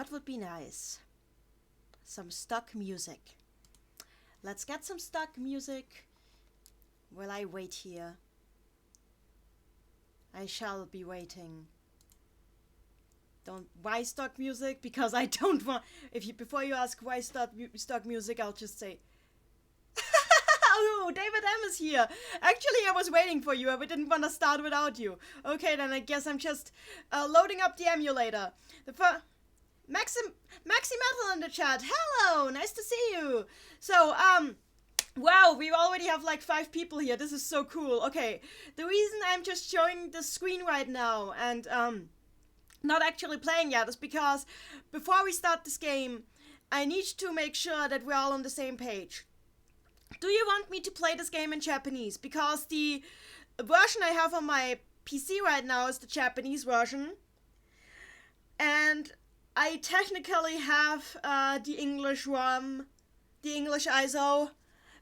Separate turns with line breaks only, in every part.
What would be nice? Some stock music. Let's get some stock music while I wait here. I shall be waiting. Why stock music? Because I don't want. Before you ask why stock music, I'll just say. Oh, David M is here. Actually, I was waiting for you. I didn't want to start without you. Okay, then I guess I'm just loading up the emulator. Maxi Metal in the chat. Hello, nice to see you. So, wow, we already have like 5 people here. This is so cool. Okay, the reason I'm just showing the screen right now and not actually playing yet is because before we start this game, I need to make sure that we're all on the same page. Do you want me to play this game in Japanese? Because the version I have on my PC right now is the Japanese version. And I technically have the English ROM, the English ISO,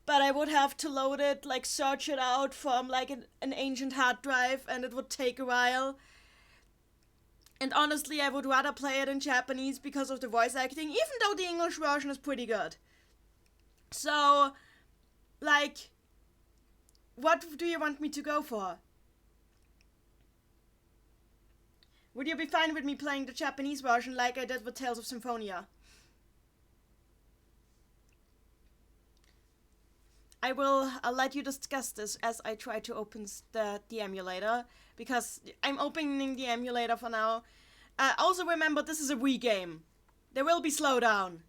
but I would have to load it, like search it out from like an ancient hard drive, and it would take a while. And honestly, I would rather play it in Japanese because of the voice acting, even though the English version is pretty good. So, like, what do you want me to go for? Would you be fine with me playing the Japanese version like I did with Tales of Symphonia? I'll let you discuss this as I try to open the emulator, because I'm opening the emulator for now. Also remember, this is a Wii game. There will be slowdown.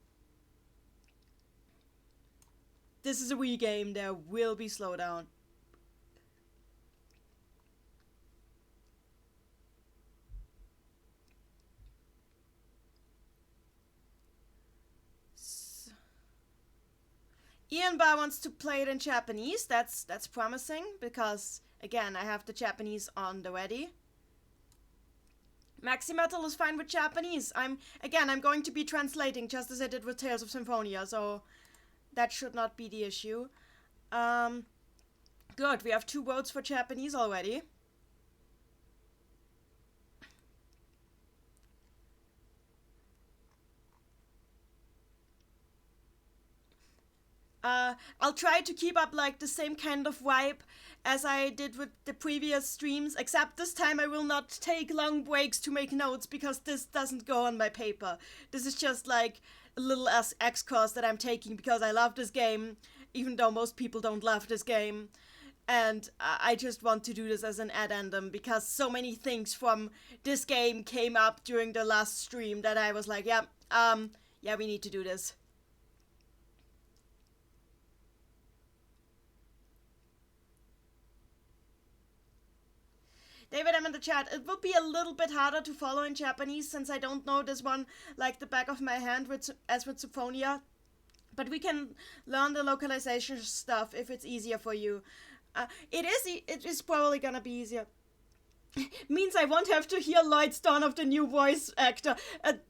This is a Wii game, there will be slowdown. Ian Bar wants to play it in Japanese. That's promising, because again, I have the Japanese on the ready. Maxi Metal is fine with Japanese. I'm going to be translating just as I did with Tales of Symphonia, so that should not be the issue. Good, we have 2 votes for Japanese already. I'll try to keep up like the same kind of vibe as I did with the previous streams, except this time I will not take long breaks to make notes, because this doesn't go on my paper. This is just like a little X course that I'm taking because I love this game, even though most people don't love this game. And I just want to do this as an addendum, because so many things from this game came up during the last stream that I was like, yeah, we need to do this. David, I'm in the chat. It will be a little bit harder to follow in Japanese since I don't know this one like the back of my hand as with Symphonia. But we can learn the localization stuff if it's easier for you. It is probably gonna be easier. Means I won't have to hear Lloyd's Dawn of the New Voice Actor,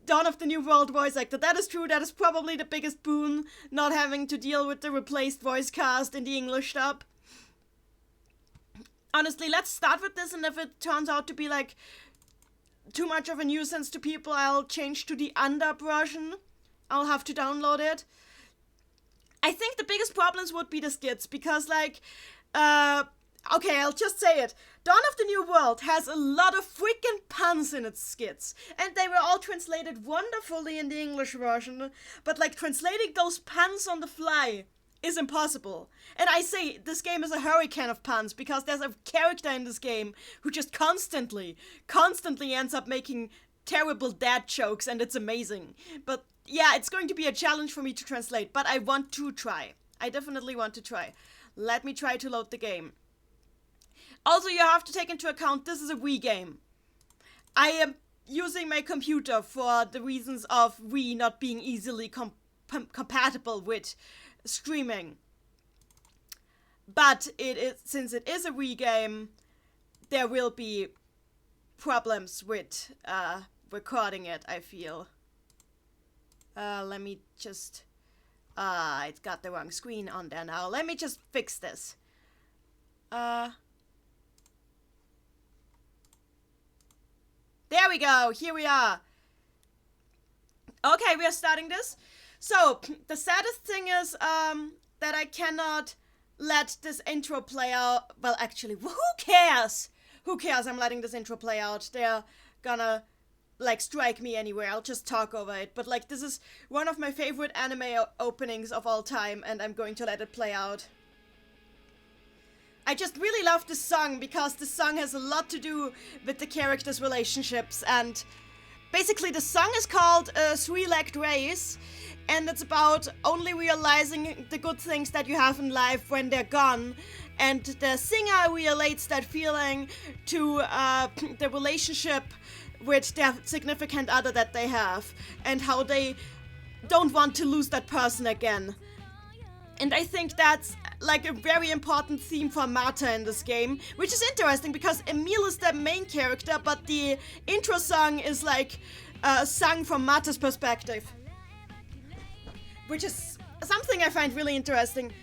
Dawn of the New World voice actor. That is true. That is probably the biggest boon, not having to deal with the replaced voice cast in the English dub. Honestly, let's start with this, and if it turns out to be like too much of a nuisance to people, I'll change to the undub version. I'll have to download it. I think the biggest problems would be the skits, because like, okay, I'll just say it. Dawn of the New World has a lot of freaking puns in its skits, and they were all translated wonderfully in the English version, but like translating those puns on the fly is impossible. And I say this game is a hurricane of puns, because there's a character in this game who just constantly ends up making terrible dad jokes, and it's amazing. But yeah, it's going to be a challenge for me to translate, but I want to try. I definitely want to try. Let me try to load the game. Also, you have to take into account this is a Wii game. I am using my computer for the reasons of Wii not being easily compatible with streaming. But since it is a Wii game, there will be problems with recording it, I feel. Let me just... it's got the wrong screen on there now. Let me just fix this. There we go! Here we are! Okay, we are starting this. So, the saddest thing is that I cannot let this intro play out. Well, actually, who cares? Who cares? I'm letting this intro play out. They're gonna, like, strike me anyway. I'll just talk over it. But, like, this is one of my favorite anime openings of all time, and I'm going to let it play out. I just really love this song because this song has a lot to do with the characters' relationships, and basically the song is called Three-Legged Race, and it's about only realizing the good things that you have in life when they're gone, and the singer relates that feeling to the relationship with their significant other that they have, and how they don't want to lose that person again. And I think that's like a very important theme for Marta in this game, which is interesting because Emil is the main character, but the intro song is like sung from Marta's perspective, which is something I find really interesting.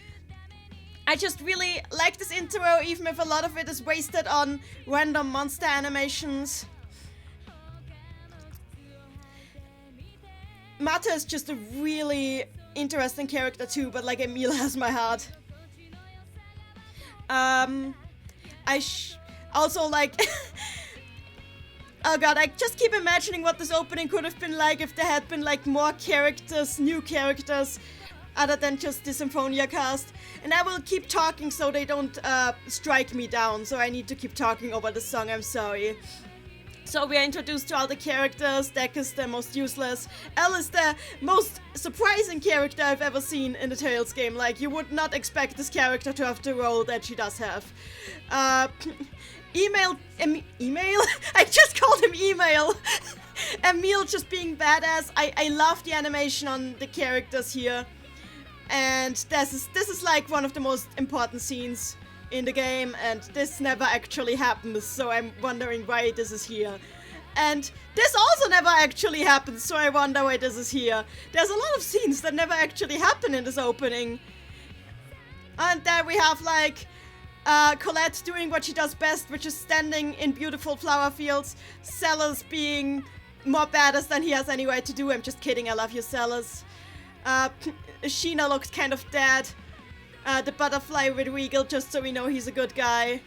I just really like this intro, even if a lot of it is wasted on random monster animations. Marta is just a really interesting character too, but like Emil has my heart. Also like oh god, I just keep imagining what this opening could have been like if there had been like more characters, new characters, other than just the Symphonia cast. And I will keep talking so they don't strike me down, so I need to keep talking over the song, I'm sorry. So we are introduced to all the characters. Deck is the most useless. Elle is the most surprising character I've ever seen in a Tales game. Like, you would not expect this character to have the role that she does have. Email? I just called him Email. Emil just being badass. I love the animation on the characters here. And this is like one of the most important scenes in the game, and this never actually happens, so I'm wondering why this is here. And this also never actually happens, so I wonder why this is here. There's a lot of scenes that never actually happen in this opening. And then we have like Colette doing what she does best, which is standing in beautiful flower fields. Sellers being more badass than he has any right to do. I'm just kidding, I love you, Sellers. Sheena looks kind of dead. The butterfly with Regal, just so we know he's a good guy,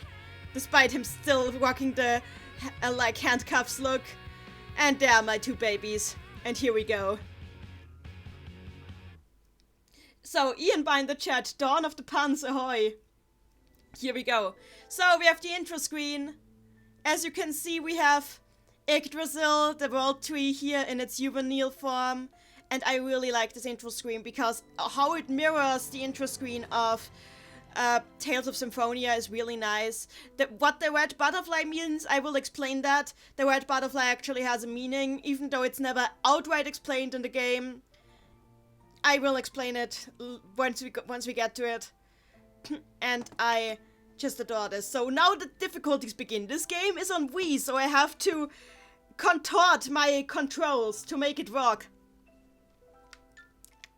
despite him still rocking the like handcuffs look. And there are my two babies. And here we go. So Ian in the chat, Dawn of the Puns, ahoy. Here we go. So we have the intro screen. As you can see, we have Yggdrasil, the world tree here in its juvenile form. And I really like this intro screen because how it mirrors the intro screen of Tales of Symphonia is really nice. What the red butterfly means, I will explain that. The red butterfly actually has a meaning, even though it's never outright explained in the game. I will explain it once we get to it. And I just adore this. So now the difficulties begin. This game is on Wii, so I have to contort my controls to make it work.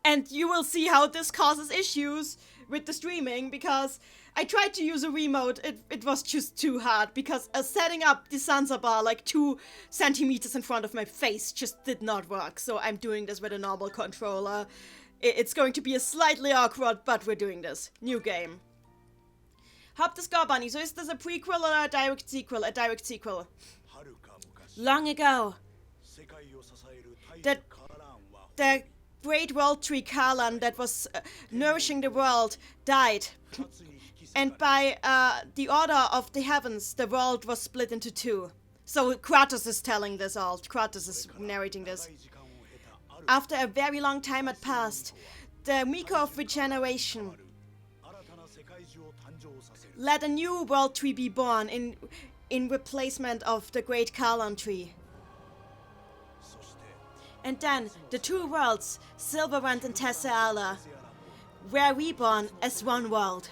And you will see how this causes issues with the streaming, because I tried to use a remote, it was just too hard, because setting up the sensor bar like 2 centimeters in front of my face just did not work, so I'm doing this with a normal controller. It's going to be a slightly awkward, but we're doing this. New game. Hop the Score Bunny, so is this a prequel or a direct sequel? A direct sequel. Long ago, the great world tree Kalan that was nourishing the world died. And by the order of the heavens, the world was split into 2. So Kratos is telling this all. Kratos is narrating this. After a very long time had passed, the Miko of Regeneration let a new world tree be born in replacement of the great Kalan tree. And then, the 2 worlds, Silverrand and Tessaala, were reborn as one world.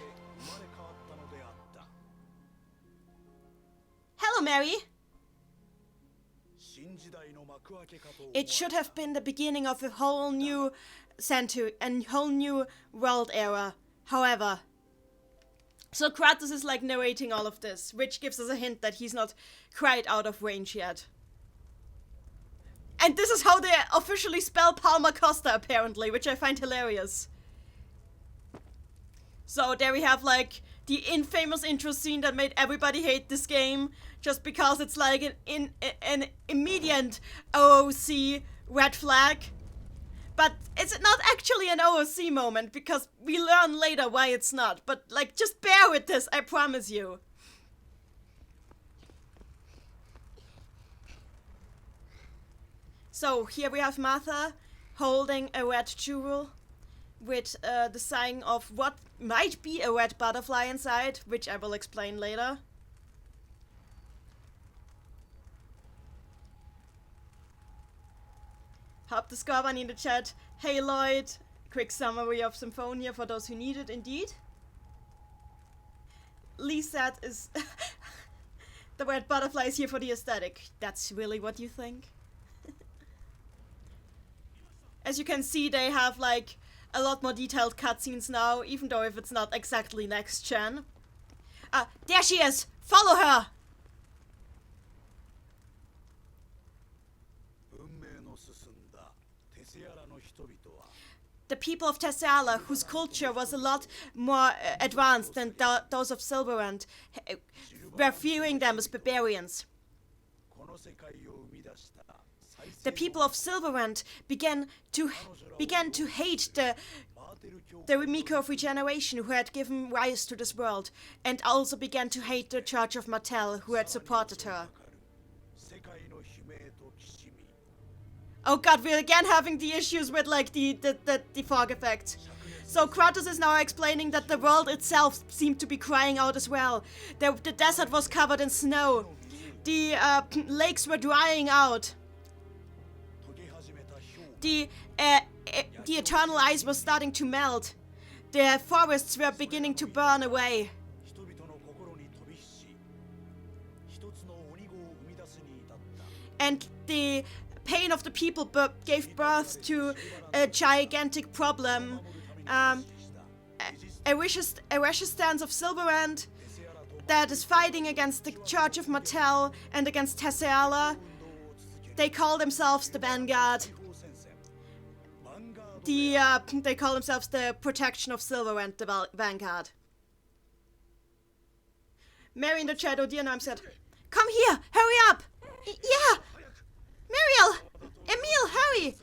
Hello, Mary! It should have been the beginning of a whole new century, a whole new world era. However, so Kratos is like narrating all of this, which gives us a hint that he's not quite out of range yet. And this is how they officially spell Palma Costa, apparently, which I find hilarious. So there we have, like, the infamous intro scene that made everybody hate this game, just because it's like an immediate OOC red flag. But it's not actually an OOC moment, because we learn later why it's not. But, like, just bear with this, I promise you. So here we have Martha holding a red jewel with the sign of what might be a red butterfly inside, which I will explain later. Hop the Scorpion in the chat. Hey Lloyd, quick summary of Symphonia for those who need it indeed. Lee said is the red butterfly is here for the aesthetic. That's really what you think? As you can see, they have like a lot more detailed cutscenes now, even though if it's not exactly next gen. There she is! Follow her! The people of Tessala, whose culture was a lot more advanced than those of Silverland, were viewing them as barbarians. The people of Silverland began to hate the Miko of Regeneration who had given rise to this world, and also began to hate the Church of Martel who had supported her. Oh god, we're again having the issues with like the fog effect. So Kratos is now explaining that the world itself seemed to be crying out as well. The desert was covered in snow. The lakes were drying out. The eternal ice was starting to melt. The forests were beginning to burn away. And the pain of the people gave birth to a gigantic problem. A resistance of Silverland that is fighting against the Church of Martel and against Tessala. They call themselves the Vanguard. They call themselves the Protection of Silverland, the Vanguard. Mary in the chat, oh dear, no, I'm sad. Come here, hurry up! Yeah! Muriel! Emil, hurry!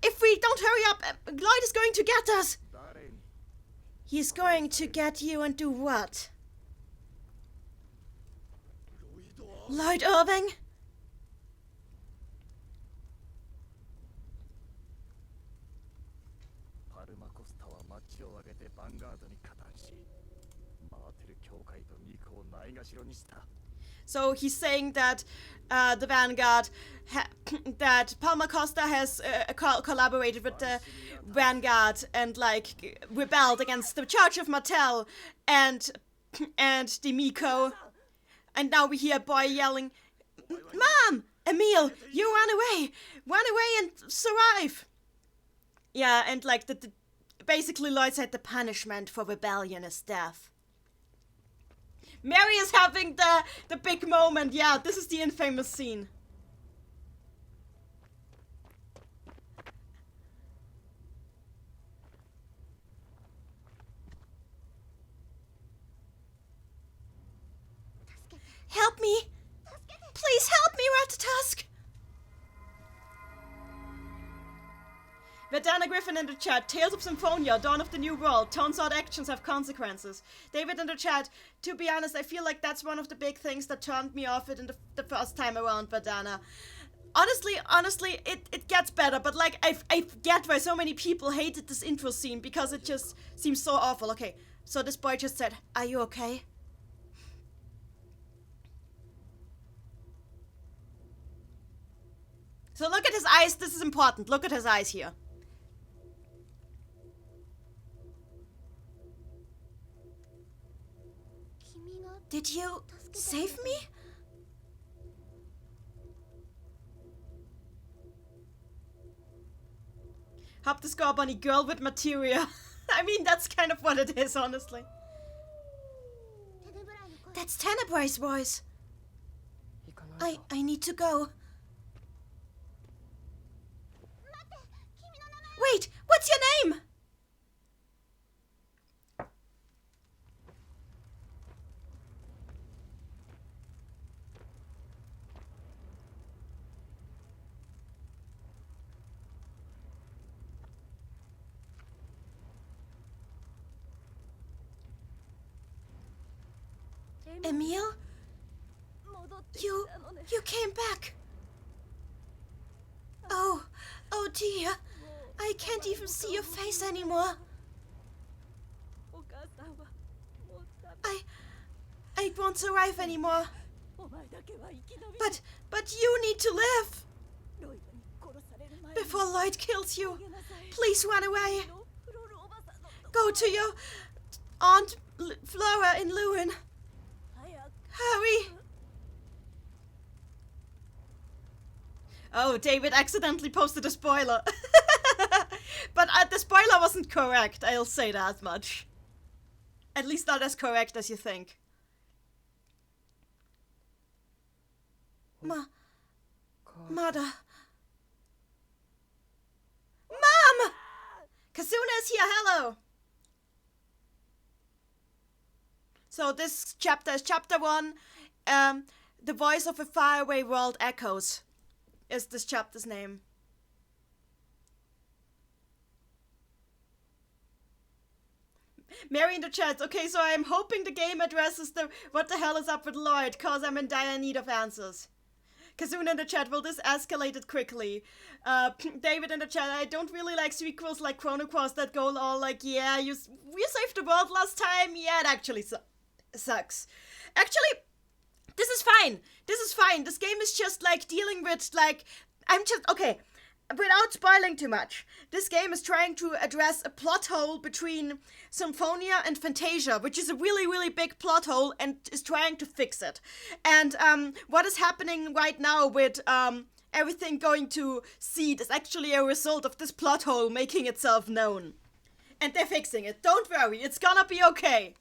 If we don't hurry up, Lloyd is going to get us! He's going to get you and do what? Lloyd Irving? So he's saying that the Vanguard, that Palma Costa has collaborated with the Vanguard and like rebelled against the Church of Martel and the Miko. And now we hear a boy yelling, "Mom! Emil, you run away! Run away and survive!" Yeah, and like basically Lloyd said the punishment for rebellion is death. Mary is having the big moment. Yeah, this is the infamous scene. Help me! Please help me, Ratatusk! Verdana Griffin in the chat. Tales of Symphonia, Dawn of the New World. Tones out actions have consequences. David in the chat. To be honest, I feel like that's one of the big things that turned me off it in the first time around, Verdana. Honestly, it gets better, but like, I get why so many people hated this intro scene, because it just seems so awful. Okay, so this boy just said, "Are you okay?" So look at his eyes. This is important. Look at his eyes here. Did you save me? Hop the Score Bunny, girl with materia. I mean, that's kind of what it is, honestly. That's Tenebrai's voice. I need to go. Wait, what's your name? Emil? You came back. Oh dear. I can't even see your face anymore. I won't survive anymore. But you need to live. Before Lloyd kills you, please run away. Go to your Aunt Flora in Lewin. Hurry. Oh, David accidentally posted a spoiler. But the spoiler wasn't correct, I'll say that much. At least not as correct as you think. Mother. Mom! Kasuna is here, hello! So this chapter is chapter 1. The Voice of a Faraway World Echoes is this chapter's name. Mary in the chat. Okay, so I'm hoping the game addresses what the hell is up with Lloyd, cause I'm in dire need of answers. Kazuna in the chat, will this escalate it quickly? David in the chat, I don't really like sequels like Chrono Cross that go all like, yeah, we saved the world last time. Yeah, it actually sucks. Actually, this is fine. This game is just like dealing with okay, without spoiling too much. This game is trying to address a plot hole between Symphonia and Fantasia, which is a really, really big plot hole, and is trying to fix it. And what is happening right now with everything going to seed is actually a result of this plot hole making itself known. And they're fixing it. Don't worry, it's gonna be okay.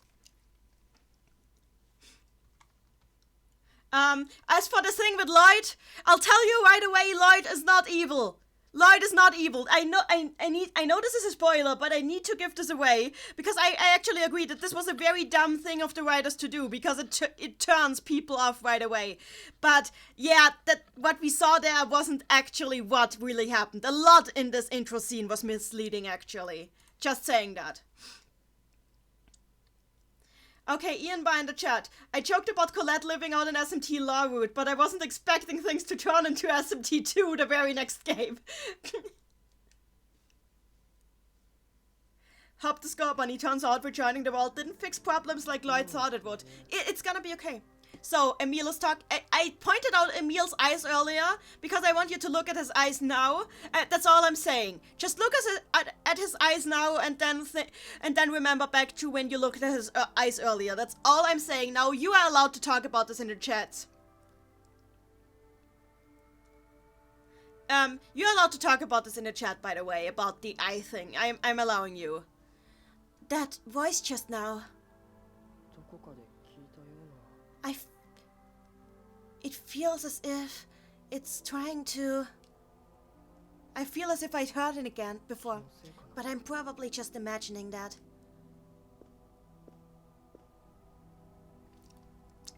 As for the thing with Lloyd, I'll tell you right away, Lloyd is not evil. Lloyd is not evil. I know this is a spoiler, but I need to give this away because I actually agree that this was a very dumb thing of the writers to do because it turns people off right away. But yeah, that what we saw there wasn't actually what really happened. A lot in this intro scene was misleading, actually. Just saying that. Okay, Ian by in the chat. I joked about Colette living on an SMT law route, but I wasn't expecting things to turn into SMT2 the very next game. Hop the Scorpion, turns out rejoining the world didn't fix problems like Lloyd thought it would. It's gonna be okay. So, Emil is I pointed out Emil's eyes earlier because I want you to look at his eyes now. That's all I'm saying. Just look at his eyes now and then remember back to when you looked at his eyes earlier. That's all I'm saying. Now, you are allowed to talk about this in the chat. You're allowed to talk about this in the chat, by the way, about the eye thing. I'm allowing you. That voice just now. It feels as if it's trying to... I feel as if I'd heard it again before, but I'm probably just imagining that.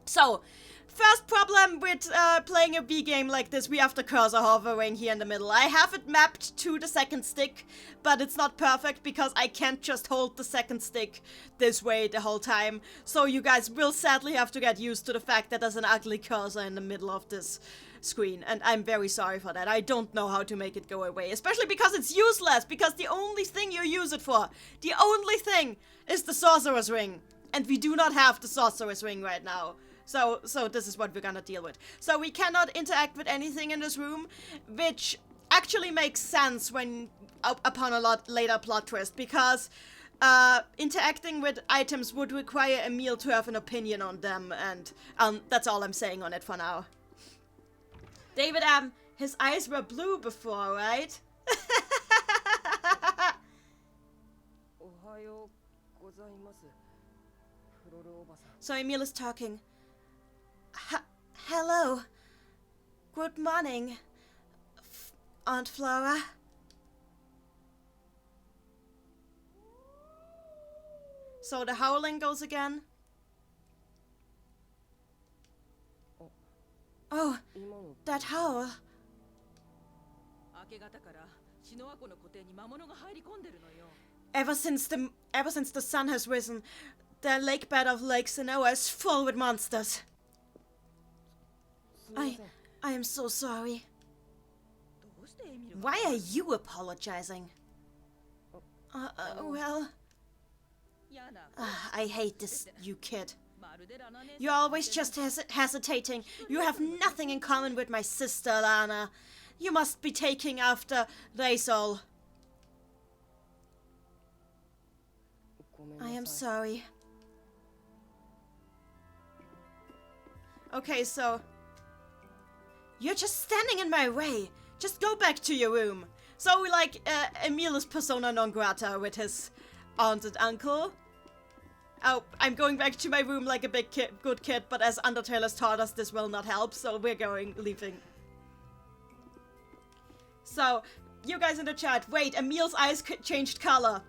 So, first problem with playing a V game like this, we have the cursor hovering here in the middle. I have it mapped to the second stick, but it's not perfect because I can't just hold the second stick this way the whole time. So you guys will sadly have to get used to the fact that there's an ugly cursor in the middle of this screen, and I'm very sorry for that. I don't know how to make it go away, especially because it's useless, because the only thing you use it for, the only thing is the Sorcerer's Ring, and we do not have the Sorcerer's Ring right now. So this is what we're gonna deal with. So we cannot interact with anything in this room, which actually makes sense when upon a later plot twist, because interacting with items would require Emil to have an opinion on them, and that's all I'm saying on it for now. David, his eyes were blue before, right? So Emil is talking. Hello. Good morning, Aunt Flora. So the howling goes again. Oh, that howl. Ever since the sun has risen, the lake bed of Lake Sanoa is full with monsters. I am so sorry. Why are you apologizing? Well... I hate this, you kid. You're always just hesitating. You have nothing in common with my sister, Lana. You must be taking after Reisol. I am sorry. Okay, so... You're just standing in my way. Just go back to your room. So, like, Emil is persona non grata with his aunt and uncle. Oh, I'm going back to my room like a big good kid, but as Undertale has taught us, this will not help, so we're leaving. So, you guys in the chat, wait, Emil's eyes changed color.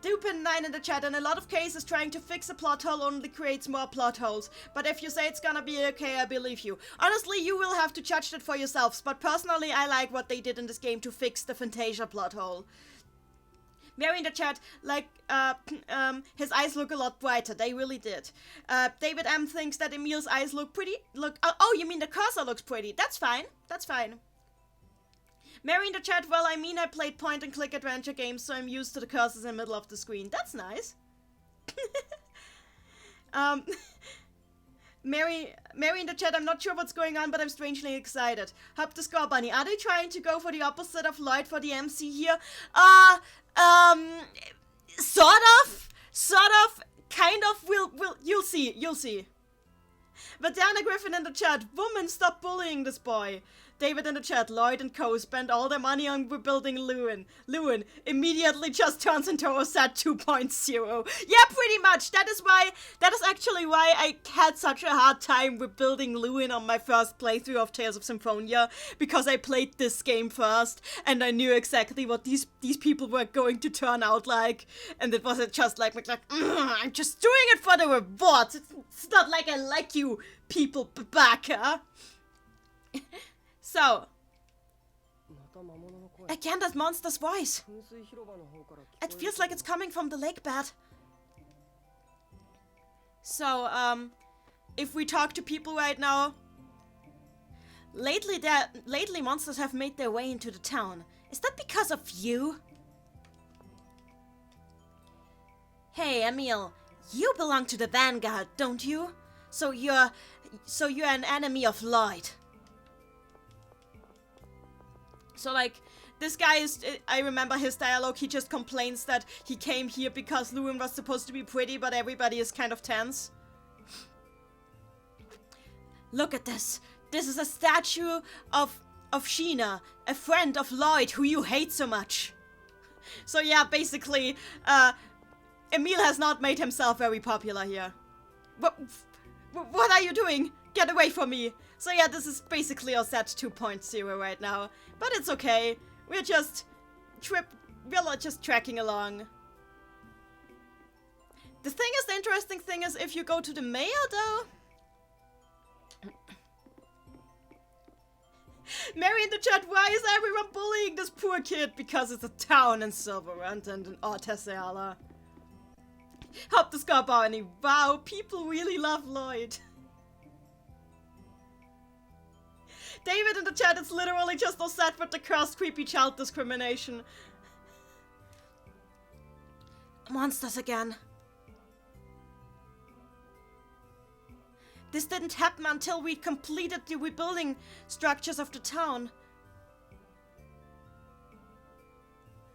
Dupin9 in the chat, in a lot of cases, trying to fix a plot hole only creates more plot holes. But if you say it's gonna be okay, I believe you. Honestly, you will have to judge that for yourselves, but personally, I like what they did in this game to fix the Fantasia plot hole. Mary in the chat, like, his eyes look a lot brighter. They really did. David M thinks that Emil's eyes look pretty. Oh, you mean the cursor looks pretty. That's fine. That's fine. Mary in the chat, well, I mean, I played point-and-click adventure games, so I'm used to the cursors in the middle of the screen. That's nice. Mary in the chat, I'm not sure what's going on, but I'm strangely excited. Hub the Score Bunny. Are they trying to go for the opposite of Lloyd for the MC here? Sort of, kind of, you'll see. But Diana Griffin in the chat, woman, stop bullying this boy. David in the chat, Lloyd and co spend all their money on rebuilding Lewin. Lewin immediately just turns into a set 2.0. Yeah, pretty much. That is actually why I had such a hard time rebuilding Lewin on my first playthrough of Tales of Symphonia, because I played this game first, and I knew exactly what these people were going to turn out like, and it wasn't just like I'm just doing it for the rewards. It's not like I like you people back, huh? So, again that monster's voice. It feels like it's coming from the lake bed. So, if we talk to people right now, lately monsters have made their way into the town. Is that because of you? Hey, Emil, you belong to the Vanguard, don't you? So you're an enemy of Lloyd. So, like, this guy is, I remember his dialogue, he just complains that he came here because Lewin was supposed to be pretty, but everybody is kind of tense. Look at this. This is a statue of Sheena, a friend of Lloyd who you hate so much. So yeah, basically, Emil has not made himself very popular here. What are you doing? Get away from me. So yeah, this is basically our set 2.0 right now. But it's okay. We're just tracking along. The interesting thing is if you go to the mayor though. Mary in the chat, why is everyone bullying this poor kid? Because it's a town in Silverant and in Orteseala. Hop the Scar Barney. Wow, people really love Lloyd. David in the chat, it's literally just upset with the cursed creepy child discrimination. Monsters again. This didn't happen until we completed the rebuilding structures of the town.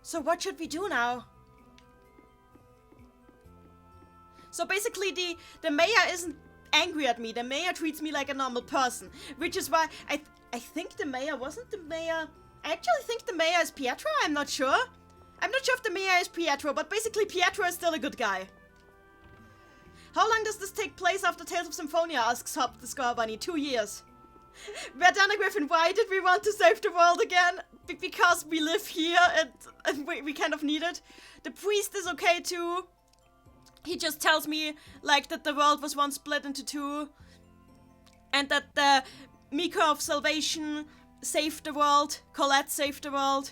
So what should we do now? So basically the mayor isn't angry at me. The mayor treats me like a normal person. Which is why I think the mayor wasn't the mayor. I actually think the mayor is Pietro. I'm not sure. I'm not sure if the mayor is Pietro, but basically Pietro is still a good guy. How long does this take place after Tales of Symphonia? Asks Hop the Scar Bunny. 2 years. Verdana Griffin, why did we want to save the world again? because we live here and we kind of need it. The priest is okay too. He just tells me, like, that the world was once split into two. And that the Miko of Salvation saved the world. Colette saved the world.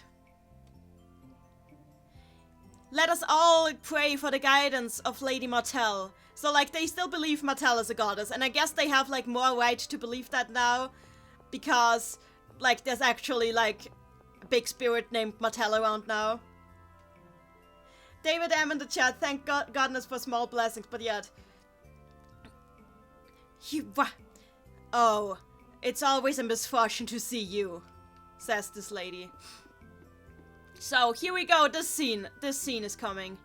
Let us all pray for the guidance of Lady Martell. So, like, they still believe Martell is a goddess. And I guess they have, like, more right to believe that now. Because, like, there's actually, like, a big spirit named Martell around now. David M in the chat, thank goodness for small blessings, but yet. Oh, it's always a misfortune to see you, says this lady. So, here we go, this scene is coming.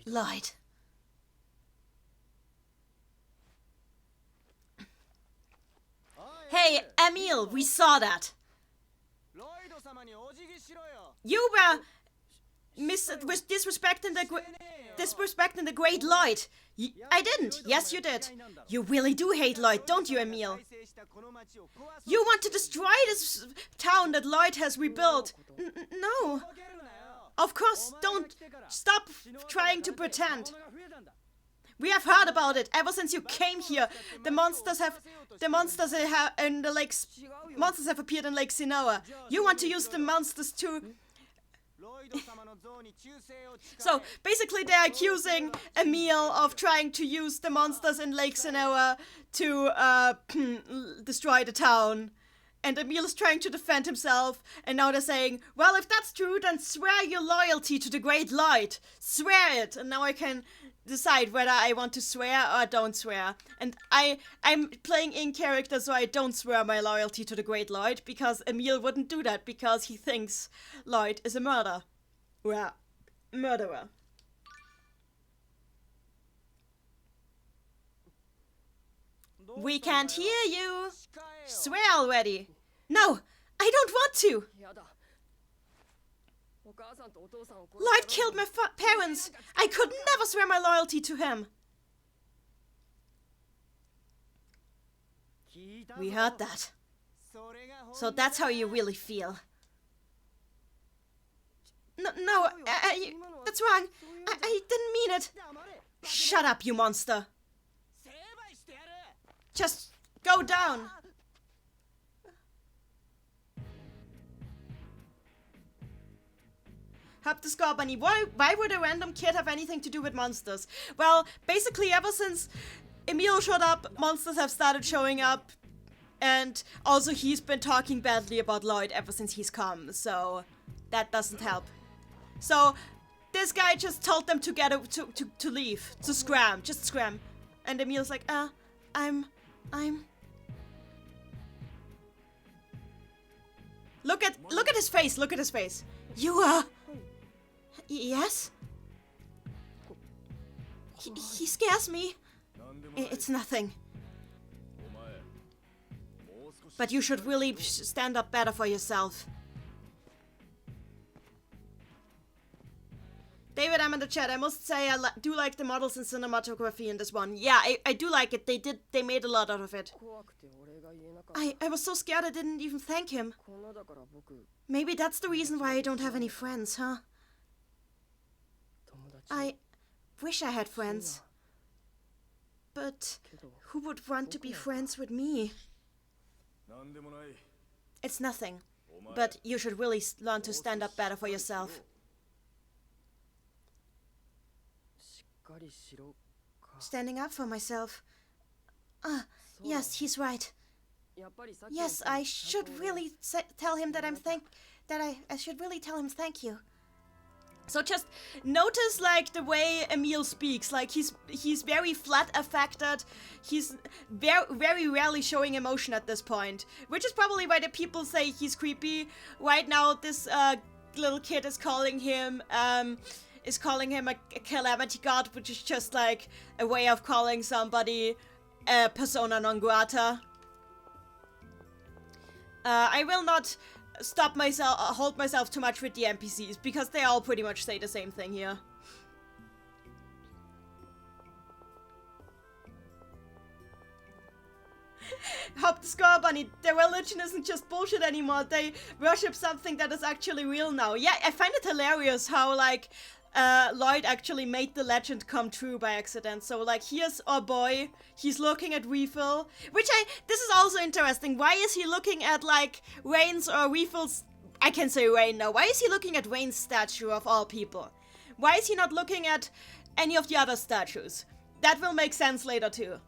Lloyd. Hey, Emil, we saw that. You were disrespecting the great Lloyd. I didn't. Yes, you did. You really do hate Lloyd, don't you, Emil? You want to destroy this town that Lloyd has rebuilt. No. Of course, don't stop trying to pretend. We have heard about it ever since you came here. Monsters have appeared in Lake Sinoa. You want to use the monsters to... So, basically they're accusing Emil of trying to use the monsters in Lake Sinoa to destroy the town. And Emil is trying to defend himself, and now they're saying, well, if that's true, then swear your loyalty to the Great Lloyd. Swear it! And now I can decide whether I want to swear or don't swear. And I'm playing in character, so I don't swear my loyalty to the Great Lloyd, because Emil wouldn't do that, because he thinks Lloyd is a murderer. We can't hear you. Swear already. No, I don't want to. Lloyd killed my parents. I could never swear my loyalty to him. We heard that. So that's how you really feel. No, that's wrong. I didn't mean it. Shut up, you monster. Just go down. Hab the score, Bunny. Why would a random kid have anything to do with monsters? Well, basically ever since Emil showed up, monsters have started showing up. And also he's been talking badly about Lloyd ever since he's come, so that doesn't help. So this guy just told them to leave, to scram, just scram. And Emil's like, I'm... Look at his face, look at his face. You are... Yes? He scares me. It's nothing. But you should really stand up better for yourself. David, I'm in the chat. I must say I do like the models and cinematography in this one. Yeah, I do like it. They made a lot out of it. I was so scared I didn't even thank him. Maybe that's the reason why I don't have any friends, huh? I wish I had friends. But who would want to be friends with me? It's nothing. But you should really learn to stand up better for yourself. Standing up for myself. Yes, he's right. Yes, I should really tell him that I should really tell him thank you. So just notice, like, the way Emil speaks. Like, he's very flat affected. He's very rarely showing emotion at this point. Which is probably why the people say he's creepy. Right now, this little kid is calling him a calamity god, which is just, like, a way of calling somebody persona non grata. I will not hold myself too much with the NPCs, because they all pretty much say the same thing here. Hop the Scar Bunny, their religion isn't just bullshit anymore, they worship something that is actually real now. Yeah, I find it hilarious how, like, Lloyd actually made the legend come true by accident. So, like, here's our boy, he's looking at Refill, this is also interesting. Why is he looking at, like, Rain's or Refill's, I can say Rain now, why is he looking at Rain's statue of all people? Why is he not looking at any of the other statues? That will make sense later too.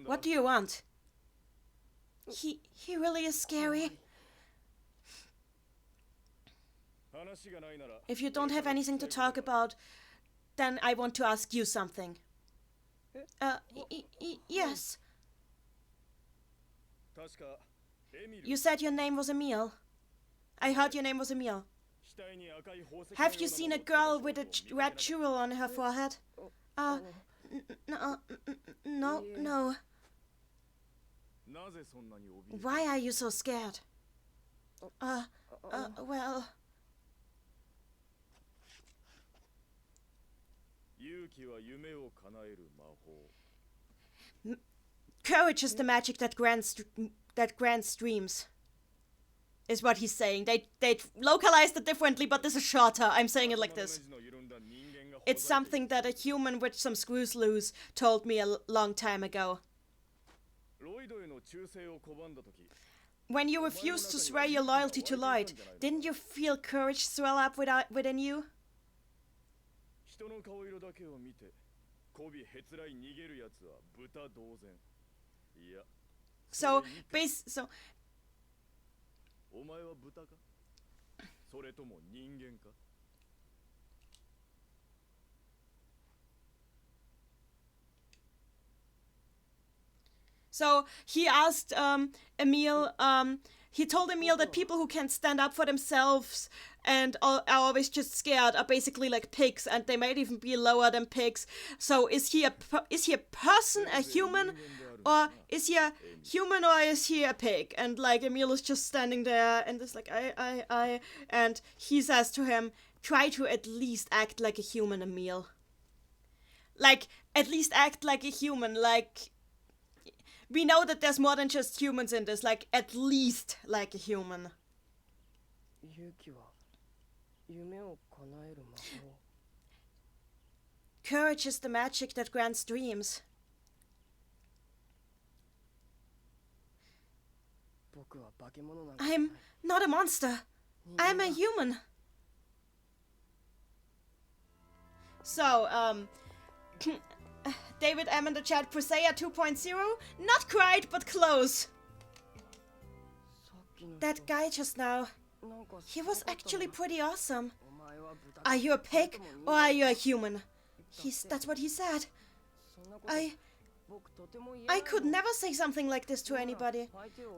What do you want? He really is scary. If you don't have anything to talk about, then I want to ask you something. Yes. You said your name was Emil. I heard your name was Emil. Have you seen a girl with a red jewel on her forehead? No. Why are you so scared? Well... Courage is the magic that grants dreams. Is what he's saying. They localized it differently, but this is shorter. I'm saying it like this. It's something that a human with some screws loose told me a long time ago. When you refused to swear your loyalty to Lloyd, didn't you feel courage swell up within you? So. So he asked Emil, he told Emil that people who can't stand up for themselves and are always just scared are basically like pigs, and they might even be lower than pigs. So is he a person, a human, or is he a human, or is he a pig? And like Emil is just standing there and is like, I, and he says to him, try to at least act like a human, Emil. Like, at least act like a human, like... We know that there's more than just humans in this, like, at least like a human. Courage is the magic that grants dreams. I'm not a monster. I'm a human. So, David M in the chat, Presea 2.0? Not quite, but close. That guy just now, he was actually pretty awesome. Are you a pig or are you a human? That's what he said. I could never say something like this to anybody.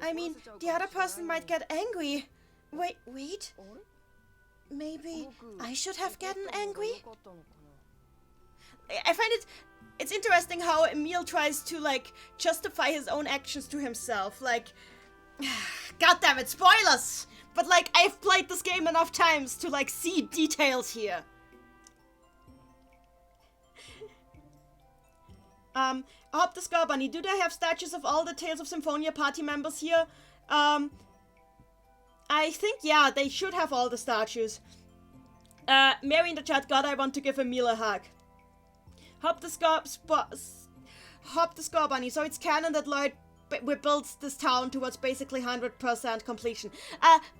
I mean, the other person might get angry. Wait. Maybe I should have gotten angry? I find it's interesting how Emil tries to, like, justify his own actions to himself. Like, goddammit, spoilers! But, like, I've played this game enough times to, like, see details here. Hop the Scar Bunny, do they have statues of all the Tales of Symphonia party members here? I think, yeah, they should have all the statues. Mary in the chat, God, I want to give Emil a hug. Hop the Scar Bunny. So it's canon that Lloyd builds this town towards basically 100% completion.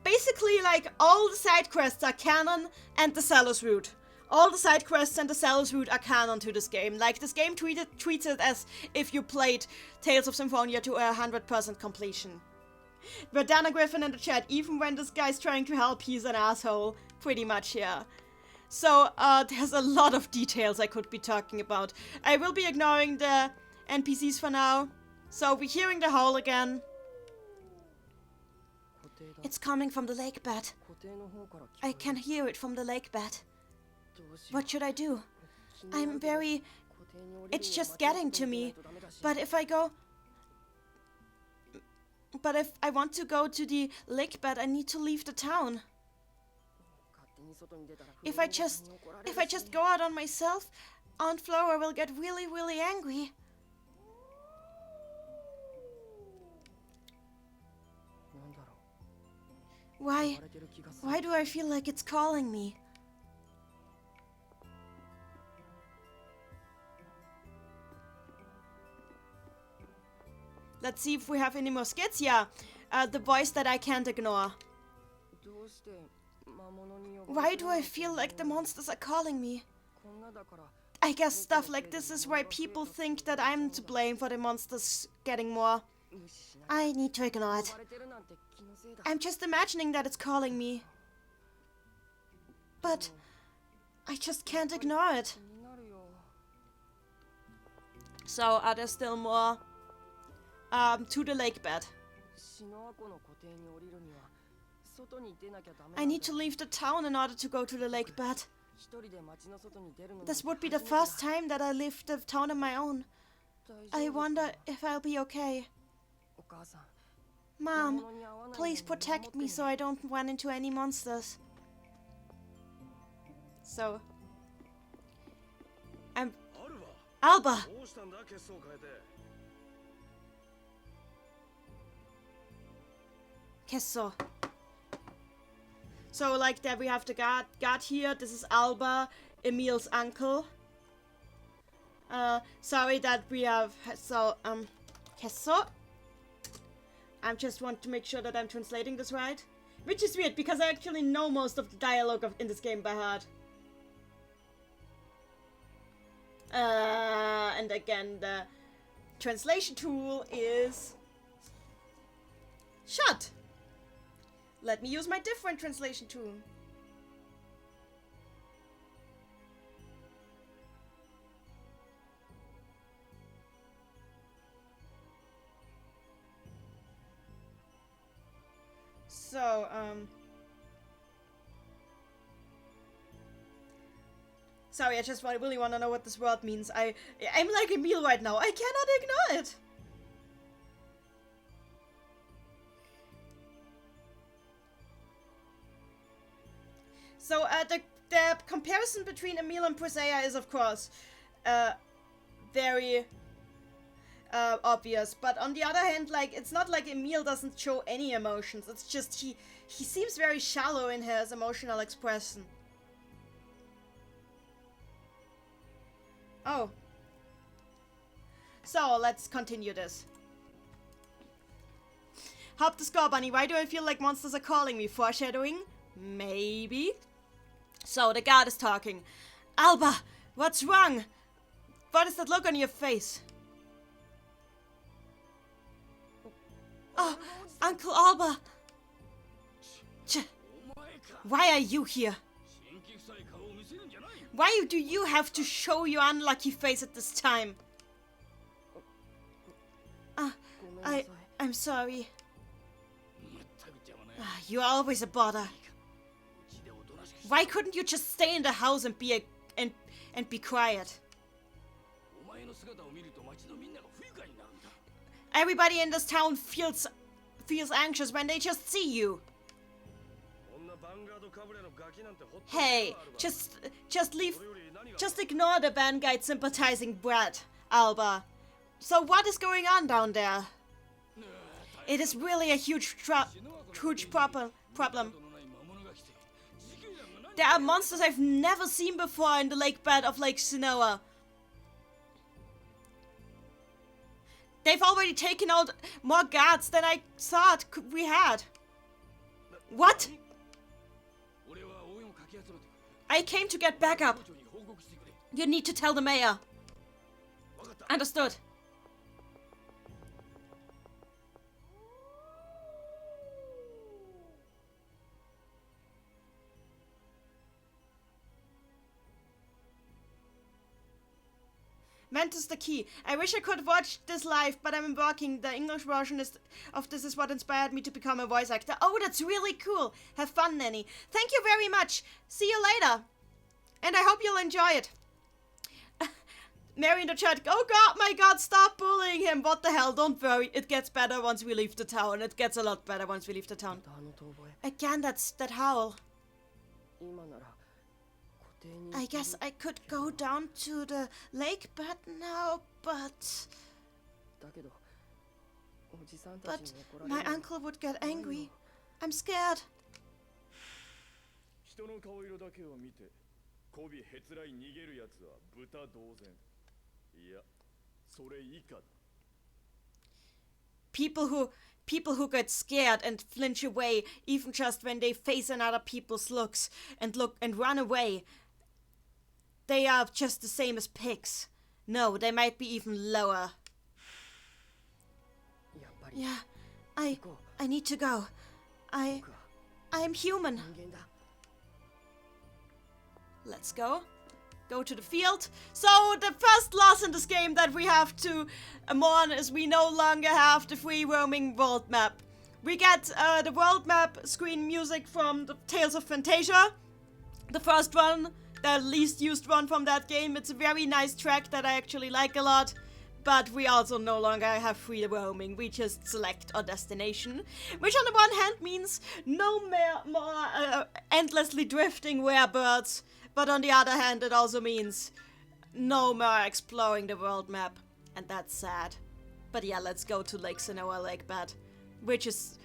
Basically, like, all the side quests are canon, and the Sellers route. All the side quests and the Sellers route are canon to this game. Like, this game treats it as if you played Tales of Symphonia to 100% completion. Verdana Griffin in the chat, even when this guy's trying to help, he's an asshole. Pretty much, yeah. So, there's a lot of details I could be talking about. I will be ignoring the NPCs for now. So, we're hearing the howl again. It's coming from the lake bed. I can hear it from the lake bed. What should I do? I'm very... It's just getting to me. But if I want to go to the lake bed, I need to leave the town. If I just go out on myself, Aunt Flora will get really, really angry. Why do I feel like it's calling me? Let's see if we have any more skits. Yeah, the voice that I can't ignore. Why do I feel like the monsters are calling me? I guess stuff like this is why people think that I'm to blame for the monsters getting more. I need to ignore it. I'm just imagining that it's calling me. But I just can't ignore it. So, are there still more? To the lake bed. I need to leave the town in order to go to the lake bed. This would be the first time that I leave the town on my own. I wonder if I'll be okay. Mom, please protect me so I don't run into any monsters. So, Alba! Kesso. So, like, there we have the guard here. This is Alba, Emil's uncle. Sorry that we have... So, Kesso. I just want to make sure that I'm translating this right. Which is weird, because I actually know most of the dialogue in this game by heart. And again, the translation tool is... shut! Let me use my different translation tool. So, sorry, I just really want to know what this word means. I'm like Emil right now. I cannot ignore it. So, the comparison between Emil and Presea is, of course, very obvious. But on the other hand, like, it's not like Emil doesn't show any emotions. It's just he seems very shallow in his emotional expression. Oh. So, let's continue this. Hop the score, Bunny. Why do I feel like monsters are calling me? Foreshadowing? Maybe. So, the guard is talking. Alba, what's wrong? What is that look on your face? Oh, Uncle Alba. Why are you here? Why do you have to show your unlucky face at this time? I'm sorry. You're always a bother. Why couldn't you just stay in the house and be quiet? Everybody in this town feels anxious when they just see you. Hey, just ignore the Vanguard sympathizing brat, Alba. So what is going on down there? It is really a huge problem. There are monsters I've never seen before in the lake bed of Lake Sinoa. They've already taken out more guards than I thought we had. What? I came to get backup. You need to tell the mayor. Understood. Vent is the key. I wish I could watch this live, but I'm working. The English version of this is what inspired me to become a voice actor. Oh, that's really cool. Have fun, Neni. Thank you very much. See you later. And I hope you'll enjoy it. Mary in the chat, oh god, my god, stop bullying him. What the hell, don't worry. It gets better once we leave the town. It gets a lot better once we leave the town. Again, that howl. I guess I could go down to the lake bed now, but my uncle would get angry. I'm scared. People who get scared and flinch away, even just when they face another people's looks and run away, they are just the same as pigs. No, they might be even lower. Yeah, I need to go. I'm human. Let's go. Go to the field. So the first loss in this game that we have to mourn is we no longer have the free roaming world map. We get the world map screen music from the Tales of Fantasia. The first one, the least used one from that game. It's a very nice track that I actually like a lot. But we also no longer have free roaming. We just select our destination. Which on the one hand means no more endlessly drifting werebirds. But on the other hand, it also means no more exploring the world map. And that's sad. But yeah, let's go to Lake Sinoa Lake Bed. Which is,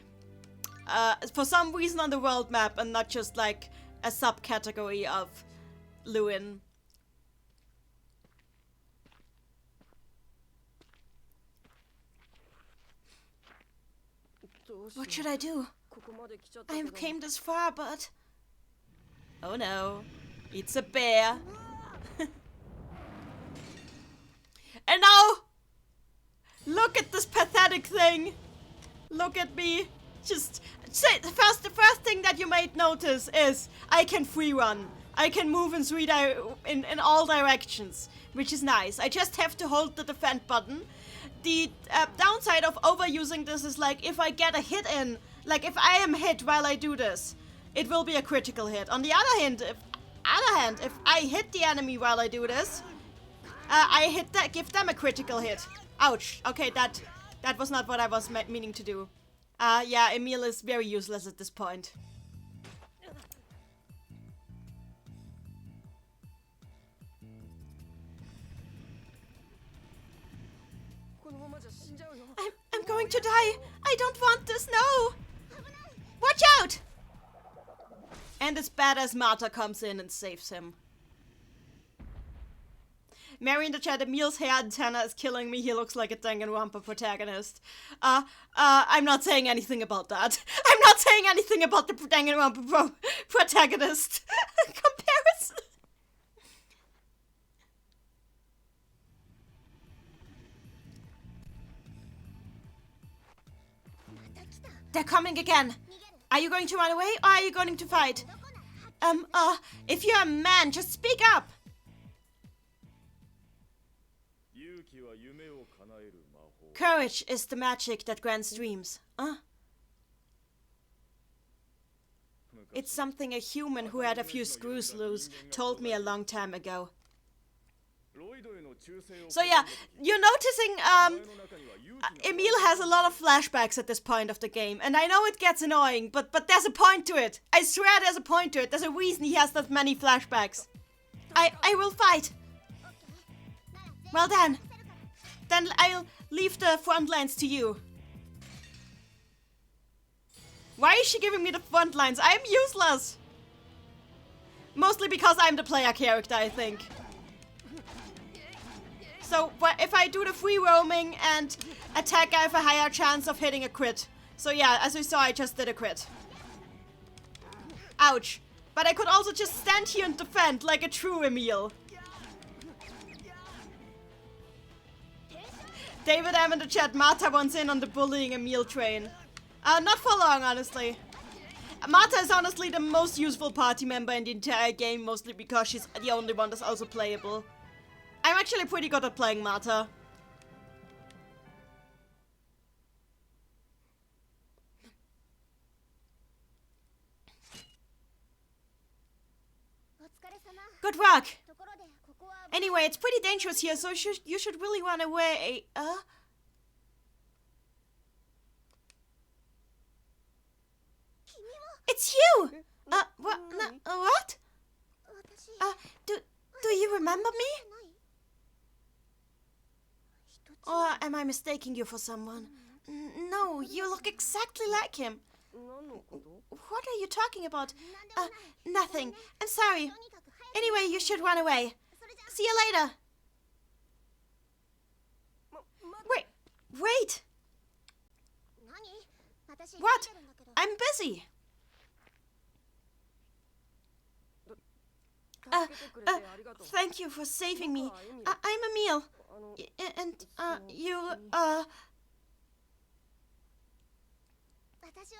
for some reason on the world map and not just like a subcategory of Lewin. What should I do? I came this far, but... Oh no. It's a bear. And now! Look at this pathetic thing. Look at me. Just... The first thing that you might notice is I can free run. I can move in all directions, which is nice. I just have to hold the defend button. The downside of overusing this is like if I get a hit in, like if I am hit while I do this, it will be a critical hit. On the other hand, if I hit the enemy while I do this, give them a critical hit. Ouch. Okay, that was not what I was meaning to do. Yeah, Emil is very useless at this point. I'm going to die. I don't want this, no. Watch out! And this badass Martha comes in and saves him. Mary in the chat, Emil's hair antenna is killing me. He looks like a Danganronpa protagonist. I'm not saying anything about that. I'm not saying anything about the Danganronpa protagonist comparison. They're coming again. Are you going to run away or are you going to fight? If you're a man, just speak up. Courage is the magic that grants dreams. It's something a human who had a few screws loose told me a long time ago. So yeah, you're noticing Emil has a lot of flashbacks at this point of the game, and I know it gets annoying, but there's a point to it. I swear there's a point to it. There's a reason he has that many flashbacks. I will fight. Well then I'll leave the front lines to you. Why is she giving me the front lines? I'm useless. Mostly because I'm the player character, I think. So if I do the free roaming and attack, I have a higher chance of hitting a crit. So yeah, as you saw, I just did a crit. Ouch. But I could also just stand here and defend like a true Emil. David M in the chat, Martha wants in on the bullying Emil train. Not for long, honestly. Martha is honestly the most useful party member in the entire game, mostly because she's the only one that's also playable. I'm actually pretty good at playing Marta. Good work. Anyway, it's pretty dangerous here, so you should really run away. It's you! What? Do you remember me? Or am I mistaking you for someone? No, you look exactly like him. What are you talking about? Nothing. I'm sorry. Anyway, you should run away. See you later. Wait. What? I'm busy. Thank you for saving me. I'm Emil. And,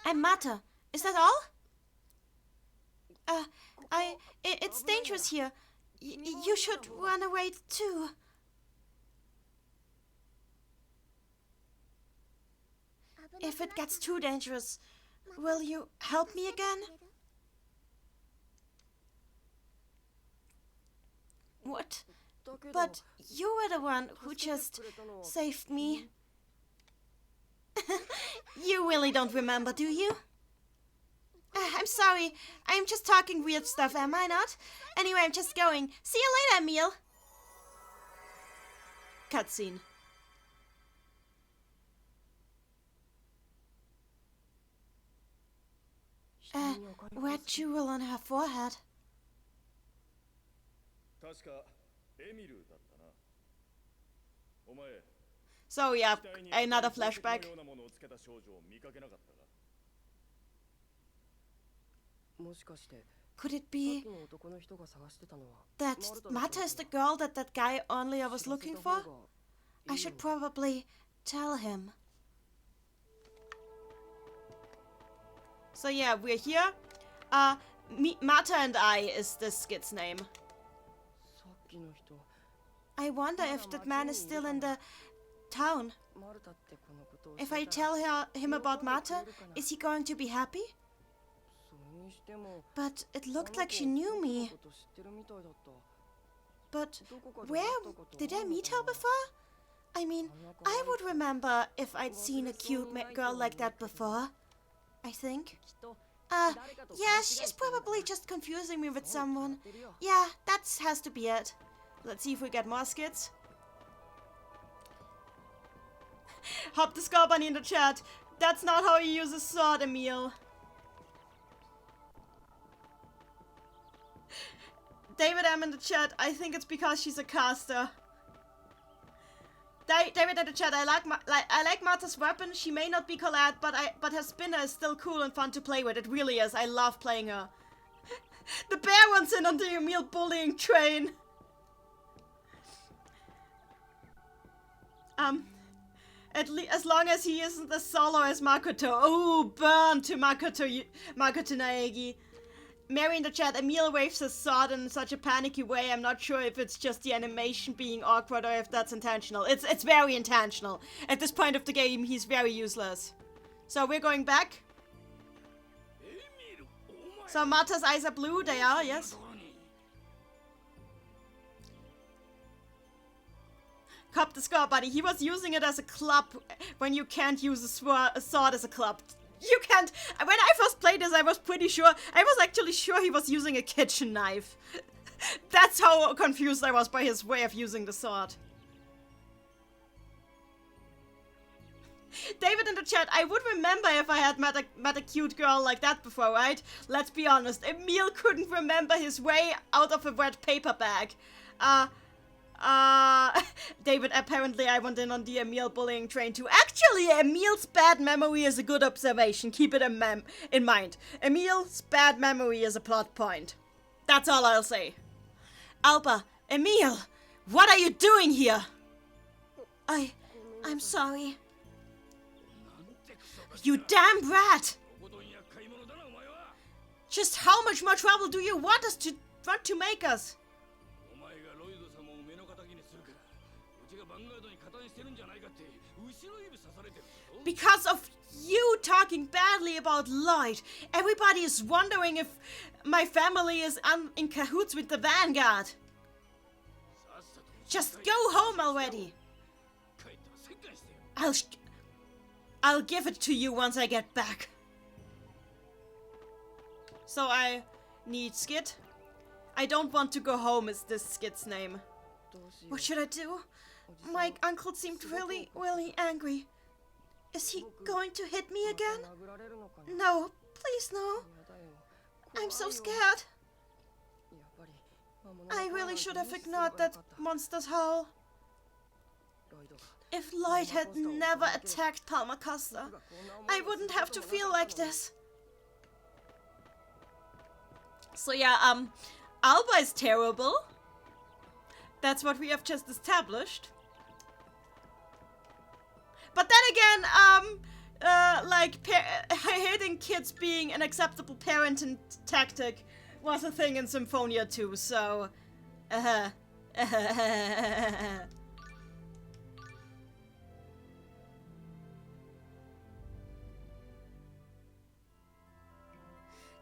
I'm Mata. Is that all? It's dangerous here. You should run away too. If it gets too dangerous, will you help me again? What? But you were the one who just saved me. You really don't remember, do you? I'm sorry. I'm just talking weird stuff, am I not? Anyway, I'm just going. See you later, Emil. Cutscene. Red jewel on her forehead. So yeah, another flashback. Could it be that Mata is the girl that guy only was looking for? I should probably tell him. So yeah, we're here. Mata and I is this kid's name. I wonder if that man is still in the town. If I tell him about Mata, is he going to be happy? But it looked like she knew me. But where did I meet her before? I mean, I would remember if I'd seen a cute girl like that before. I think. Yeah, she's probably just confusing me with someone. Yeah, that has to be it. Let's see if we get more skits. Hop the Skull Bunny in the chat. That's not how you use a sword, Emil. David M in the chat. I think it's because she's a caster. David in the chat. I like Marta's weapon. She may not be Colette, but her spinner is still cool and fun to play with. It really is. I love playing her. The bear wants in on the Emil bullying train. As long as he isn't as solo as Makoto. Oh, burn to Makoto Naegi. Mary in the chat, Emil waves his sword in such a panicky way. I'm not sure if it's just the animation being awkward or if that's intentional. It's very intentional. At this point of the game, he's very useless. So we're going back. So Mata's eyes are blue. They are, yes. Cop the Skull Buddy. He was using it as a club when you can't use a sword as a club. You can't. When I first played this, I was pretty sure. I was actually sure he was using a kitchen knife. That's how confused I was by his way of using the sword. David in the chat, I would remember if I had met a cute girl like that before, right? Let's be honest. Emil couldn't remember his way out of a wet paper bag. David, apparently I went in on the Emil bullying train too. Actually, Emil's bad memory is a good observation. Keep it in mind. Emil's bad memory is a plot point. That's all I'll say. Alba, Emil, what are you doing here? I'm sorry. You damn brat! Just how much more trouble do you want to make us? Because of you talking badly about Lloyd, everybody is wondering if my family is in cahoots with the Vanguard. Just go home already. I'll give it to you once I get back. So I need Skid. I don't want to go home is this Skid's name. What should I do? My uncle seemed really, really angry. Is he going to hit me again? No, please no. I'm so scared. I really should have ignored that monster's howl. If Lloyd had never attacked Palma Costa, I wouldn't have to feel like this. So yeah, Alba is terrible. That's what we have just established. But then again, like hitting kids being an acceptable parenting tactic was a thing in Symphonia too, so...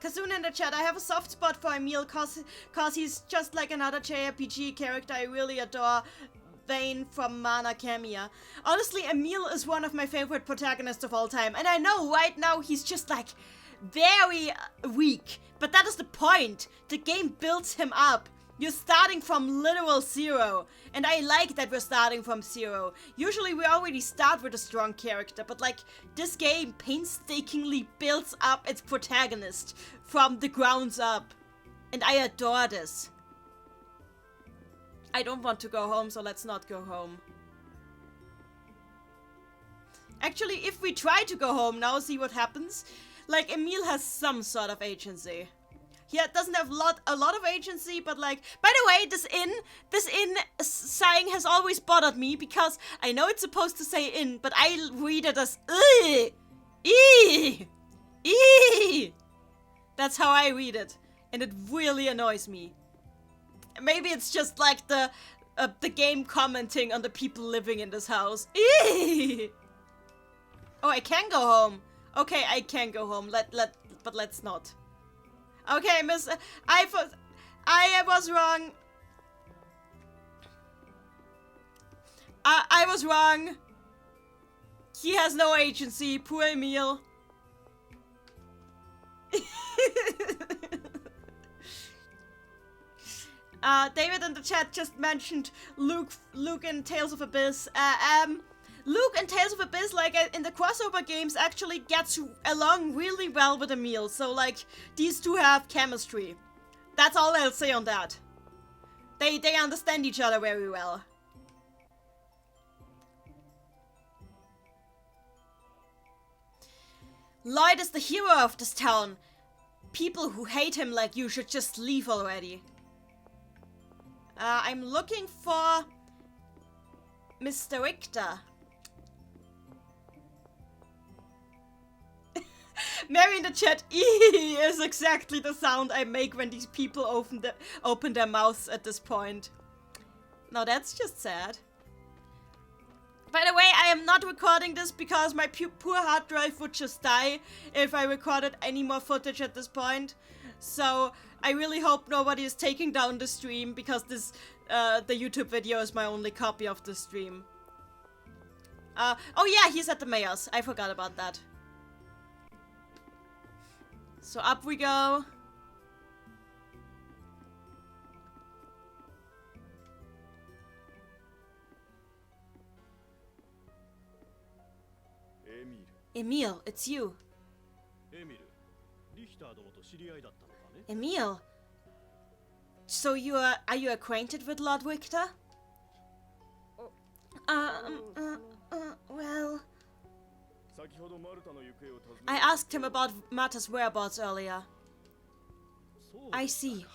Kazuna in the chat, I have a soft spot for Emil cause he's just like another JRPG character I really adore. Vane from Mana Khemia. Honestly, Emil is one of my favorite protagonists of all time. And I know right now he's just like very weak. But that is the point. The game builds him up. You're starting from literal zero. And I like that we're starting from zero. Usually we already start with a strong character. But like this game painstakingly builds up its protagonist from the grounds up. And I adore this. I don't want to go home, so let's not go home. Actually, if we try to go home now, see what happens. Like, Emil has some sort of agency. He doesn't have a lot of agency, but like... By the way, this in sighing has always bothered me, because I know it's supposed to say in, but I read it as That's how I read it, and it really annoys me. Maybe it's just like the game commenting on the people living in this house. Eee! Oh, I can go home. Okay, I can go home. But let's not. Okay, Miss, I was wrong. I was wrong. He has no agency. Poor Emil. David in the chat just mentioned Luke in Tales of Abyss. Luke in Tales of Abyss, like in the crossover games, actually gets along really well with Emil. So like these two have chemistry. That's all I'll say on that. They understand each other very well. Lloyd is the hero of this town. People who hate him like you should just leave already. I'm looking for Mr. Richter. Mary in the chat, "Ee" is exactly the sound I make when these people open their mouths at this point. Now that's just sad. By the way, I am not recording this because my poor hard drive would just die if I recorded any more footage at this point. So I really hope nobody is taking down the stream, because this the YouTube video is my only copy of the stream. Oh yeah, he's at the mayor's. I forgot about that. So up we go. Emil, it's you. Emil? So are you acquainted with Lord Richter? Well... I asked him about Marta's whereabouts earlier. I see.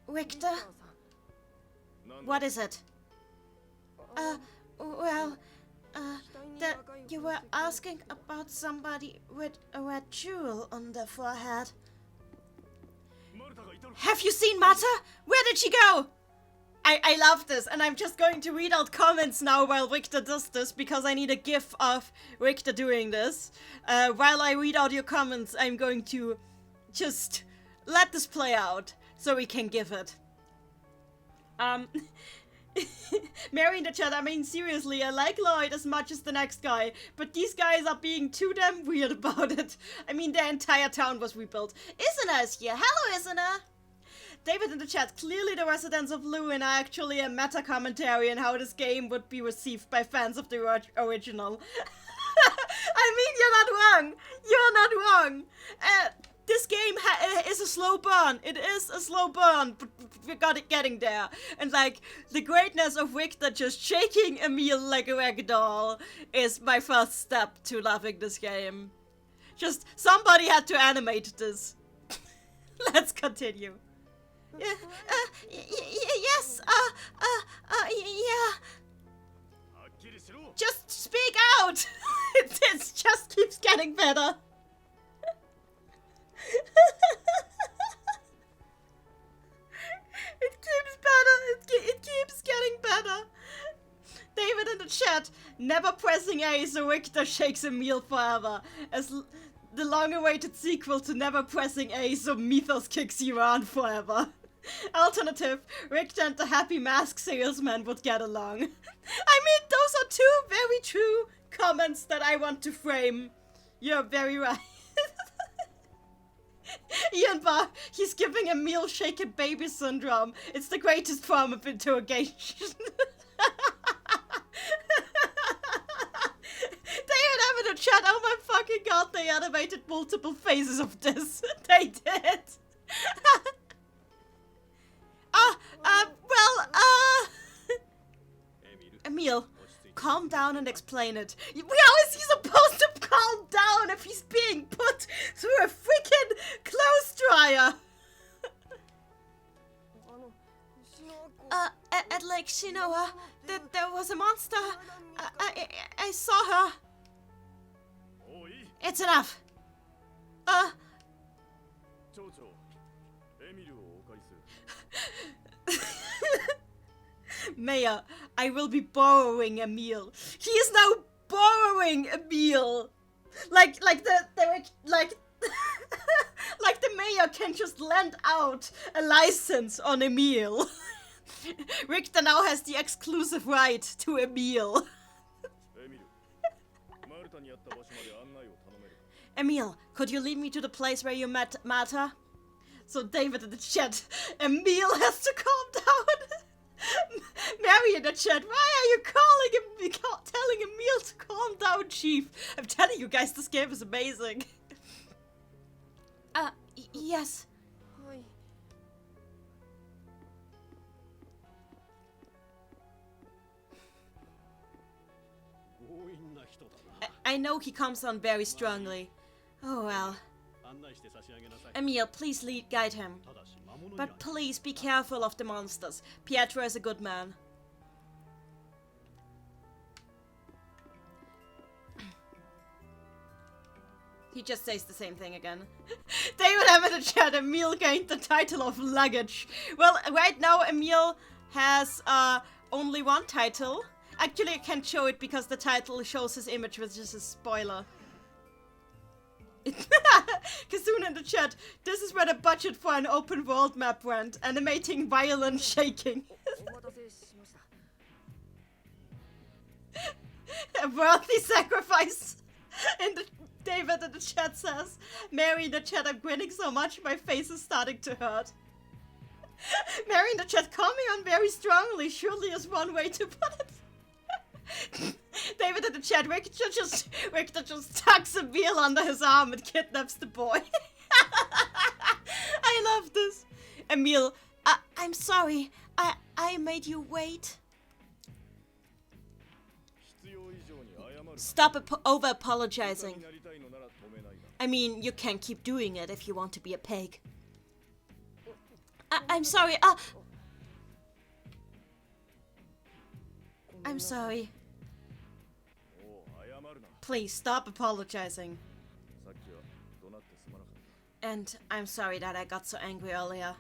Richter? What is it? Well... that you were asking about somebody with a red jewel on their forehead. Have you seen Marta? Where did she go? I love this, and I'm just going to read out comments now while Richter does this, because I need a gif of Richter doing this. While I read out your comments, I'm going to just let this play out, so we can give it. Mary in the chat, I mean, seriously, I like Lloyd as much as the next guy, but these guys are being too damn weird about it. I mean, their entire town was rebuilt. Isana is here. Hello, Isana! David in the chat, clearly the residents of Lewin are actually a meta-commentary on how this game would be received by fans of the original. I mean, you're not wrong. You're not wrong. This game is a slow burn. It is a slow burn, but we got it getting there. And like, the greatness of Richter just shaking Emil like a rag doll is my first step to loving this game. Just, somebody had to animate this. Let's continue. Yes, yeah. Just speak out! It just keeps getting better. It keeps better. It keeps getting better. David in the chat, never pressing A so Richter shakes Emil forever. As the long-awaited sequel to never pressing A so Mythos kicks you around forever. Alternative, Richter and the happy mask salesman would get along. I mean, those are two very true comments that I want to frame. You're very right. Ian Barr, he's giving Emil shaken baby syndrome. It's the greatest form of interrogation. David have in the chat, oh my fucking god, they animated multiple phases of this. They did. Emil, calm down and explain it. How is he supposed to calm down if he's being put through a freaking clothes dryer? At Lake Shinoa, there was a monster. I saw her. It's enough. Mayor, I will be borrowing Emil. He is now borrowing Emil. Like the mayor can just lend out a license on Emil. Richter now has the exclusive right to Emil. Emil, could you lead me to the place where you met Mata? So David in the chat, Emil has to calm down. Mary in the chat, why are you telling Emil to calm down, Chief? I'm telling you guys, this game is amazing. Yes. I know he comes on very strongly. Oh well. Emil, please guide him. But please be careful of the monsters. Pietro is a good man. He just says the same thing again. David have in the chat, Emil gained the title of luggage. Well, right now Emil has only one title. Actually, I can't show it because the title shows his image, which is a spoiler. Kazuna in the chat, this is where the budget for an open world map went, animating violent shaking. A worthy sacrifice. David in the chat says, Mary in the chat, I'm grinning so much my face is starting to hurt. Mary in the chat, coming on very strongly, surely is one way to put it. David in the chat, Richter just tucks a wheel under his arm and kidnaps the boy. I love this. Emil, I'm sorry. I made you wait. Stop over-apologizing. I mean, you can't keep doing it if you want to be a pig. I'm sorry. I'm sorry. Please stop apologizing. And I'm sorry that I got so angry earlier.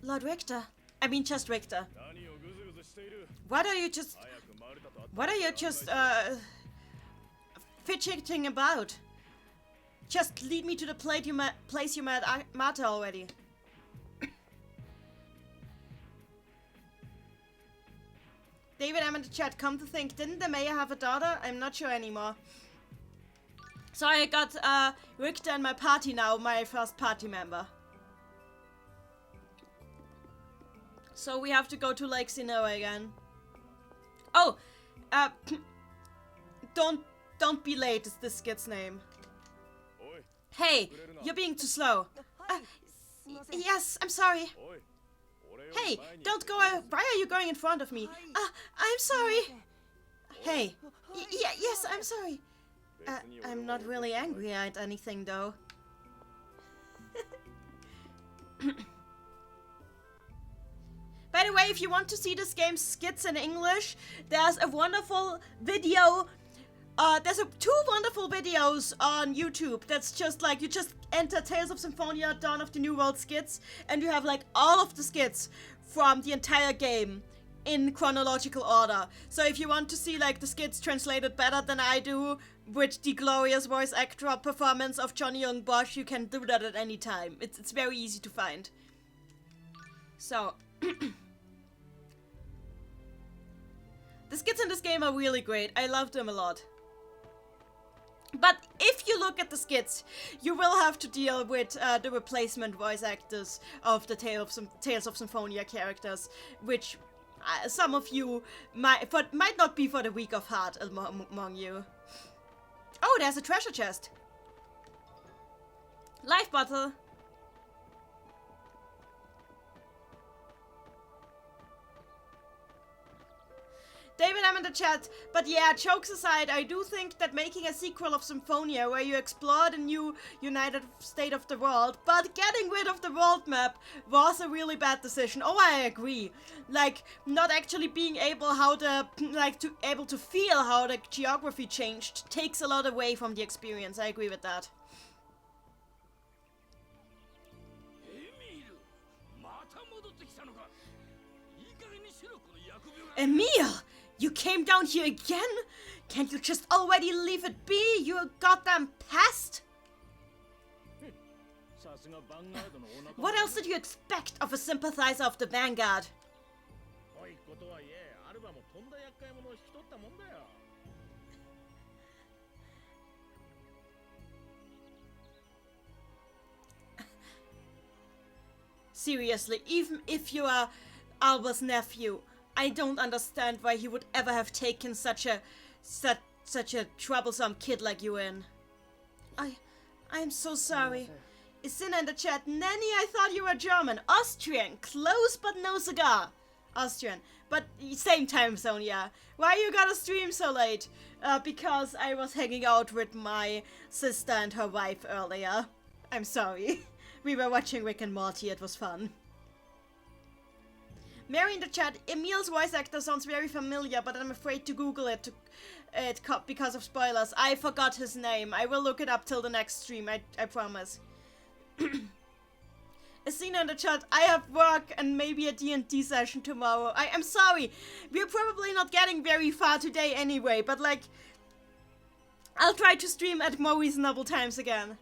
Lord Richter. I mean, just Richter. What are you just fidgeting about? Just lead me to the place you met Marta already. David, I'm in the chat. Come to think, didn't the mayor have a daughter? I'm not sure anymore. So I got Richter in my party now, my first party member. So we have to go to Lake Sinnoh again. Oh, don't be late is this kid's name. Hey, you're being too slow. Yes, I'm sorry. Hey, don't go. Why are you going in front of me? I'm sorry. Hey. Yes, I'm sorry. I'm not really angry at anything, though. By the way, if you want to see this game's skits in English, there's a wonderful video. There's two wonderful videos on YouTube. That's just like, you just enter Tales of Symphonia Dawn of the New World skits, and you have like all of the skits from the entire game in chronological order. So if you want to see like the skits translated better than I do, with the glorious voice actor performance of Johnny Young Bosch, you can do that at any time. It's very easy to find. So the skits in this game are really great. I love them a lot. But if you look at the skits, you will have to deal with the replacement voice actors of the Tales of Symphonia characters, which some of you might not be for the weak of heart among you. Oh, there's a treasure chest. Life bottle. David, I'm in the chat. But yeah, jokes aside, I do think that making a sequel of Symphonia where you explore the new United State of the World, but getting rid of the world map was a really bad decision. Oh, I agree. Like, not actually being able able to feel how the geography changed takes a lot away from the experience. I agree with that. Emil! You came down here again? Can't you just already leave it be, you goddamn pest? What else did you expect of a sympathizer of the Vanguard? Seriously, even if you are Alba's nephew, I don't understand why he would ever have taken such a troublesome kid like you in. I'm so sorry. Isina in the chat. Neni, I thought you were German. Austrian. Close but no cigar. Austrian. But same time zone, yeah. Why you gotta stream so late? Because I was hanging out with my sister and her wife earlier. I'm sorry. We were watching Rick and Morty. It was fun. Mary in the chat, Emil's voice actor sounds very familiar, but I'm afraid to Google it because of spoilers. I forgot his name. I will look it up till the next stream, I promise. Asina in the chat, I have work and maybe a D&D session tomorrow. I'm sorry. We're probably not getting very far today anyway, but like, I'll try to stream at more reasonable times again.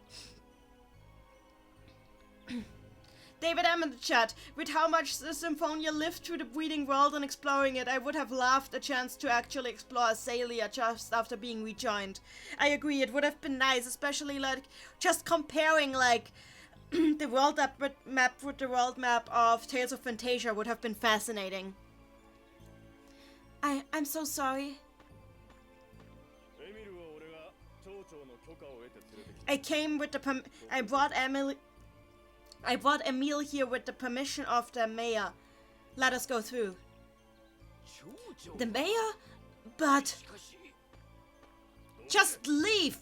David M in the chat, with how much the Symphonia lived through the breeding world and exploring it, I would have loved a chance to actually explore Azalea just after being rejoined. I agree, it would have been nice, especially like just comparing like the world map with the world map of Tales of Fantasia would have been fascinating. I'm so sorry. I came with the I brought Emil here with the permission of the mayor. Let us go through. The mayor? But... just leave!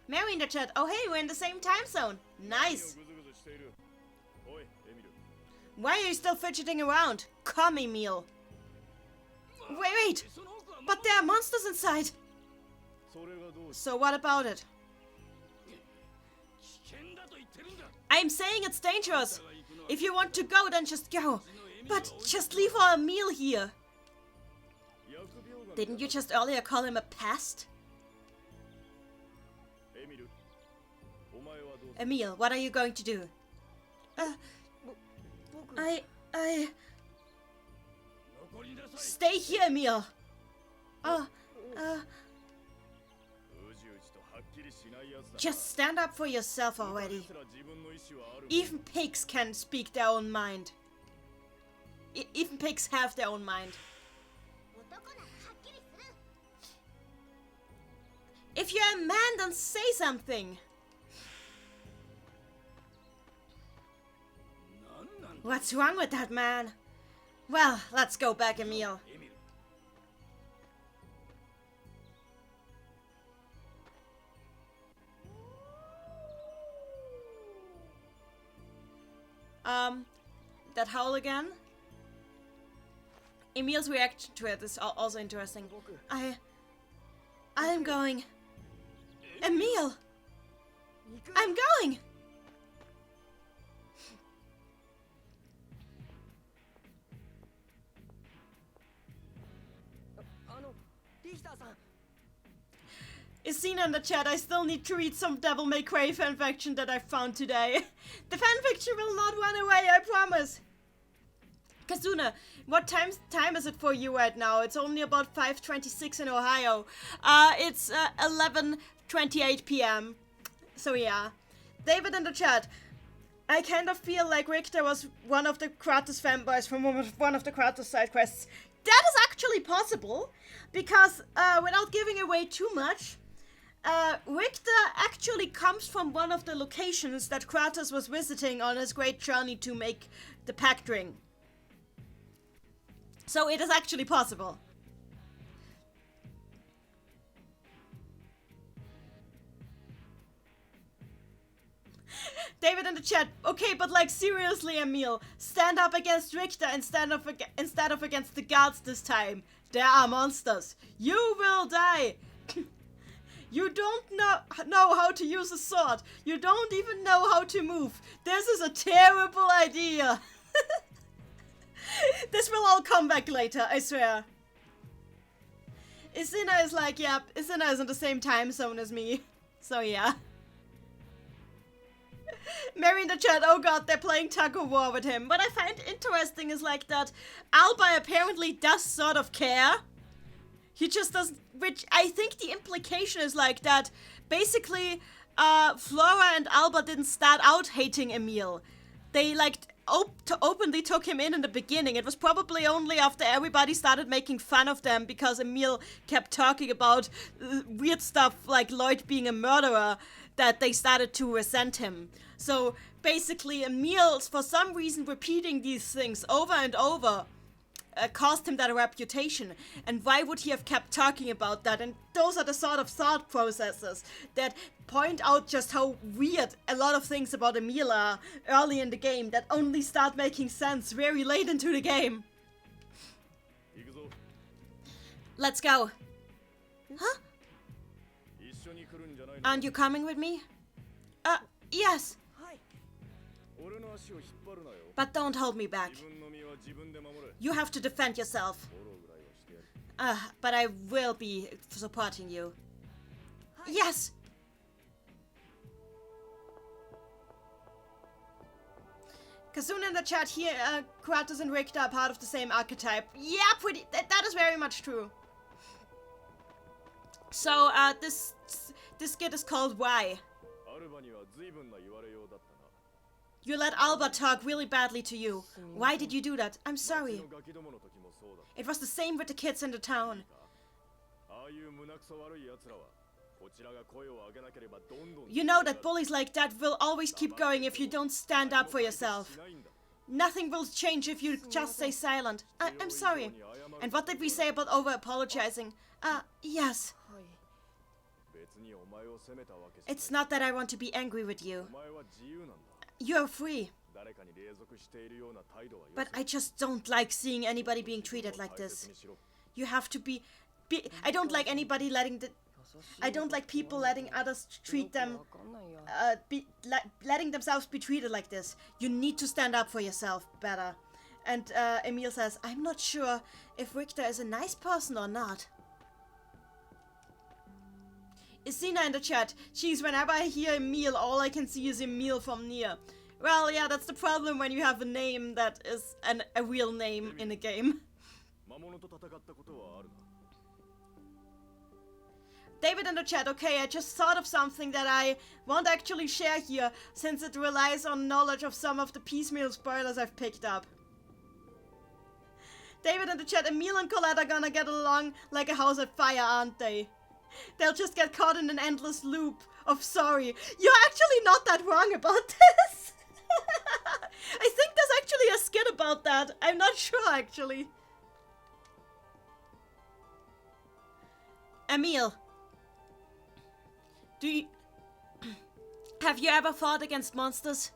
Mary in the chat. Oh hey, we're in the same time zone. Nice. Why are you still fidgeting around? Come, Emil. Wait! But there are monsters inside! So what about it? I'm saying it's dangerous. If you want to go, then just go. But just leave our Emil here. Didn't you just earlier call him a pest? Emil, what are you going to do? Stay here, Emil. Just stand up for yourself already. Even pigs can speak their own mind. Even pigs have their own mind. If you're a man, then say something. What's wrong with that man? Well, let's go back, Emil. That howl again? Emil's reaction to it is also interesting. I'm going. Emil! I'm going! Is seen in the chat, I still need to read some Devil May Cry fanfiction that I found today. The fanfiction will not run away, I promise. Kazuna, what time is it for you right now? It's only about 5:26 in Ohio. It's 11:28 p.m. So yeah. David in the chat, I kind of feel like Richter was one of the Kratos fanboys from one of the Kratos side quests. That is actually possible, because without giving away too much, Richter actually comes from one of the locations that Kratos was visiting on his great journey to make the Pact Ring. So it is actually possible. David in the chat, okay, but like seriously, Emil, stand up against Richter instead of against the guards this time. There are monsters. You will die. You don't know how to use a sword. You don't even know how to move. This is a terrible idea. This will all come back later, I swear. Isina is like, yeah, Isina is in the same time zone as me. So yeah. Mary in the chat, oh god, they're playing tug of war with him. What I find interesting is like that Alba apparently does sort of care. He just doesn't, which I think the implication is like that basically Flora and Alba didn't start out hating Emil. They like openly took him in the beginning. It was probably only after everybody started making fun of them because Emil kept talking about weird stuff like Lloyd being a murderer that they started to resent him. So basically Emil, for some reason, repeating these things over and over cost him that reputation. And why would he have kept talking about that? And those are the sort of thought processes that point out just how weird a lot of things about Emil are early in the game that only start making sense very late into the game. Let's go. Huh? Aren't you coming with me? Yes. But don't hold me back. You have to defend yourself. But I will be supporting you. Yes! Kazuna in the chat here, Kratos and Richter are part of the same archetype. Yeah, that is very much true. So, this skit is called Why? You let Alba talk really badly to you. Why did you do that? I'm sorry. It was the same with the kids in the town. You know that bullies like that will always keep going if you don't stand up for yourself. Nothing will change if you just stay silent. I'm sorry. And what did we say about over-apologizing? Yes. It's not that I want to be angry with you. You're free. But I just don't like seeing anybody being treated like this. You have to be... I don't like anybody letting the... I don't like people letting others treat them, letting themselves be treated like this. You need to stand up for yourself better. And Emil says, I'm not sure if Richter is a nice person or not. Isina in the chat. Geez, whenever I hear Emil, all I can see is Emil from Nier. Well, yeah, that's the problem when you have a name that is a real name in a game. David in the chat, okay, I just thought of something that I won't actually share here, since it relies on knowledge of some of the piecemeal spoilers I've picked up. David in the chat, Emil and Colette are gonna get along like a house at fire, aren't they? They'll just get caught in an endless loop of sorry. You're actually not that wrong about this. I think there's actually a skit about that. I'm not sure, actually. Emil. Have you ever fought against monsters?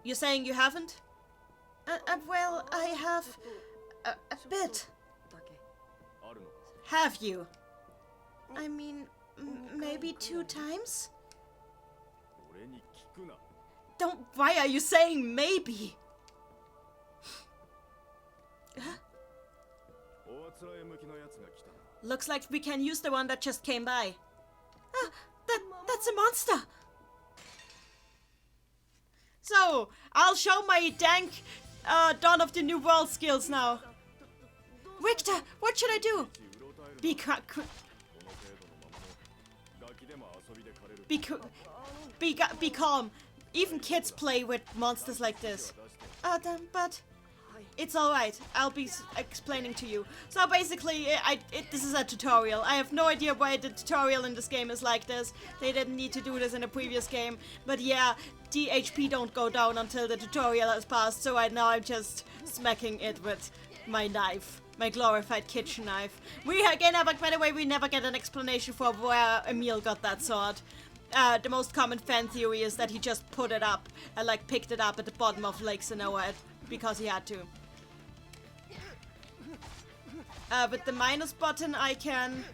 You're saying you haven't? Well, I have a bit. Have you? I mean, maybe 2 times? Why are you saying maybe? Huh? Looks like we can use the one that just came by. That's a monster! So, I'll show my dank Dawn of the New World skills now. Richter, what should I do? Be calm. Even kids play with monsters like this. But it's alright. I'll be explaining to you. So basically, this is a tutorial. I have no idea why the tutorial in this game is like this. They didn't need to do this in a previous game. But yeah, the HP don't go down until the tutorial has passed. So right now I'm just smacking it with my knife. My glorified kitchen knife. By the way, we never get an explanation for where Emil got that sword. The most common fan theory is that he just put it up and picked it up at the bottom of Lake Sanoa because he had to. With the minus button I can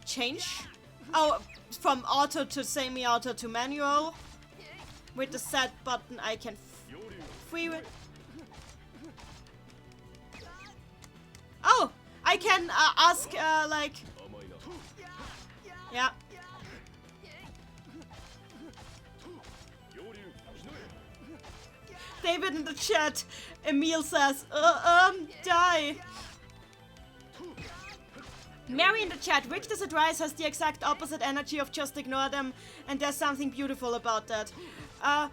change. Oh, from auto to semi-auto to manual. With the set button I can free it. Oh, I can ask yeah. David in the chat, Emil says, die. Mary in the chat, Richter's advice has the exact opposite energy of just ignore them, and there's something beautiful about that. I'm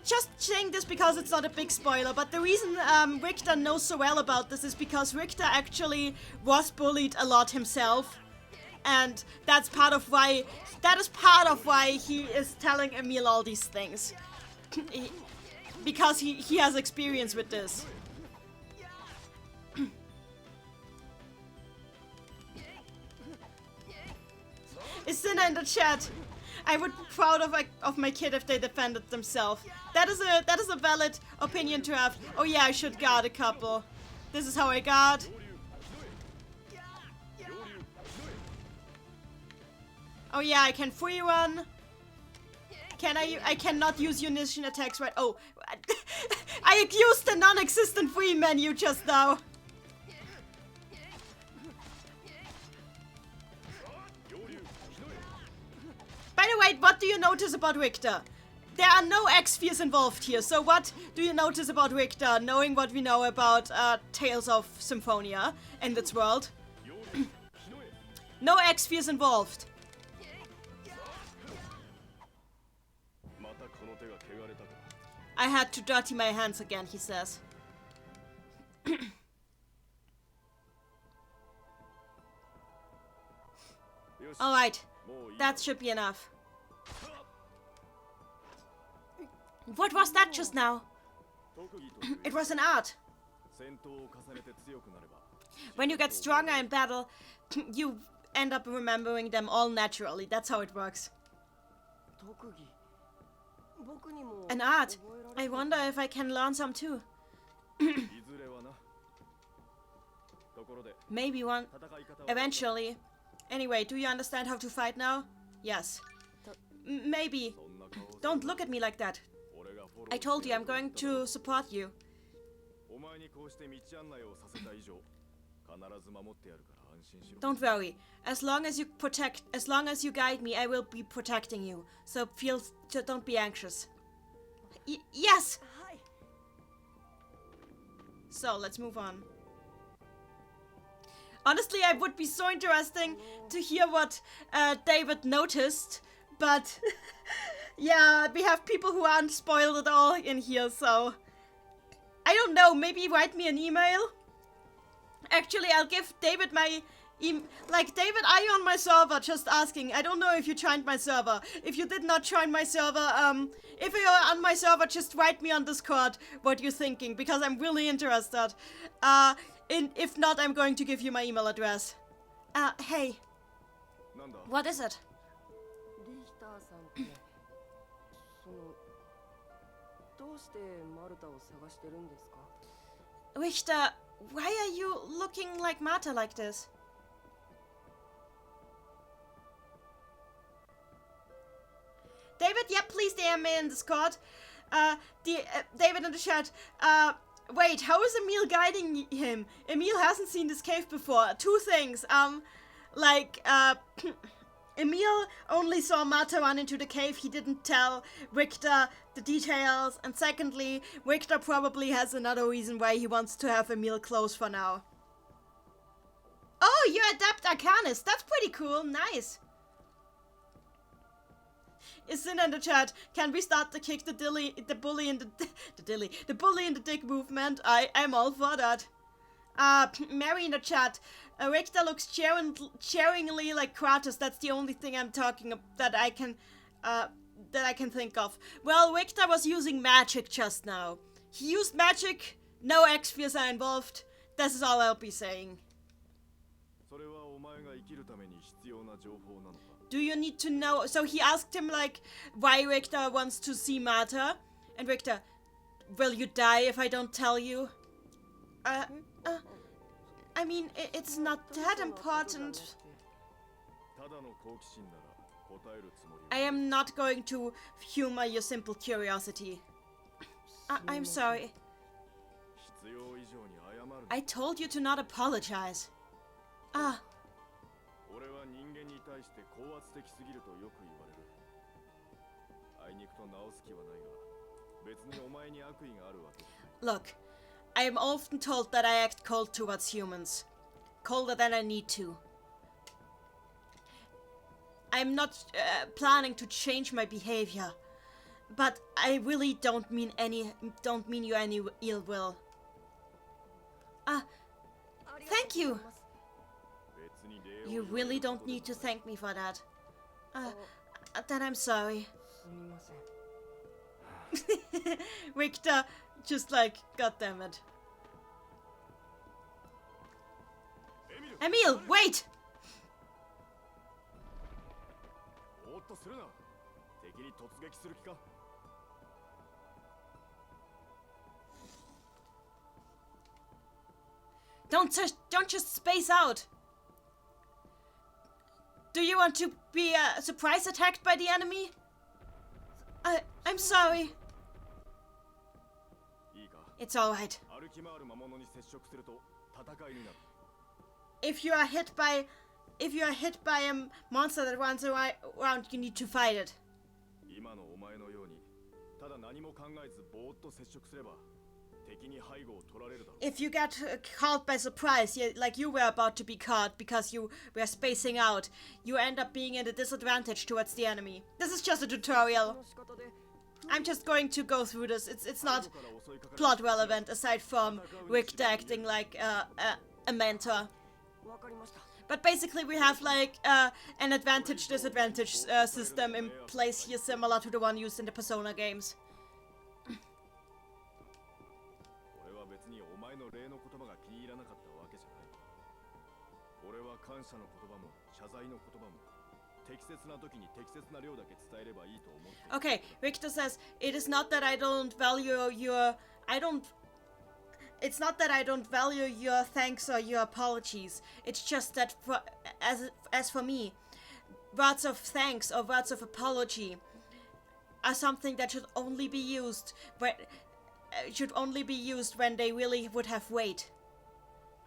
just saying this because it's not a big spoiler, but the reason Richter knows so well about this is because Richter actually was bullied a lot himself, and that is part of why he is telling Emil all these things. Because he has experience with this. Isina in the chat. I would be proud of my kid if they defended themselves. That is a valid opinion to have. Oh yeah, I should guard a couple. This is how I guard. Oh yeah, I can free run. Can I cannot use unison attacks right. Oh, I used the non-existent free menu just now. By the way, what do you notice about Richter? There are no X-spheres involved here, so what do you notice about Richter, knowing what we know about Tales of Symphonia and its world? No X-spheres involved. I had to dirty my hands again, he says. Alright, that should be enough. What was that just now? It was an art. When you get stronger in battle, you end up remembering them all naturally. That's how it works. An art. I wonder if I can learn some too. Maybe one. Eventually. Anyway, do you understand how to fight now? Yes. Maybe. Don't look at me like that. I told you I'm going to support you. Don't worry. As long as you guide me, I will be protecting you. So don't be anxious. Yes! So, let's move on. Honestly, it would be so interesting to hear what David noticed, but yeah, we have people who aren't spoiled at all in here, so I don't know, maybe write me an email. Actually, I'll give David my David, are you on my server? Just asking. I don't know if you joined my server. If you did not join my server, if you're on my server, just write me on Discord what you're thinking, because I'm really interested. If not, I'm going to give you my email address. Hey. What is it? Richter, why are you looking like Marta like this? David, yeah, please DM me in Discord. David in the chat. Wait, how is Emil guiding him? Emil hasn't seen this cave before. Two things. Emil only saw Marta run into the cave. He didn't tell Richter the details. And secondly, Richter probably has another reason why he wants to have Emil close for now. Oh, you're Adept Arcanist. That's pretty cool. Nice. Is in the chat. Can we start to kick the bully in the dick movement? I'm all for that. Mary in the chat. Richter looks cheeringly like Kratos. That's the only thing I'm talking about that I can think of. Well, Richter was using magic just now. He used magic. No X-Spheres are involved. This is all I'll be saying. Do you need to know? So he asked him, like, why Richter wants to see Marta. And Richter, will you die if I don't tell you? I mean, it's not that important. I am not going to humor your simple curiosity. I'm sorry. I told you to not apologize. Look, I am often told that I act cold towards humans. Colder than I need to. I'm not planning to change my behavior, but I really don't mean you any ill will. Thank you. You really don't need to thank me for that. Then I'm sorry. Richter, just like, goddammit. Emil, wait! Don't just space out. Do you want to be surprise attacked by the enemy? I'm sorry. It's alright. If you are hit by a monster that runs around, you need to fight it. If you get caught by surprise, like you were about to be caught because you were spacing out, you end up being at a disadvantage towards the enemy. This is just a tutorial. I'm just going to go through this. It's not plot relevant aside from Richter acting like a mentor. But basically we have like an advantage-disadvantage system in place here, similar to the one used in the Persona games. Okay, Richter says, it is not that I don't value your... It's not that I don't value your thanks or your apologies. It's just that as for me, words of thanks or words of apology are something that should only be used when they really would have weight.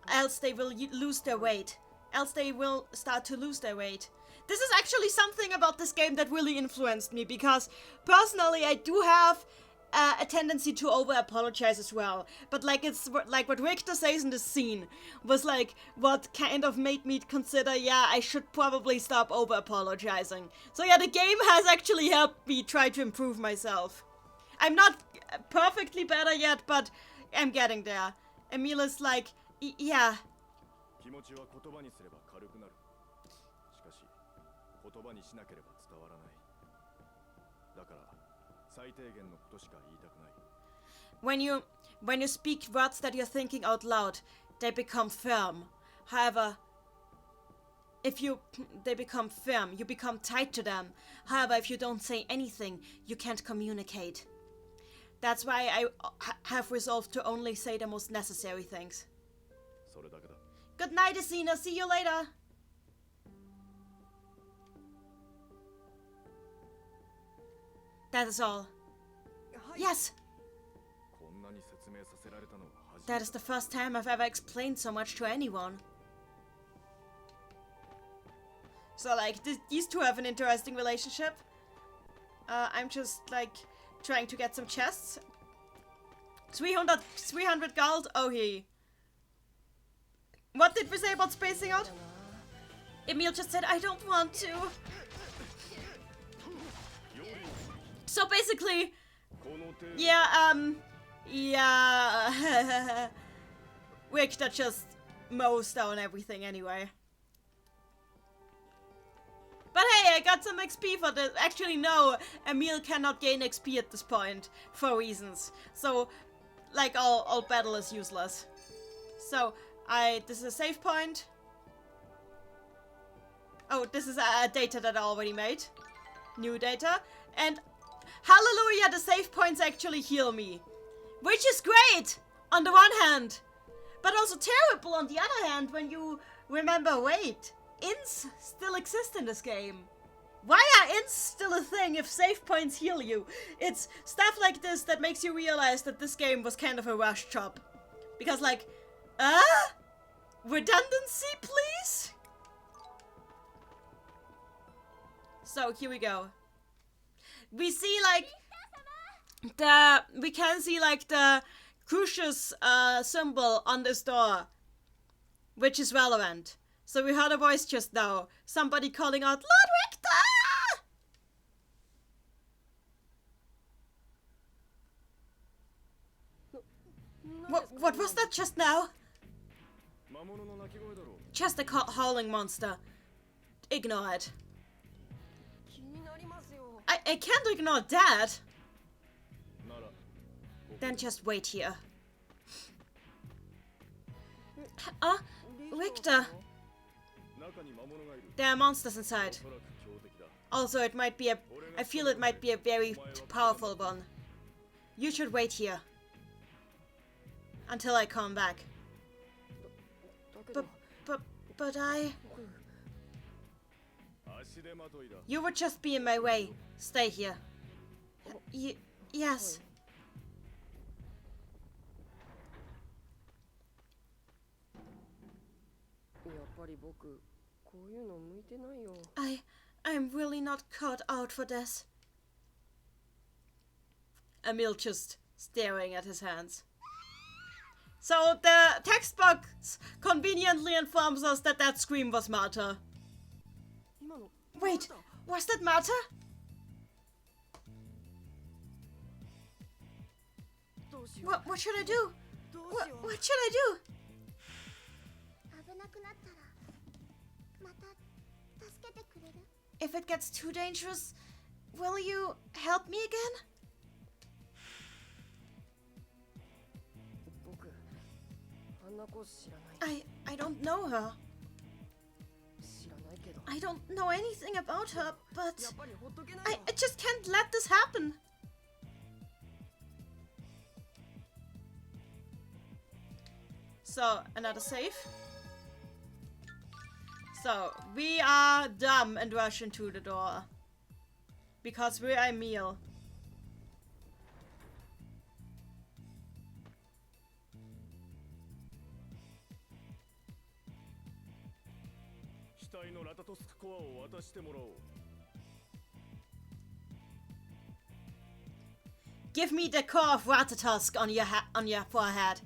Else they will lose their weight. Else they will start to lose their weight. This is actually something about this game that really influenced me, because personally I do have a tendency to over-apologize as well. But like, it's like what Richter says in this scene was like what kind of made me consider, yeah, I should probably stop over-apologizing. So yeah, the game has actually helped me try to improve myself. I'm not perfectly better yet, but I'm getting there. Emil is like, yeah. When you speak words that you're thinking out loud, they become firm. However, they become firm, you become tied to them. However, if you don't say anything, you can't communicate. That's why I have resolved to only say the most necessary things. Good night, Asina. See you later. That is all. Yes! That is the first time I've ever explained so much to anyone. So, like, these two have an interesting relationship. I'm just, like, trying to get some chests. 300 gold? Oh, he. What did we say about spacing out? Emil just said, I don't want to. So basically, yeah, Richter just mows down everything anyway. But hey, I got some XP for this. Actually, no, Emil cannot gain XP at this point for reasons. So, like, all battle is useless. So, this is a save point. Oh, this is a data that I already made. New data. And hallelujah, the save points actually heal me. Which is great, on the one hand. But also terrible on the other hand when you remember, wait, ints still exist in this game. Why are ints still a thing if save points heal you? It's stuff like this that makes you realize that this game was kind of a rush job. Because like, redundancy, please? So here we go. We see like we can see like the Crucius symbol on this door, which is relevant. So we heard a voice just now, somebody calling out, Lord Richter! What was that just now? Just a howling monster. Ignore it. I can't ignore that. Then just wait here. Richter. There are monsters inside. Also, it might be I feel it might be a very powerful one. You should wait here. Until I come back. But I... You would just be in my way. Stay here. Yes. I'm really not cut out for this. Emil just staring at his hands. So the text box conveniently informs us that that scream was Marta. Wait, was that Marta? What should I do? What should I do? If it gets too dangerous, will you help me again? I don't know her. I don't know anything about her, but I just can't let this happen. So, another save. So, we are dumb and rush into the door. Because we're a meal. Give me the core of Ratatusk on your forehead.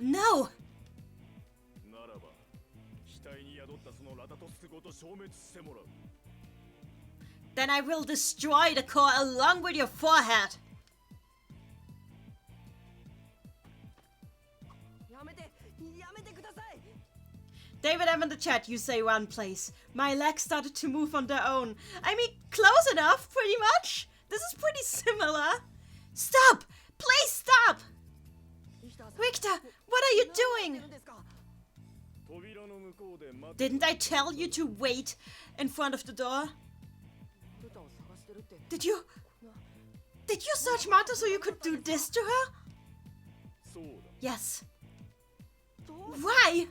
No! Then I will destroy the core along with your forehead. David, I'm in the chat. You say one place. My legs started to move on their own. I mean, close enough, pretty much. This is pretty similar. Stop! Please stop! Richter, what are you doing? Didn't I tell you to wait in front of the door? Did you search Marta so you could do this to her? Yes. Why?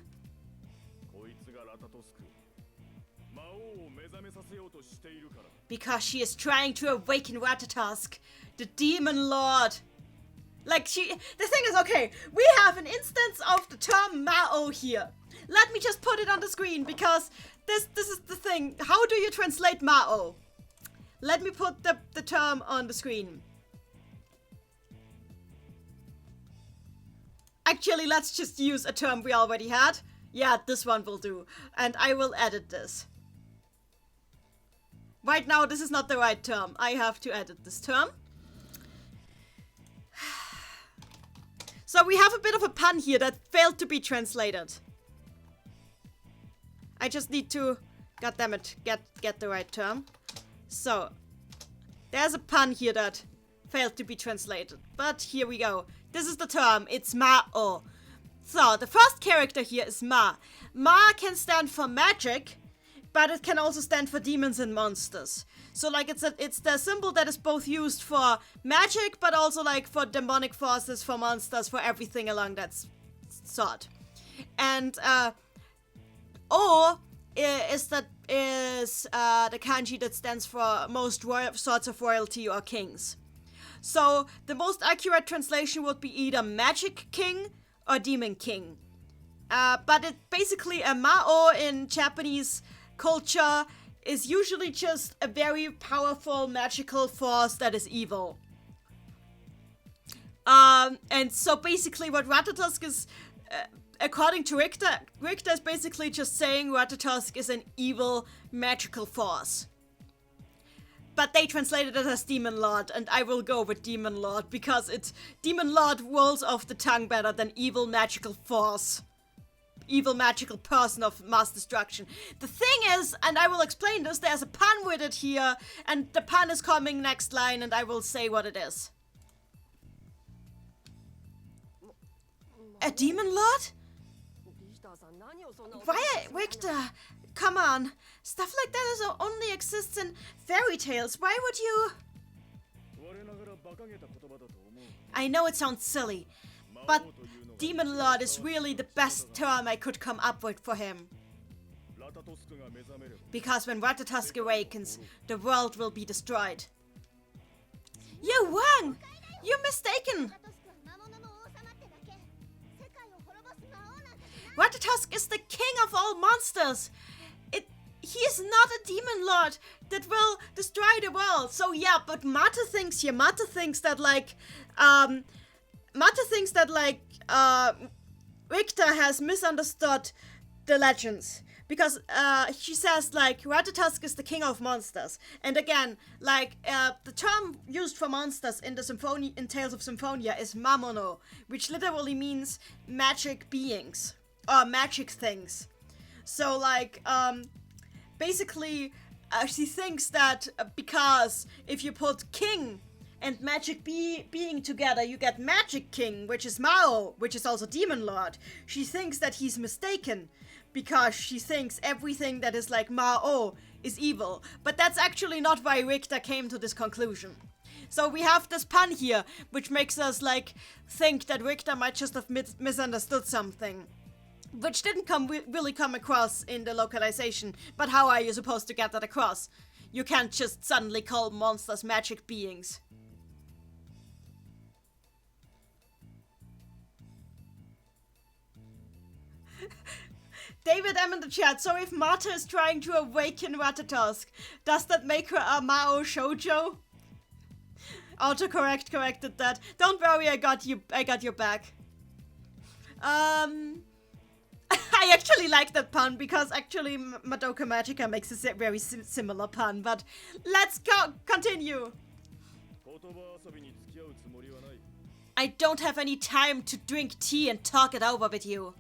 Because she is trying to awaken Ratatusk, the demon lord. Like the thing is, okay, we have an instance of the term Mao here. Let me just put it on the screen because this is the thing. How do you translate Mao? Let me put the term on the screen. Actually, let's just use a term we already had. Yeah, this one will do. And I will edit this. Right now, this is not the right term. I have to edit this term. So we have a bit of a pun here that failed to be translated. I just need to, goddammit, get the right term. So, there's a pun here that failed to be translated. But here we go. This is the term. It's Ma'o. So, the first character here is Ma. Ma can stand for magic, but it can also stand for demons and monsters. So, like, it's the symbol that is both used for magic, but also, like, for demonic forces, for monsters, for everything along that sort. And, O is the kanji that stands for most sorts of royalty or kings. So, the most accurate translation would be either magic king or demon king. But it basically, a Mao in Japanese culture is usually just a very powerful magical force that is evil. And so basically what Ratatusk is, according to Richter is basically just saying Ratatusk is an evil magical force. But they translated it as Demon Lord, and I will go with Demon Lord because Demon Lord rolls off the tongue better than evil magical force. Evil magical person of mass destruction. The thing is, and I will explain this, there's a pun with it here, and the pun is coming next line, and I will say what it is. A demon lord? Why, Richter? Come on. Stuff like that only exists in fairy tales. Why would you... I know it sounds silly, but Demon Lord is really the best term I could come up with for him. Because when Ratatusk awakens, the world will be destroyed. You wrong! You're mistaken! Ratatusk is the king of all monsters! He is not a demon lord that will destroy the world. So yeah, but Mata thinks that Richter has misunderstood the legends. Because she says, like, Ratatusk is the king of monsters. And again, like, the term used for monsters in Tales of Symphonia is Mamono, which literally means magic beings. Or magic things. So, like, basically, she thinks that because if you put king and magic being together, you get magic king, which is Mao, which is also demon lord. She thinks that he's mistaken because she thinks everything that is like Mao is evil. But that's actually not why Richter came to this conclusion. So we have this pun here, which makes us like think that Richter might just have misunderstood something. Which didn't really come across in the localization, but how are you supposed to get that across? You can't just suddenly call monsters magic beings. David M in the chat, so if Marta is trying to awaken Ratatosk, does that make her a Mao Shoujo? Autocorrect corrected that. Don't worry, I got your back. I actually like that pun because actually Madoka Magica makes a very similar pun, but let's continue. I don't have any time to drink tea and talk it over with you.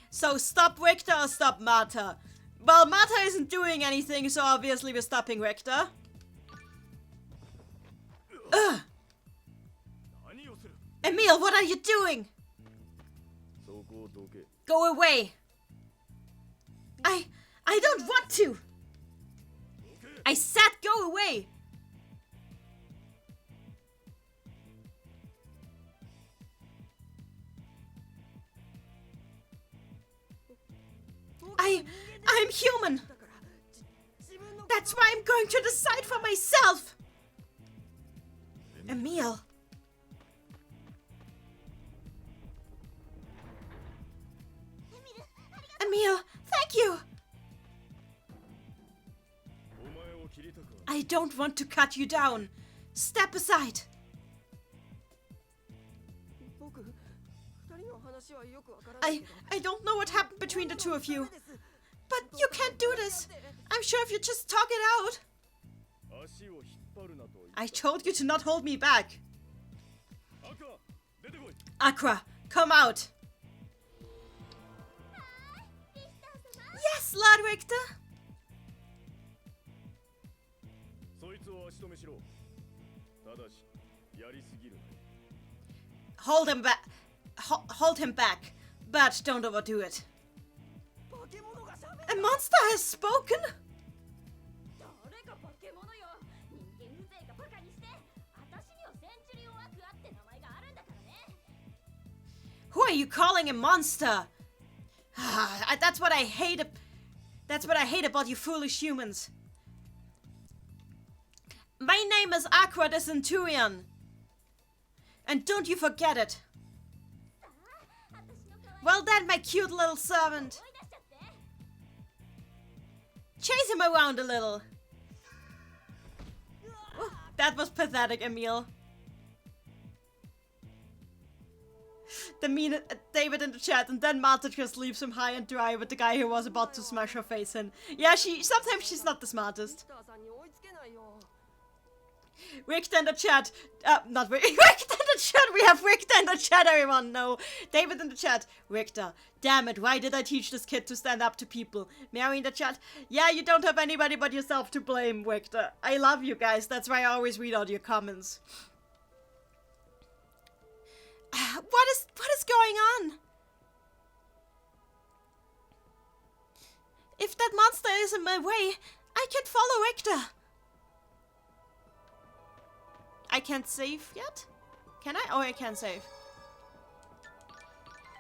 So stop Richter or stop Marta? Well, Marta isn't doing anything, so obviously we're stopping Richter. Ugh. Emil, what are you doing? Go away. I don't want to. I said go away. I'm human. That's why I'm going to decide for myself. Emil. Emil, thank you. I don't want to cut you down. Step aside. I don't know what happened between the two of you. But you can't do this. I'm sure if you just talk it out. I told you to not hold me back. Aqua, come out. Yes, Lord Richter. Hold him back. Hold him back, but don't overdo it. A monster has spoken? Who are you calling a monster? That's what I hate. That's what I hate about you foolish humans. My name is Aqua the Centurion. And don't you forget it. Well then, my cute little servant. Chase him around a little. Oh, that was pathetic, Emil. The mean David in the chat, and then Marta just leaves him high and dry with the guy who was about to smash her face in. Yeah, sometimes she's not the smartest. Richter in the chat. Not Richter in the chat. We have Richter in the chat, everyone. No. David in the chat. Richter. Damn it. Why did I teach this kid to stand up to people? Mary in the chat. Yeah, you don't have anybody but yourself to blame, Richter. I love you guys. That's why I always read out your comments. What is going on? If that monster is in my way, I can follow Richter. I can't save yet? Can I? Oh, I can save.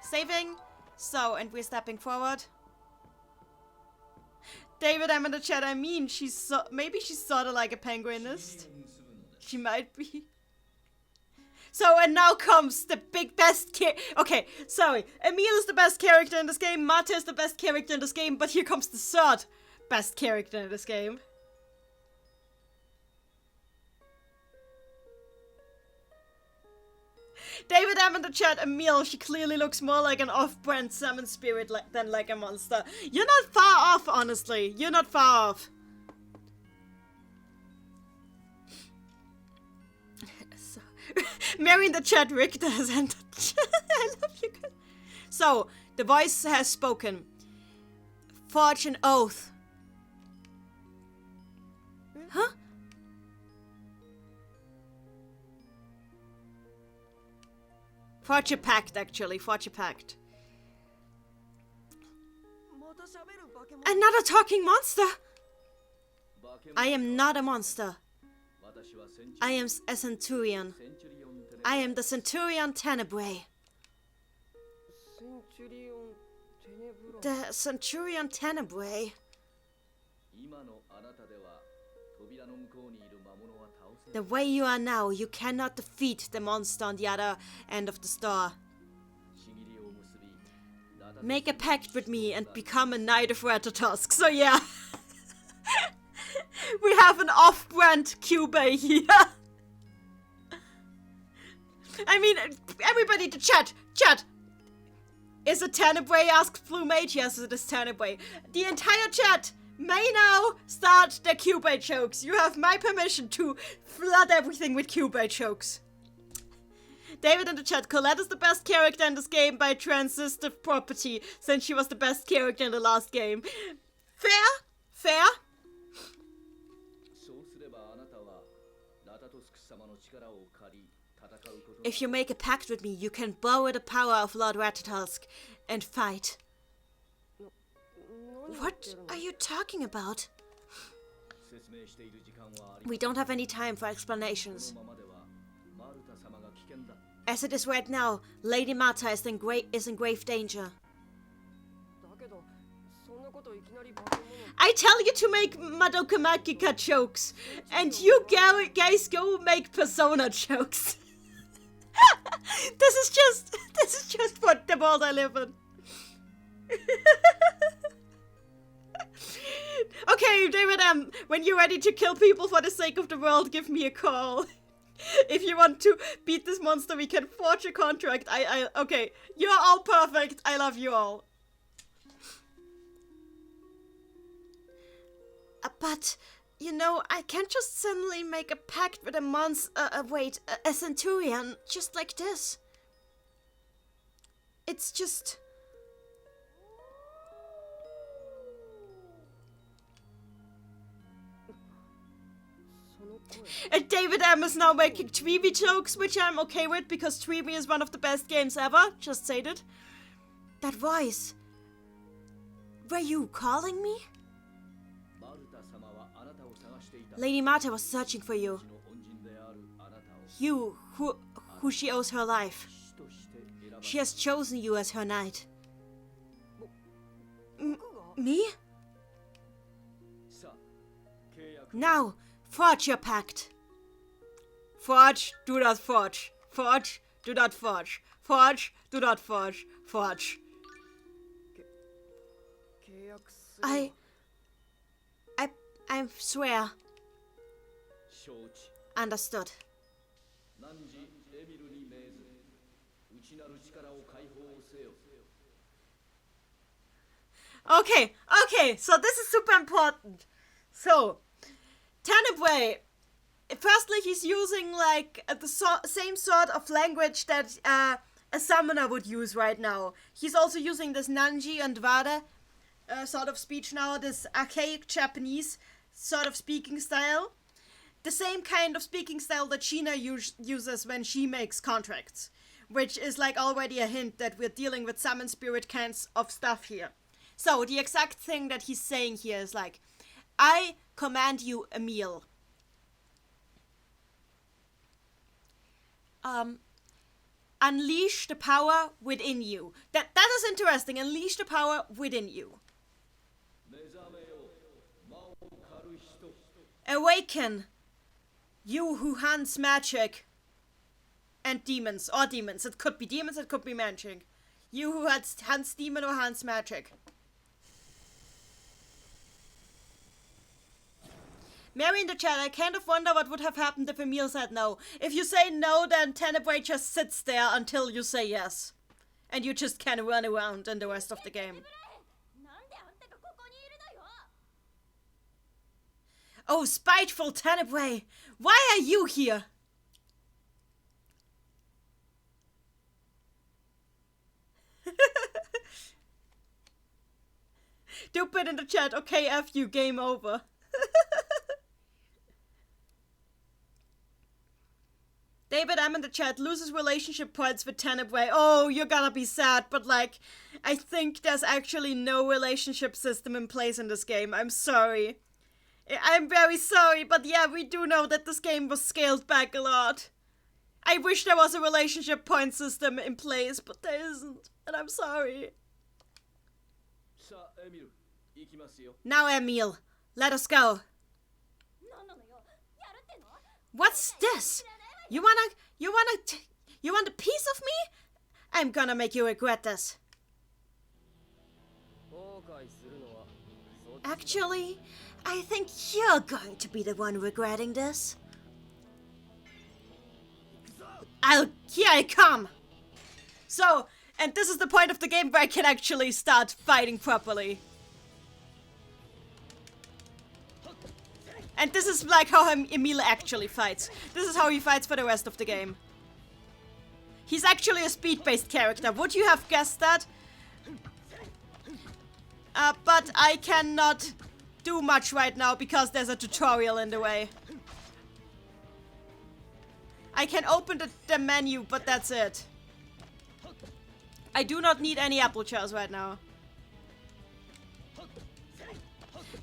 Saving. So, and we're stepping forward. David, I'm in the chat. I mean, maybe she's sort of like a penguinist. She might be. So, and now comes the best okay, sorry. Emil is the best character in this game. Marta is the best character in this game. But here comes the third best character in this game. David M in the chat, Emil, she clearly looks more like an off-brand salmon spirit than like a monster. You're not far off, honestly. You're not far off. So, Mary in the chat, Richter has entered. I love you guys. So, the voice has spoken. Forge an oath. Huh? Forge a pact, actually. Forge a pact. Another talking monster? I am not a monster. I am a centurion. I am the centurion Tenebrae. The centurion Tenebrae. The way you are now, you cannot defeat the monster on the other end of the star. Make a pact with me and become a knight of Ratatosk. So yeah. We have an off-brand Kyubey here. I mean, everybody to chat. Is it Tenebrae? Asks Blue Mage. Yes, it is Tenebrae. The entire chat may now start their Kyubey jokes. You have my permission to flood everything with Kyubey jokes. David in the chat, Colette is the best character in this game by transitive property, since she was the best character in the last game. Fair? If you make a pact with me, you can borrow the power of Lord Ratatosk and fight. What are you talking about? We don't have any time for explanations. As it is right now, Lady Marta is in grave danger. I tell you to make Madoka Magica jokes, and you guys go make Persona jokes. This is just what the world I live in. Okay, David M., when you're ready to kill people for the sake of the world, give me a call. If you want to beat this monster, we can forge a contract. Okay, you're all perfect. I love you all. But, you know, I can't just suddenly make a pact with a centurion, just like this. It's just... And David M is now making Tweeby jokes, which I'm okay with, because Tweeby is one of the best games ever. Just said it. That voice. Were you calling me? Lady Marta was searching for you. You, who she owes her life. She has chosen you as her knight. Me? Now, forge your pact. Forge, do not forge. Forge, do not forge. Forge, do not forge. Forge. I swear. Understood. Okay, so this is super important. So, Tenebrae, firstly, he's using like the same sort of language that a summoner would use right now. He's also using this Nanji and Wada sort of speech now, this archaic Japanese sort of speaking style. The same kind of speaking style that Sheena uses when she makes contracts, which is like already a hint that we're dealing with summon spirit kinds of stuff here. So the exact thing that he's saying here is like, I command you a meal. Unleash the power within you. That is interesting. Unleash the power within you. Awaken, you who hunts magic and demons, or demons. It could be demons, it could be magic. You who hunts demon or hunts magic. Mary in the chat, I kind of wonder what would have happened if Emil said no. If you say no, then Tenebrae just sits there until you say yes. And you just can run around in the rest of the game. Oh, spiteful Tenebrae! Why are you here? Stupid in the chat, okay, F you, game over. David M in the chat, loses relationship points with Tenebrae. Oh, you're gonna be sad, but like, I think there's actually no relationship system in place in this game. I'm sorry. I'm very sorry, but yeah, we do know that this game was scaled back a lot. I wish there was a relationship point system in place, but there isn't, and I'm sorry. Now, Emil, let us go. What's this? You want a piece of me? I'm gonna make you regret this. Actually, I think you're going to be the one regretting this. Here I come! So, and this is the point of the game where I can actually start fighting properly. And this is like how Emil actually fights. This is how he fights for the rest of the game. He's actually a speed-based character. Would you have guessed that? But I cannot do much right now because there's a tutorial in the way. I can open the menu, but that's it. I do not need any apple jars right now.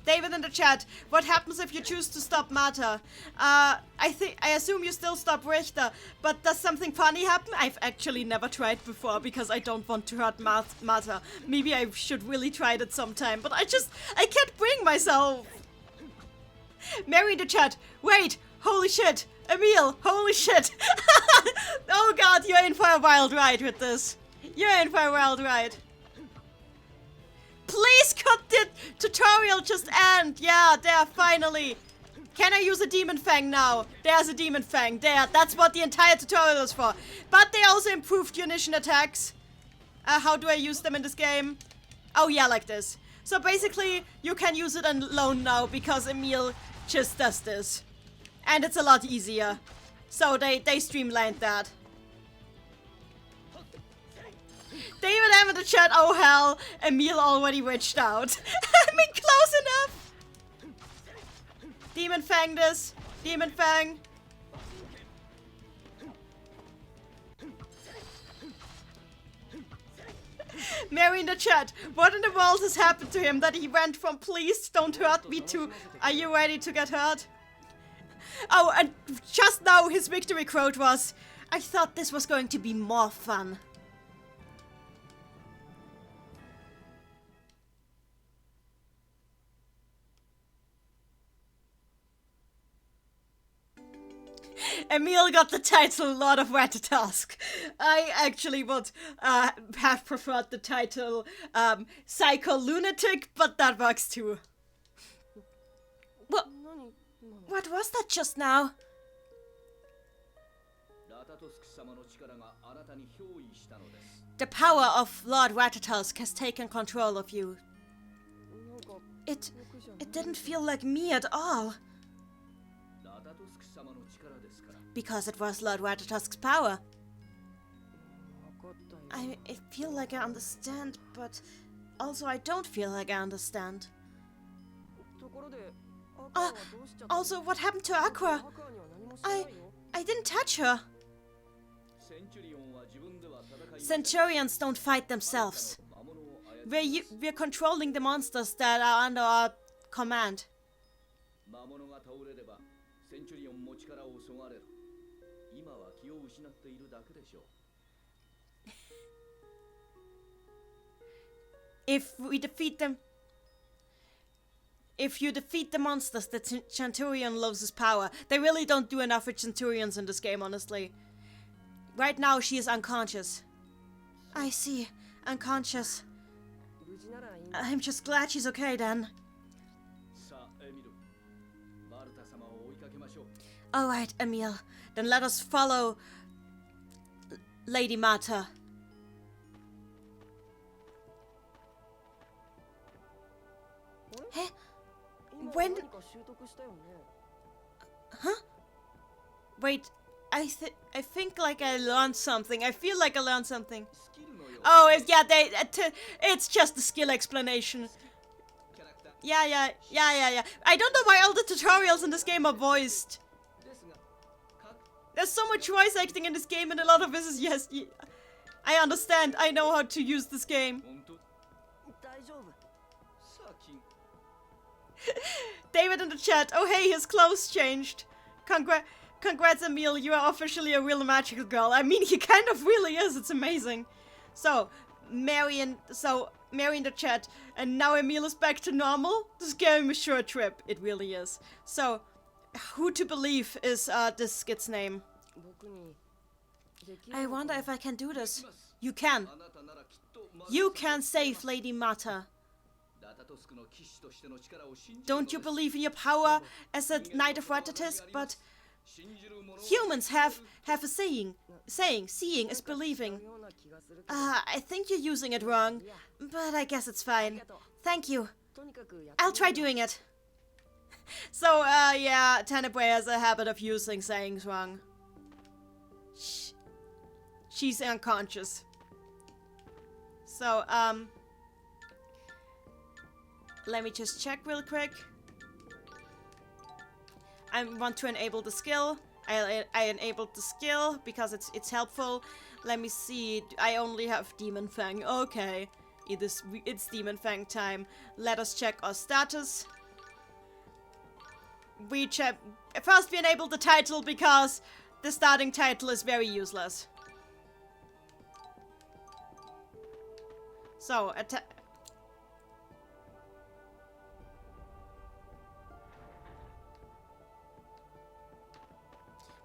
David in the chat, what happens if you choose to stop Marta? I assume you still stop Richter, but does something funny happen? I've actually never tried before because I don't want to hurt Marta. Maybe I should really try it sometime, but I can't bring myself. Mary in the chat, wait, holy shit, Emil, holy shit. Oh god, you're in for a wild ride with this. You're in for a wild ride. Please could the tutorial just end? Yeah, there, finally. Can I use a demon fang now? There's a demon fang. There, that's what the entire tutorial is for. But they also improved Unition attacks. How do I use them in this game? Oh yeah, like this. So basically, you can use it alone now because Emil just does this. And it's a lot easier. So they streamlined that. David M in the chat, oh hell, Emil already witched out. I mean, close enough. Demon Fang this. Demon Fang. Mary in the chat, what in the world has happened to him that he went from please don't hurt me to are you ready to get hurt? Oh, and just now his victory quote was, I thought this was going to be more fun. Emil got the title Lord of Ratatosk. I actually would have preferred the title Psycho Lunatic, but that works too. What was that just now? The power of Lord Ratatosk has taken control of you. It didn't feel like me at all. Because it was Lord Ratatosk's power. I feel like I understand, but also I don't feel like I understand. Also, what happened to Aqua? I didn't touch her. Centurions don't fight themselves. We're controlling the monsters that are under our command. If you defeat the monsters, the Centurion loses power. They really don't do enough with Centurions in this game, honestly. Right now, she is unconscious. I see. Unconscious. I'm just glad she's okay then. Alright, Emil. Then let us follow Lady Marta. Hey? When? Huh? Wait, I think like I learned something. I feel like I learned something. Oh, yeah, it's just a skill explanation. Yeah. I don't know why all the tutorials in this game are voiced. There's so much voice acting in this game, and a lot of this is yes. I understand. I know how to use this game. David in the chat. Oh, hey, his clothes changed. Congrats, Emil. You are officially a real magical girl. I mean, he kind of really is. It's amazing. So, Mary in the chat. And now Emil is back to normal. This gave him a short trip. It really is. So, who to believe is this kid's name? I wonder if I can do this. You can. You can save Lady Mata. Don't you believe in your power as a Knight of Ratatisk? But humans have a saying, seeing is believing. I think you're using it wrong, but I guess it's fine. Thank you. I'll try doing it. So, yeah, Tenebrae has a habit of using sayings wrong. She's unconscious. So, let me just check real quick. I want to enable the skill. I enabled the skill because it's helpful. Let me see. I only have Demon Fang. Okay. It's Demon Fang time. Let us check our status. First we enabled the title because the starting title is very useless. So,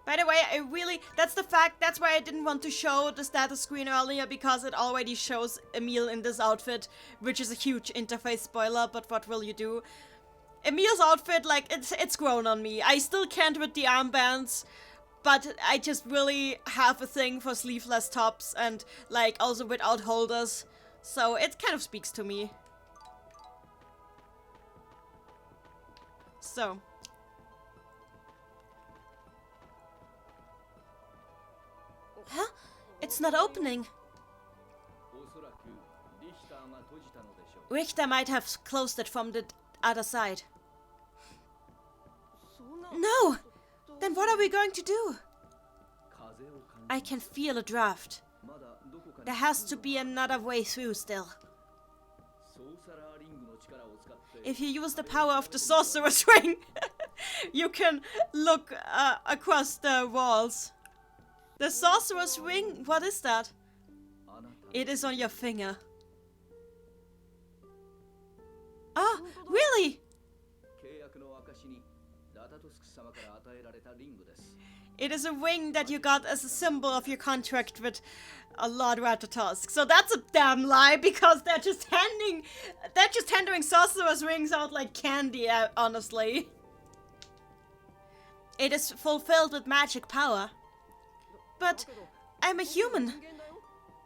by the way, that's why I didn't want to show the status screen earlier, because it already shows Emil in this outfit, which is a huge interface spoiler, but what will you do? Emil's outfit, like, it's grown on me. I still can't with the armbands, but I just really have a thing for sleeveless tops and, like, also without holders. So it kind of speaks to me. So. Huh? It's not opening. Richter might have closed it from the other side. No! Then what are we going to do? I can feel a draft. There has to be another way through still. If you use the power of the Sorcerer's Ring, you can look across the walls. The Sorcerer's Ring? What is that? It is on your finger. Ah, really? It is a ring that you got as a symbol of your contract with Lord Ratatosk. So that's a damn lie, because they're just handing sorcerer's rings out like candy, honestly. It is fulfilled with magic power. But I'm a human.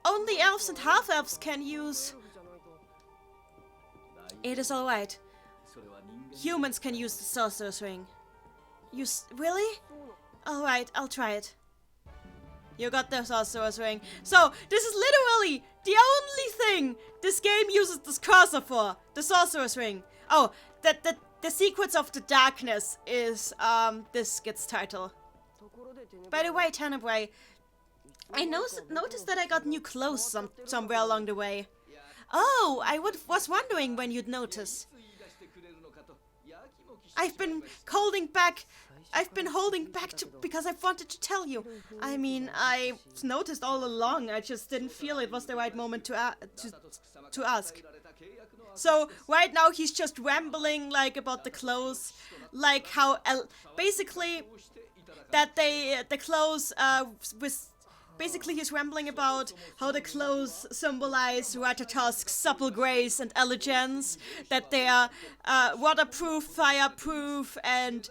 Only elves and half-elves can use... It is alright. Humans can use the sorcerer's ring. Really? Alright, I'll try it. You got the sorcerer's ring. So, this is literally the only thing this game uses this cursor for. The sorcerer's ring. Oh, the Secrets of the Darkness is this skit's title. By the way, Tenebrae, I noticed that I got new clothes somewhere along the way. Oh, I was wondering when you'd notice. I've been holding back because I wanted to tell you. I mean, I noticed all along. I just didn't feel it was the right moment to ask. So right now he's just rambling like about the clothes, like how basically that the clothes basically he's rambling about how the clothes symbolize Ratatosk's supple grace and elegance, that they are waterproof, fireproof, and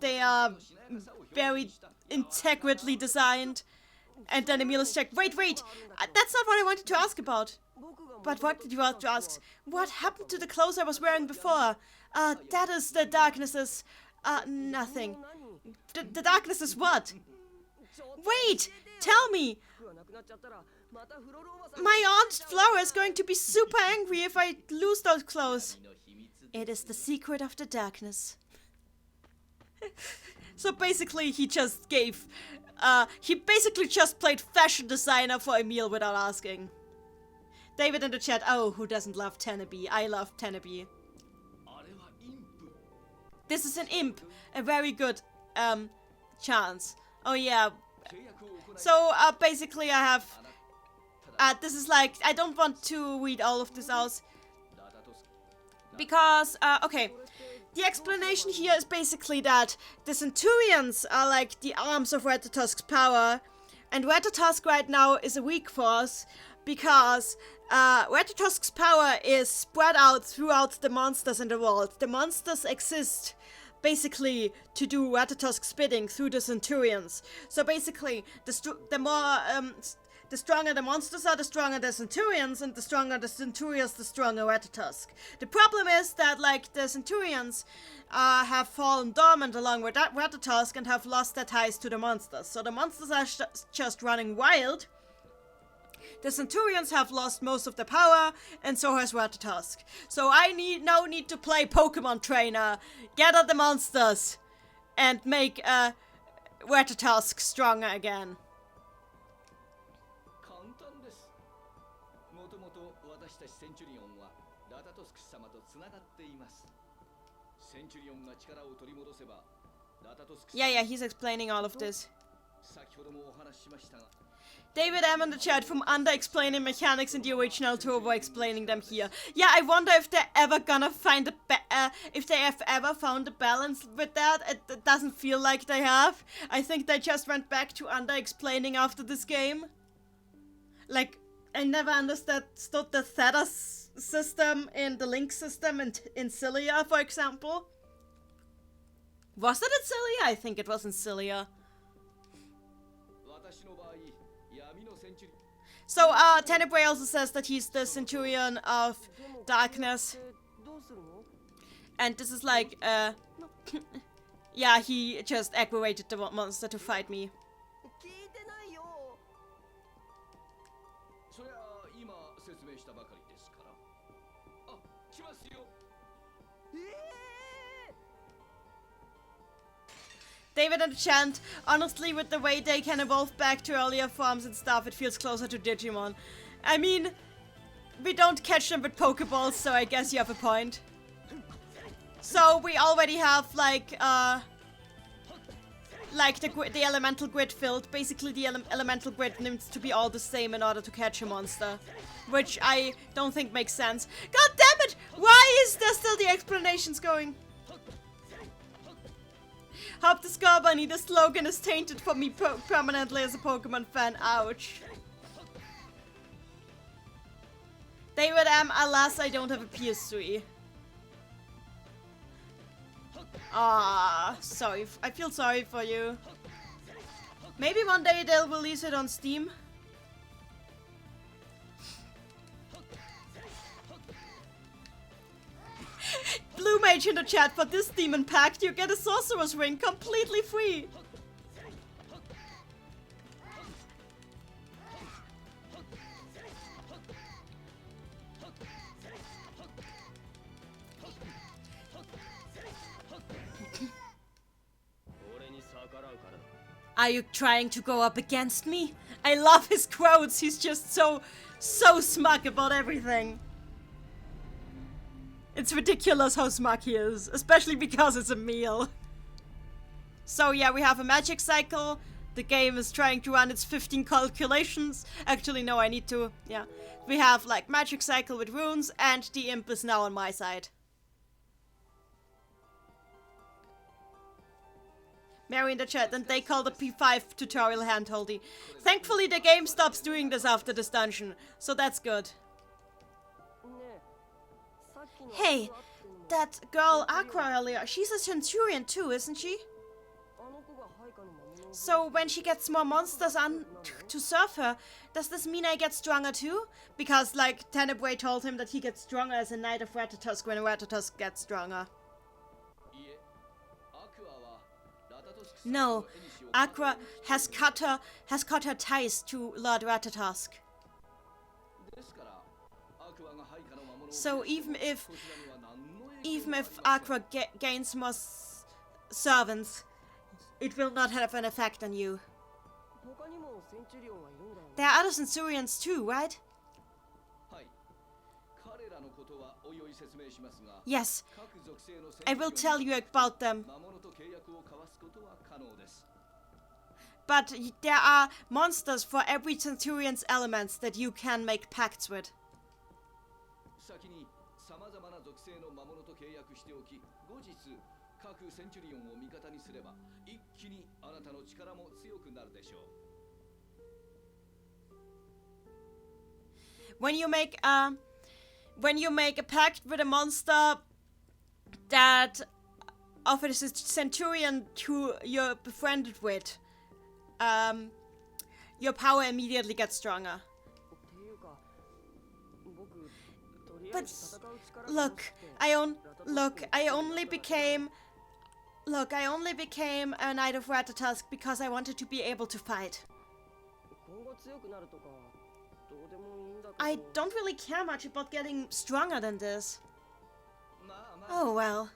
they are very intricately designed. And then Emil is checked. Wait, that's not what I wanted to ask about. But what did you want to ask? What happened to the clothes I was wearing before? That is the darkness's, nothing. The darkness is what? Wait! Tell me! My Aunt Flora is going to be super angry if I lose those clothes. It is the secret of the darkness. So basically he just gave... he basically just played fashion designer for Emil without asking. David in the chat, oh, who doesn't love Tenebrae? I love Tenebrae. This is an imp. A very good chance. Oh yeah. So basically I have... this is like... I don't want to read all of this out. Because, okay. The explanation here is basically that the Centurions are like the arms of Ratatosk's power. And Ratatosk right now is a weak force. Because Ratatosk's power is spread out throughout the monsters in the world. The monsters exist basically to do Ratatosk's bidding through the Centurions. So basically, the stronger the monsters are, the stronger the Centurions, and the stronger the Centurions, the stronger Ratatosk. The problem is that, like, the Centurions have fallen dormant along with Ratatosk and have lost their ties to the monsters. So the monsters are just running wild. The Centurions have lost most of their power, and so has Ratatosk. So I now need to play Pokemon Trainer, gather the monsters, and make Ratatosk stronger again. Yeah, he's explaining all of this. David M in the chat from under-explaining mechanics in the original to over-explaining them here. Yeah, I wonder if they're ever gonna find if they have ever found a balance with that. It doesn't feel like they have. I think they just went back to under-explaining after this game. Like, I never understood the theta system in the link system in Cilia, for example. Was it in Cilia? I think it was in Cilia. So, Tenebrae also says that he's the Centurion of Darkness. And this is like, yeah, he just aggravated the monster to fight me. David and Chant, honestly, with the way they can evolve back to earlier forms and stuff, it feels closer to Digimon. I mean, we don't catch them with Pokeballs, so I guess you have a point. So we already have, like the elemental grid filled. Basically, the elemental grid needs to be all the same in order to catch a monster. Which I don't think makes sense. God damn it! Why is there still the explanations going? Hope the score bunny, the slogan is tainted for me permanently as a Pokemon fan. Ouch. David M, alas, I don't have a PS3. Ah, sorry. I feel sorry for you. Maybe one day they'll release it on Steam. Blue Mage in the chat, for this Demon Pact you get a Sorcerer's Ring completely free. Are you trying to go up against me? I love his quotes, he's just so smug about everything. It's ridiculous how smug he is, especially because it's a meal. So yeah, we have a magic cycle. The game is trying to run its 15 calculations. Actually, no, I need to, yeah. We have like magic cycle with runes, and the imp is now on my side. Mary in the chat, and they call the P5 tutorial handholdy. Thankfully, the game stops doing this after this dungeon, so that's good. Hey, that girl Aqua earlier, she's a Centurion too, isn't she? So when she gets more monsters on to serve her, does this mean I get stronger too? Because, like, Tenebrae told him that he gets stronger as a Knight of Ratatosk when Ratatosk gets stronger. No, Aqua has cut her ties to Lord Ratatosk. So even if Aqua gains more servants, it will not have an effect on you. There are other Centurions too, right? Yes, I will tell you about them. But there are monsters for every Centurion's elements that you can make pacts with. When you make a pact with a monster that of a Centurion who you're befriended with, your power immediately gets stronger. But look, I only became a Knight of Ratatosk because I wanted to be able to fight. I don't really care much about getting stronger than this. Oh well.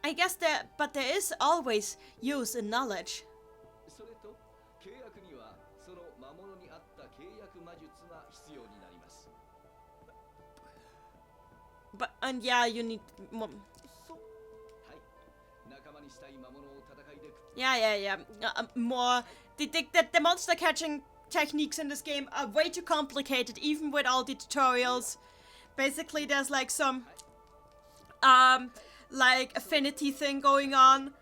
I guess there is always use in knowledge. But, and yeah, you need more. Yeah. More. The monster catching techniques in this game are way too complicated, even with all the tutorials. Basically, there's like some, like affinity thing going on.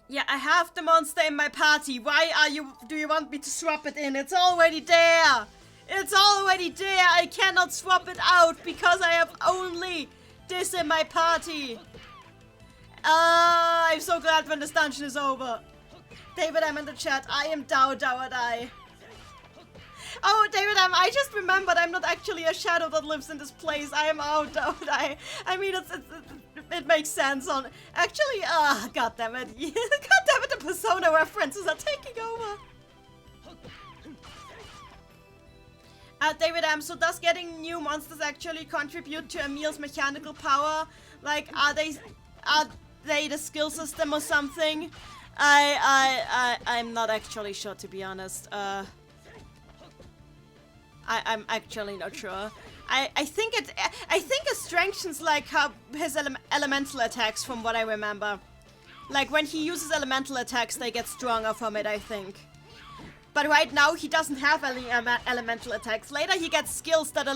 Yeah, I have the monster in my party. Do you want me to swap it in? It's already there. It's already there. I cannot swap it out because I have only this in my party. I'm so glad when this dungeon is over. David, I'm in the chat. I am Dao Dai. Oh, David, I just remembered I'm not actually a shadow that lives in this place. I am out Dai. I mean, it makes sense on... Actually, god damn it. God damn it, the Persona references are taking over. David, so does getting new monsters actually contribute to Emil's mechanical power? Like, are they the skill system or something? I'm not actually sure, to be honest. I'm actually not sure. I think it strengthens like his elemental attacks, from what I remember. Like when he uses elemental attacks, they get stronger from it, I think. But right now he doesn't have any elemental attacks. Later he gets skills that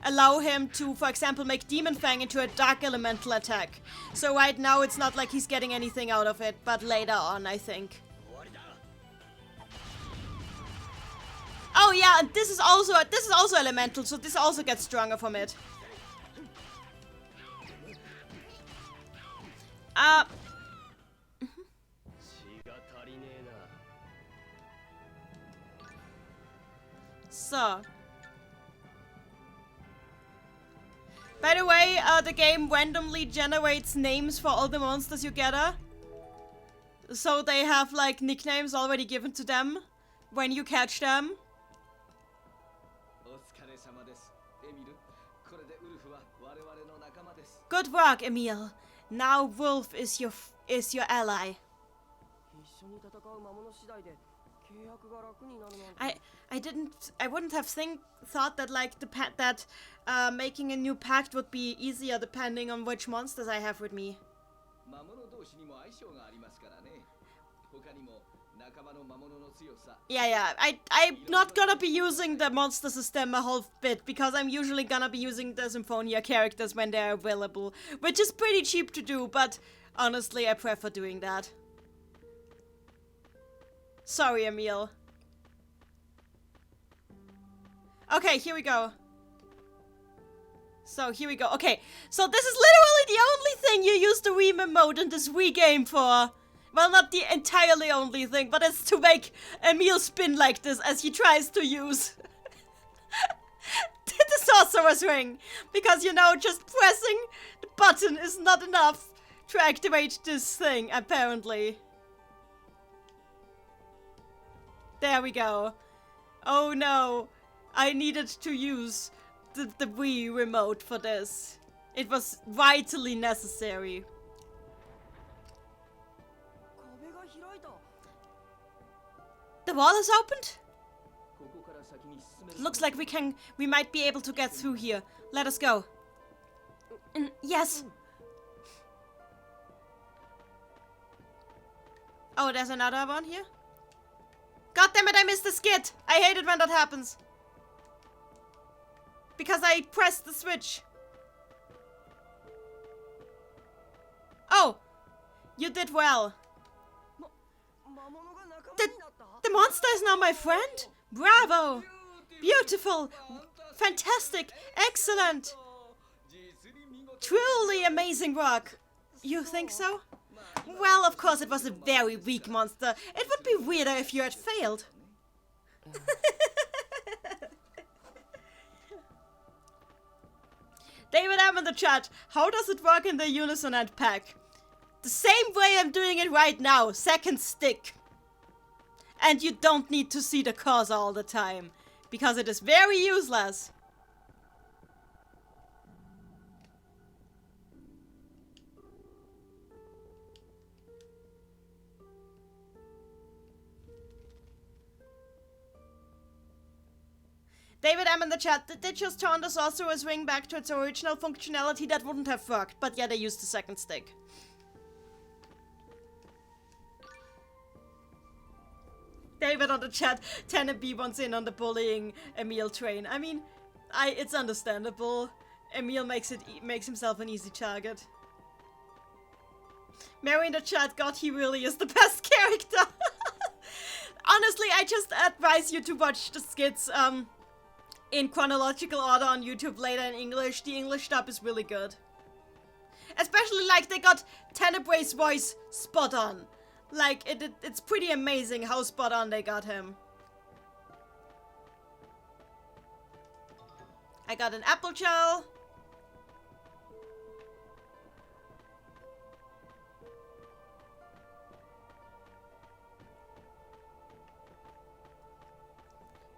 allow him to, for example, make Demon Fang into a dark elemental attack. So right now it's not like he's getting anything out of it, but later on, I think. Oh yeah, and this is also elemental, so this also gets stronger from it. So. By the way, the game randomly generates names for all the monsters you gather. So they have like nicknames already given to them when you catch them. Good work, Emil. Now Wolf is your ally. I wouldn't have thought that like making a new pact would be easier depending on which monsters I have with me. Yeah, I'm not gonna be using the monster system a whole bit because I'm usually gonna be using the Symphonia characters when they're available, which is pretty cheap to do, but honestly I prefer doing that. Sorry, Emil. Okay, here we go. So, here we go. Okay, so this is literally the only thing you use the Wii mode in this Wii game for. Well, not the entirely only thing, but it's to make Emil spin like this as he tries to use the Sorcerer's Ring. Because, you know, just pressing the button is not enough to activate this thing, apparently. There we go. Oh no. I needed to use the Wii remote for this. It was vitally necessary. The wall is opened? Looks like we might be able to get through here. Let us go. Yes. Oh, there's another one here. God damn it, I missed the skid. I hate it when that happens. Because I pressed the switch. Oh, you did well. The monster is now my friend? Bravo! Beautiful! Fantastic! Excellent! Truly amazing work! You think so? Well, of course it was a very weak monster. It would be weirder if you had failed. David M in the chat. How does it work in the Unison and pack? The same way I'm doing it right now. Second stick. And you don't need to see the cursor all the time. Because it is very useless. David M in the chat, did they just turn the sorcerer's ring back to its original functionality? That wouldn't have worked, but yeah, they used the second stick. David on the chat, Tenant B wants in on the bullying Emil train. I mean, it's understandable. Emil makes himself an easy target. Mary in the chat, God, he really is the best character. Honestly, I just advise you to watch the skits, in chronological order on YouTube later in English. The English dub is really good. Especially, like, they got Tenebre's voice spot on. Like, it's pretty amazing how spot on they got him. I got an apple gel.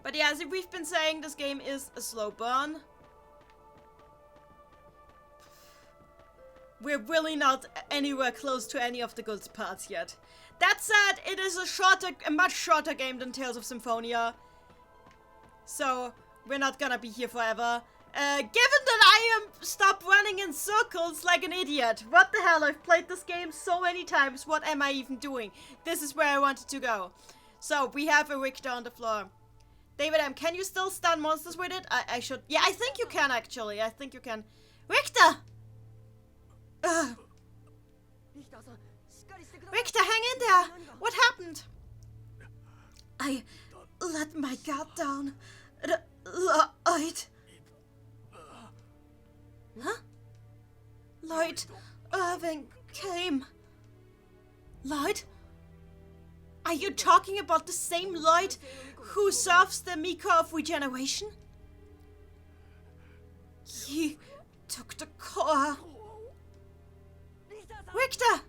But yeah, as we've been saying, this game is a slow burn. We're really not anywhere close to any of the good parts yet. That said, it is a much shorter game than Tales of Symphonia. So, we're not gonna be here forever. Given that I am stopped running in circles like an idiot. What the hell, I've played this game so many times. What am I even doing? This is where I wanted to go. So, we have a Richter on the floor. David M, can you still stun monsters with it? I should... Yeah, I think you can, actually. I think you can. Richter! Richter, hang in there! What happened? I let my guard down. Lloyd. Huh? Lloyd Irving came. Lloyd? Are you talking about the same Lloyd who serves the Miko of Regeneration? He took the core. Richter!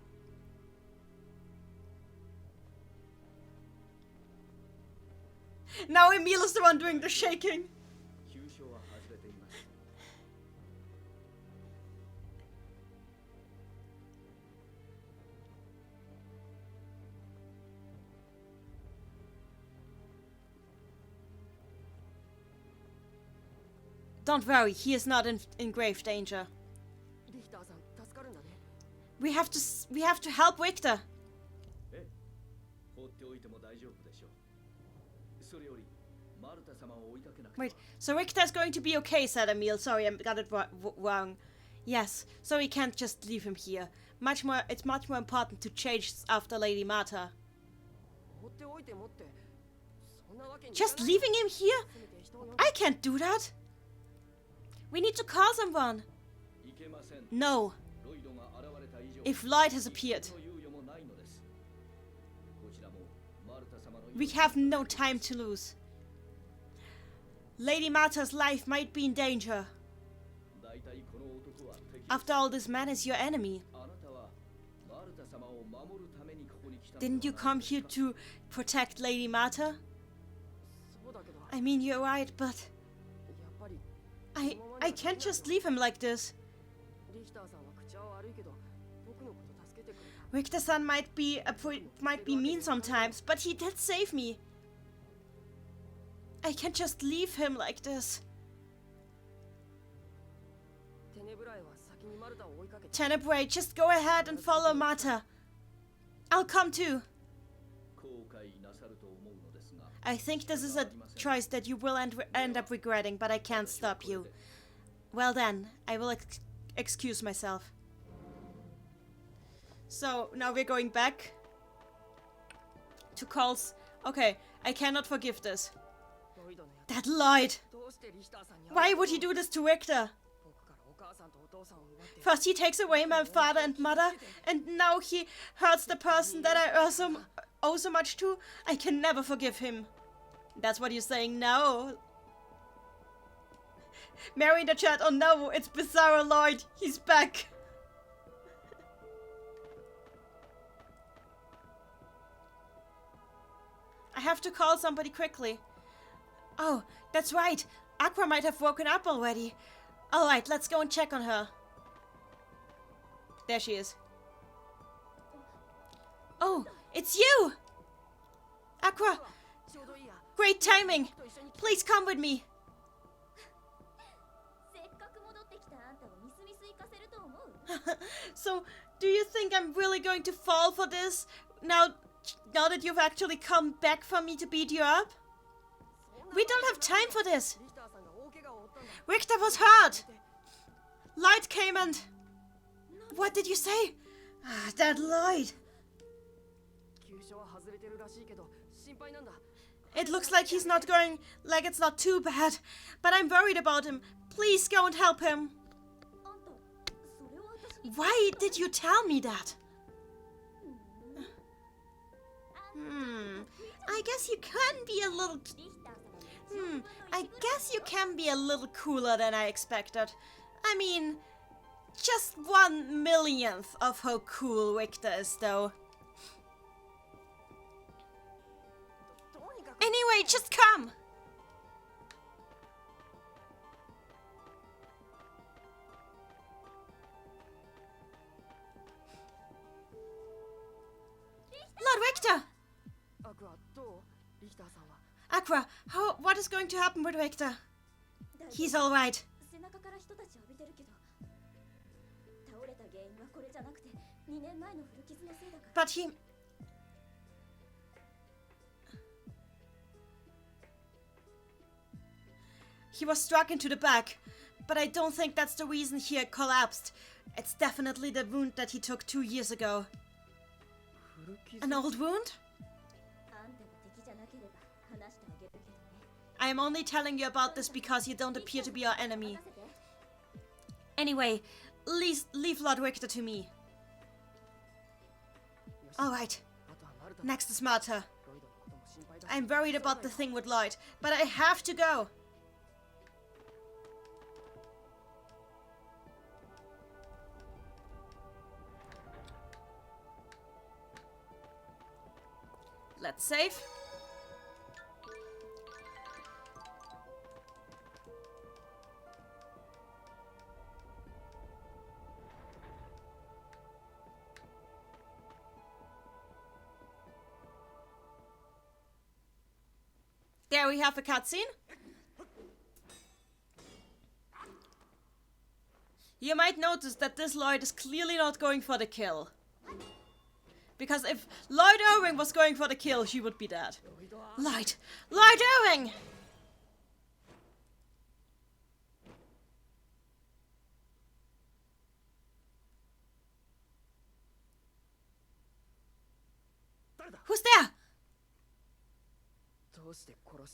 Now Emil is the one doing the shaking. Don't worry, he is not in grave danger. We have to help Richter. Wait, so Richter is going to be okay, said Emil. Sorry, I got it wrong. Yes, so we can't just leave him here. It's much more important to chase after Lady Marta. Just leaving him here? I can't do that. We need to call someone. No. If Lloyd has appeared. We have no time to lose. Lady Marta's life might be in danger. After all, this man is your enemy. Didn't you come here to protect Lady Marta? I mean, you're right, but... I can't just leave him like this. Richter-san might be mean sometimes, but he did save me. I can't just leave him like this. Tenebrae, just go ahead and follow Mata. I'll come too. I think this is a choice that you will end up regretting, but I can't stop you. Well then, I will excuse myself. So, now we're going back to Cole's... Okay, I cannot forgive this. That Lloyd! Why would he do this to Richter? First he takes away my father and mother, and now he hurts the person that I owe so much to. I can never forgive him. That's what you're saying now. Mary in the chat, oh no, it's Bizarro Lloyd. He's back. I have to call somebody quickly. Oh, that's right. Aqua might have woken up already. Alright, let's go and check on her. There she is. Oh, it's you! Aqua! Great timing! Please come with me! So, do you think I'm really going to fall for this? Now that you've actually come back for me to beat you up? We don't have time for this! Richter was hurt! Lloyd came and... What did you say? That Lloyd! It looks like he's not going... Like it's not too bad. But I'm worried about him. Please go and help him. Why did you tell me that? I guess you can be a little... I guess you can be a little cooler than I expected. I mean, just 1/1,000,000th of how cool Richter is, though. Anyway, just come! Lord Richter! Aqua, what is going to happen with Richter? He's alright. But he was struck into the back, but I don't think that's the reason he collapsed. It's definitely the wound that he took 2 years ago. An old wound? I am only telling you about this because you don't appear to be our enemy. Anyway, leave Lord Richter to me. Alright. Next is Martha. I'm worried about the thing with Lloyd, but I have to go. Let's save. There we have a cutscene. You might notice that this Lloyd is clearly not going for the kill. Because if Lloyd Irving was going for the kill, she would be dead. Lloyd Irving! Who's there?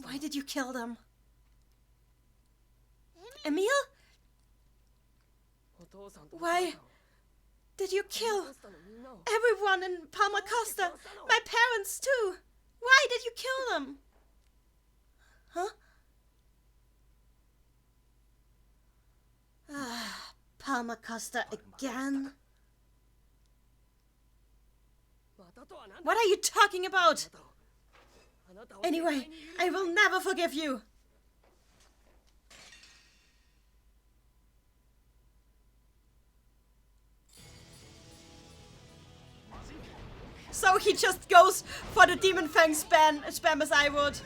Why did you kill them? Emil? Why did you kill everyone in Palma Costa? My parents too. Why did you kill them? Huh? Palma Costa again? What are you talking about? Anyway, I will never forgive you. So he just goes for the Demon Fang spam as I would.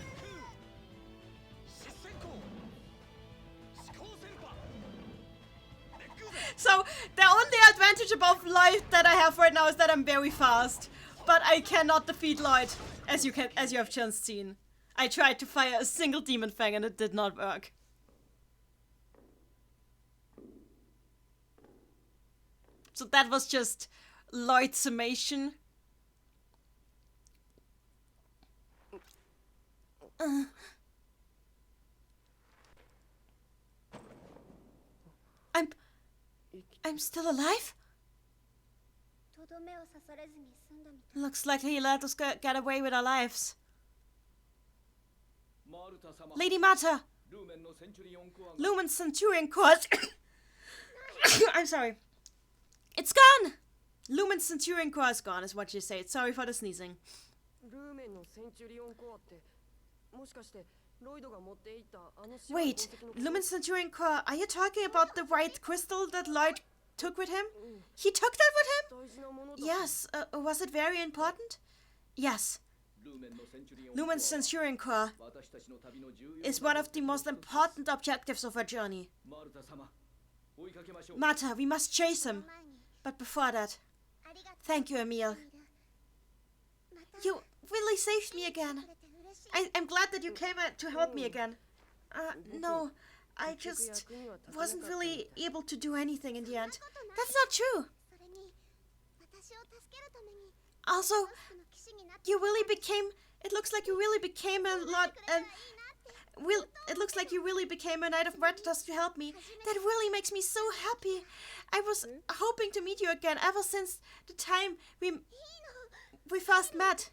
So the only advantage above Lloyd that I have right now is that I'm very fast. But I cannot defeat Lloyd, as you have just seen. I tried to fire a single Demon Fang and it did not work. So that was just Lloyd's summation. I'm still alive? Looks like he let us get away with our lives. Lady Mata! Lumen Centurion Court! I'm sorry. It's gone! Lumen Centurion Core is gone, is what you say. Sorry for the sneezing. Wait, Lumen Centurion Core, are you talking about the white crystal that Lloyd took with him? He took that with him? Yes. Was it very important? Yes. Lumen Centurion Core is one of the most important objectives of our journey. Mata, we must chase him. But before that, thank you, Emil. You really saved me again. I'm glad that you came to help me again. No, I just wasn't really able to do anything in the end. That's not true. Also, it looks like you really became a Knight of Meritus to help me. That really makes me so happy. I was hoping to meet you again ever since the time we first met.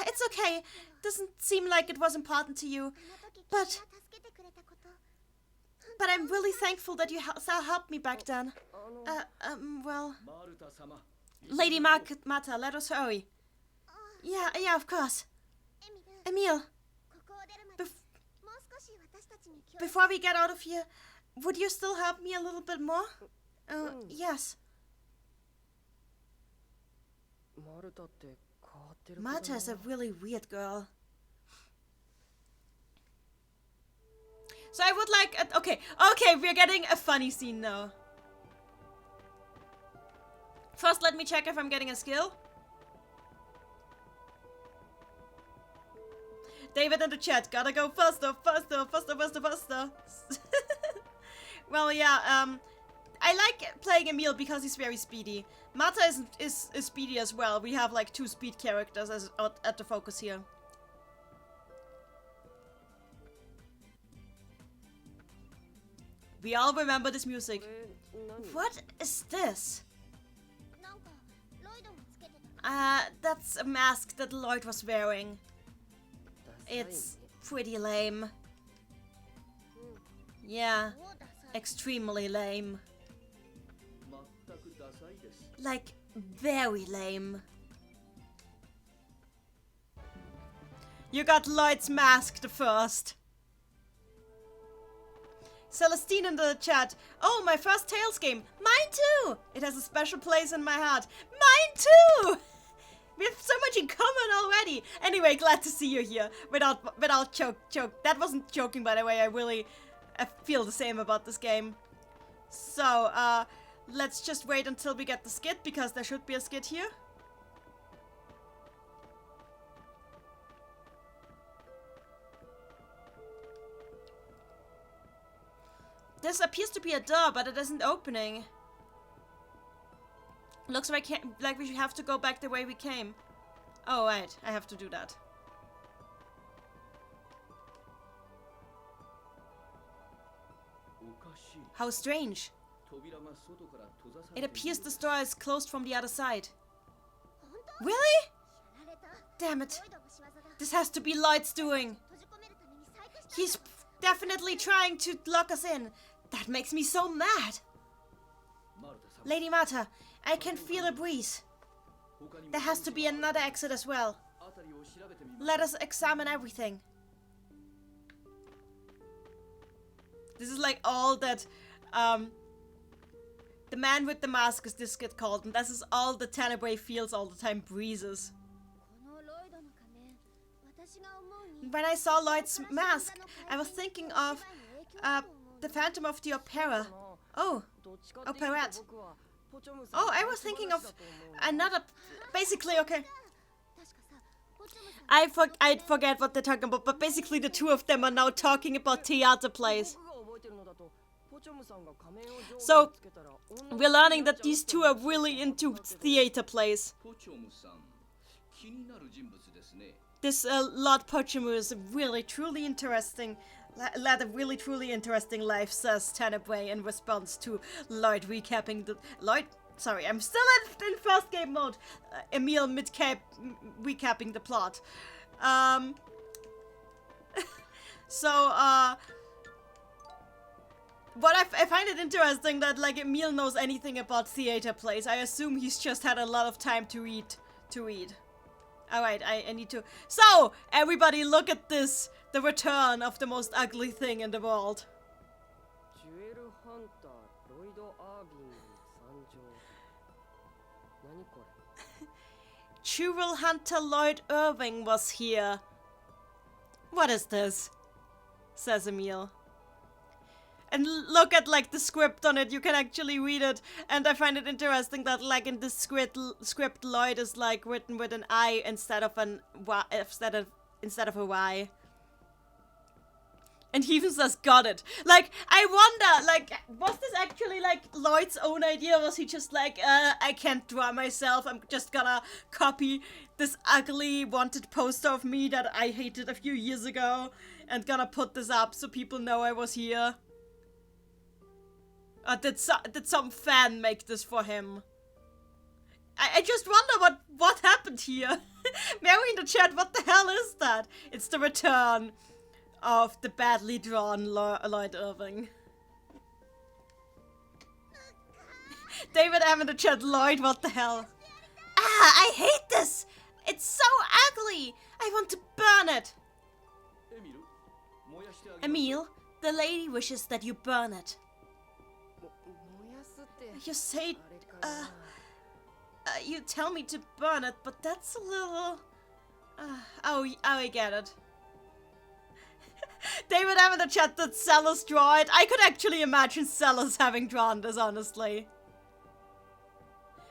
It's okay. Doesn't seem like it was important to you. But I'm really thankful that you helped me back then. Well... Lady Mata, let us hurry. Yeah, of course. Emil, before we get out of here, would you still help me a little bit more? Yes. Marta is a really weird girl. So I would like... Okay, we're getting a funny scene now. First, let me check if I'm getting a skill. David in the chat, gotta go faster. Well, yeah, I like playing Emil because he's very speedy. Mata is speedy as well. We have like 2 speed characters at the focus here. We all remember this music. What is this? That's a mask that Lloyd was wearing. It's pretty lame. Yeah, extremely lame. Like, very lame. You got Lloyd's mask the first. Celestine in the chat. Oh, my first Tales game. Mine too! It has a special place in my heart. Mine too! We have so much in common already. Anyway, glad to see you here. Without joke. That wasn't joking, by the way. I feel the same about this game. So, let's just wait until we get the skit, because there should be a skit here. This appears to be a door, but it isn't opening. Looks like we have to go back the way we came. Oh, right. I have to do that. How strange. It appears this door is closed from the other side. Really? Damn it. This has to be Lloyd's doing. He's definitely trying to lock us in. That makes me so mad. Lady Mata, I can feel a breeze. There has to be another exit as well. Let us examine everything. This is like all that the man with the mask, as this get called, and this is all the Tenebrae feels all the time, breezes. When I saw Lloyd's mask, I was thinking of the Phantom of the Opera. Oh, a pirate. Oh, I was thinking of another. Basically, okay. I'd forget what they're talking about, but basically the two of them are now talking about theater plays. So, we're learning that these two are really into theater plays. This Lord Pochamu is really truly interesting. Led a really truly interesting life, says Tanabway in response to Lloyd recapping the... Sorry, I'm still in first game mode. Emil recapping the plot. But I find it interesting that, like, Emil knows anything about theater plays. I assume he's just had a lot of time to read. Alright, I need to... So, everybody look at this. The return of the most ugly thing in the world. Jewel Hunter Lloyd Irving was here. What is this? Says Emil. And look at, like, the script on it. You can actually read it. And I find it interesting that, like, in this script Lloyd is, like, written with an I instead of a Y. And he even says, got it. Like, I wonder, like, was this actually, like, Lloyd's own idea? Was he just like, I can't draw myself. I'm just gonna copy this ugly wanted poster of me that I hated a few years ago and gonna put this up so people know I was here? Or did some fan make this for him? I just wonder what happened here. Mary in the chat, what the hell is that? It's the return of the badly drawn Lloyd Irving. David M in the chat, Lloyd, what the hell? I hate this! It's so ugly! I want to burn it! Emil, the lady wishes that you burn it. You say, you tell me to burn it, but that's a little... oh, I get it. David M in the chat, did Sellers draw it? I could actually imagine Sellers having drawn this, honestly.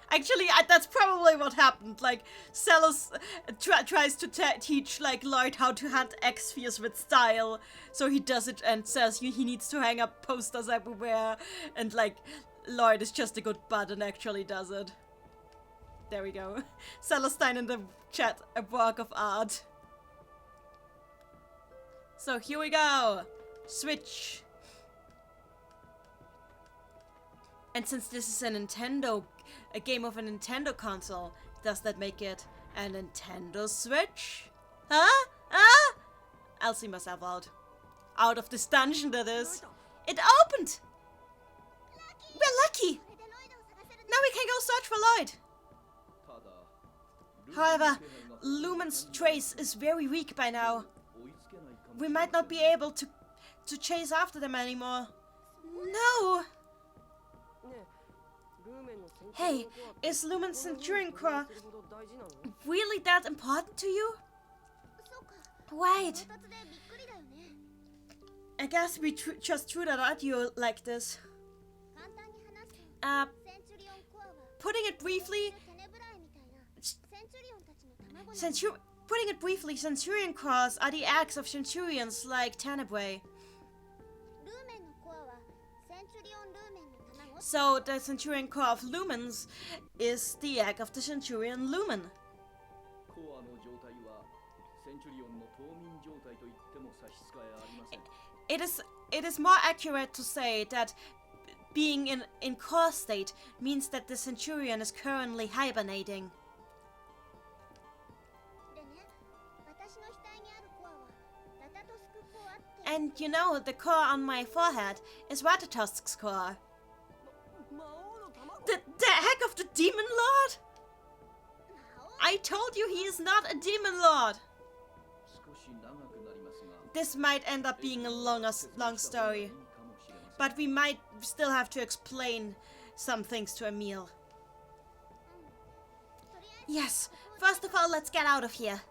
Actually, that's probably what happened. Like, Sellers tries to teach, like, Lloyd how to hunt X-Spheres with style. So he does it and says he needs to hang up posters everywhere. And, like, Lloyd is just a good bud and actually does it. There we go. Celestine in the chat, a work of art. So here we go. Switch. And since this is a game of a Nintendo console, does that make it a Nintendo Switch? Huh? Huh? I'll see myself out. Out of this dungeon, that is. It opened! We're lucky! Now we can go search for Lloyd. However, Lumen's trace is very weak by now. We might not be able to chase after them anymore. No! Hey, is Lumen's Centurion Core really that important to you? Wait. I guess we just threw that at you like this. Putting it briefly, Centurion Cores are the eggs of Centurions like Tanabway. So the Centurion Core of Lumens is the egg of the Centurion Lumen. It is more accurate to say that being in core state means that the Centurion is currently hibernating. And you know, the core on my forehead is Ratatosk's core. The heck of the Demon Lord? I told you he is not a Demon Lord. This might end up being a long story. But we might still have to explain some things to Emil. Yes, first of all, let's get out of here.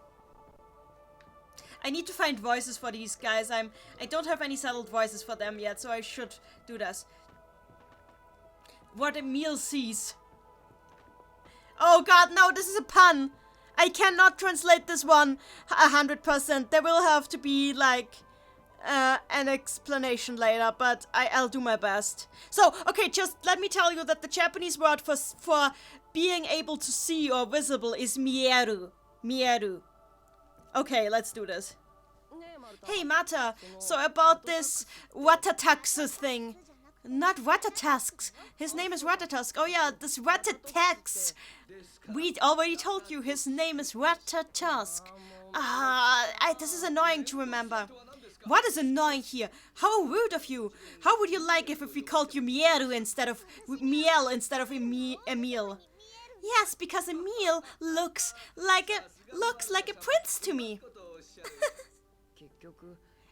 I need to find voices for these guys. I don't have any settled voices for them yet, so I should do this. what Emil sees. Oh god, no, this is a pun. I cannot translate this one 100%. There will have to be, like, an explanation later, but I'll do my best. So, okay, just let me tell you that the Japanese word for being able to see or visible is mieru. Mieru. Okay, let's do this. Hey, Mata, so about this Watataxus thing. Not Watatasks. His name is Watatusk. Oh yeah, this Watatax. We already told you his name is Watatusk. This is annoying to remember. What is annoying here? How rude of you. How would you like if we called you Mieru instead of Miel instead of Emil? Yes, because Emil looks like a prince to me.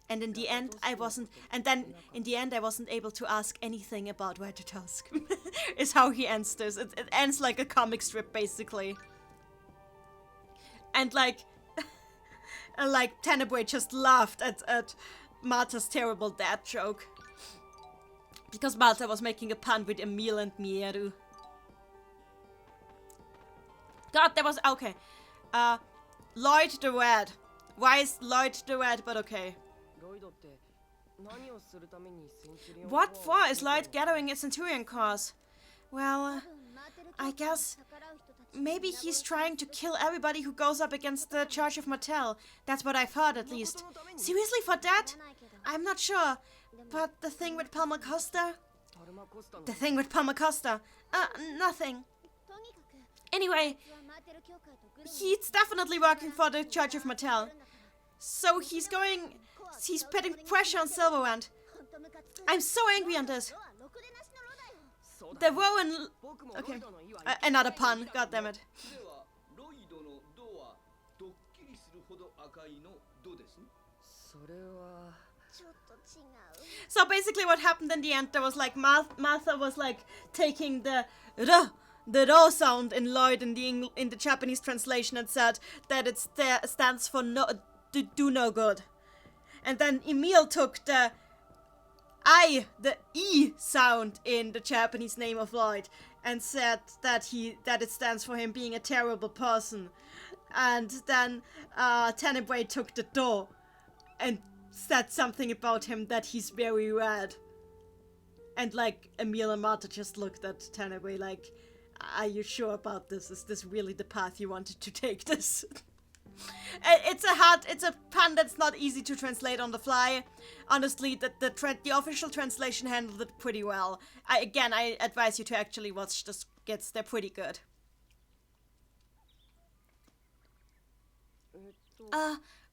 And in the end, I wasn't able to ask anything about Watatusk. Is how he ends this. It ends like a comic strip, basically. And like Tenebue just laughed at Martha's terrible dad joke. Because Martha was making a pun with Emil and Mieru. God, that was... Okay. Lloyd the Red. Why is Lloyd the Red, but okay. What for is Lloyd gathering a Centurion cause? Well, I guess... Maybe he's trying to kill everybody who goes up against the Charge of Martel. That's what I've heard, at least. Seriously, for that? I'm not sure. But the thing with Palmacosta? The thing with Palmacosta? Nothing. Anyway, he's definitely working for the Charge of Martel. So he's putting pressure on Silverhand. I'm so angry on this. The Rowan... Okay. Another pun, goddammit. So basically what happened in the end, there was like Martha was like taking the ro sound in Lloyd in the Japanese translation and said that it stands for do no good. And then Emil took the E sound in the Japanese name of Lloyd and said that it stands for him being a terrible person. And then Tenebue took the do and said something about him that he's very red. And like Emil and Martha just looked at Tenebue like, are you sure about this? Is this really the path you wanted to take this? It's a pun that's not easy to translate on the fly. Honestly, the official translation handled it pretty well. I advise you to actually watch the skits. They're pretty good.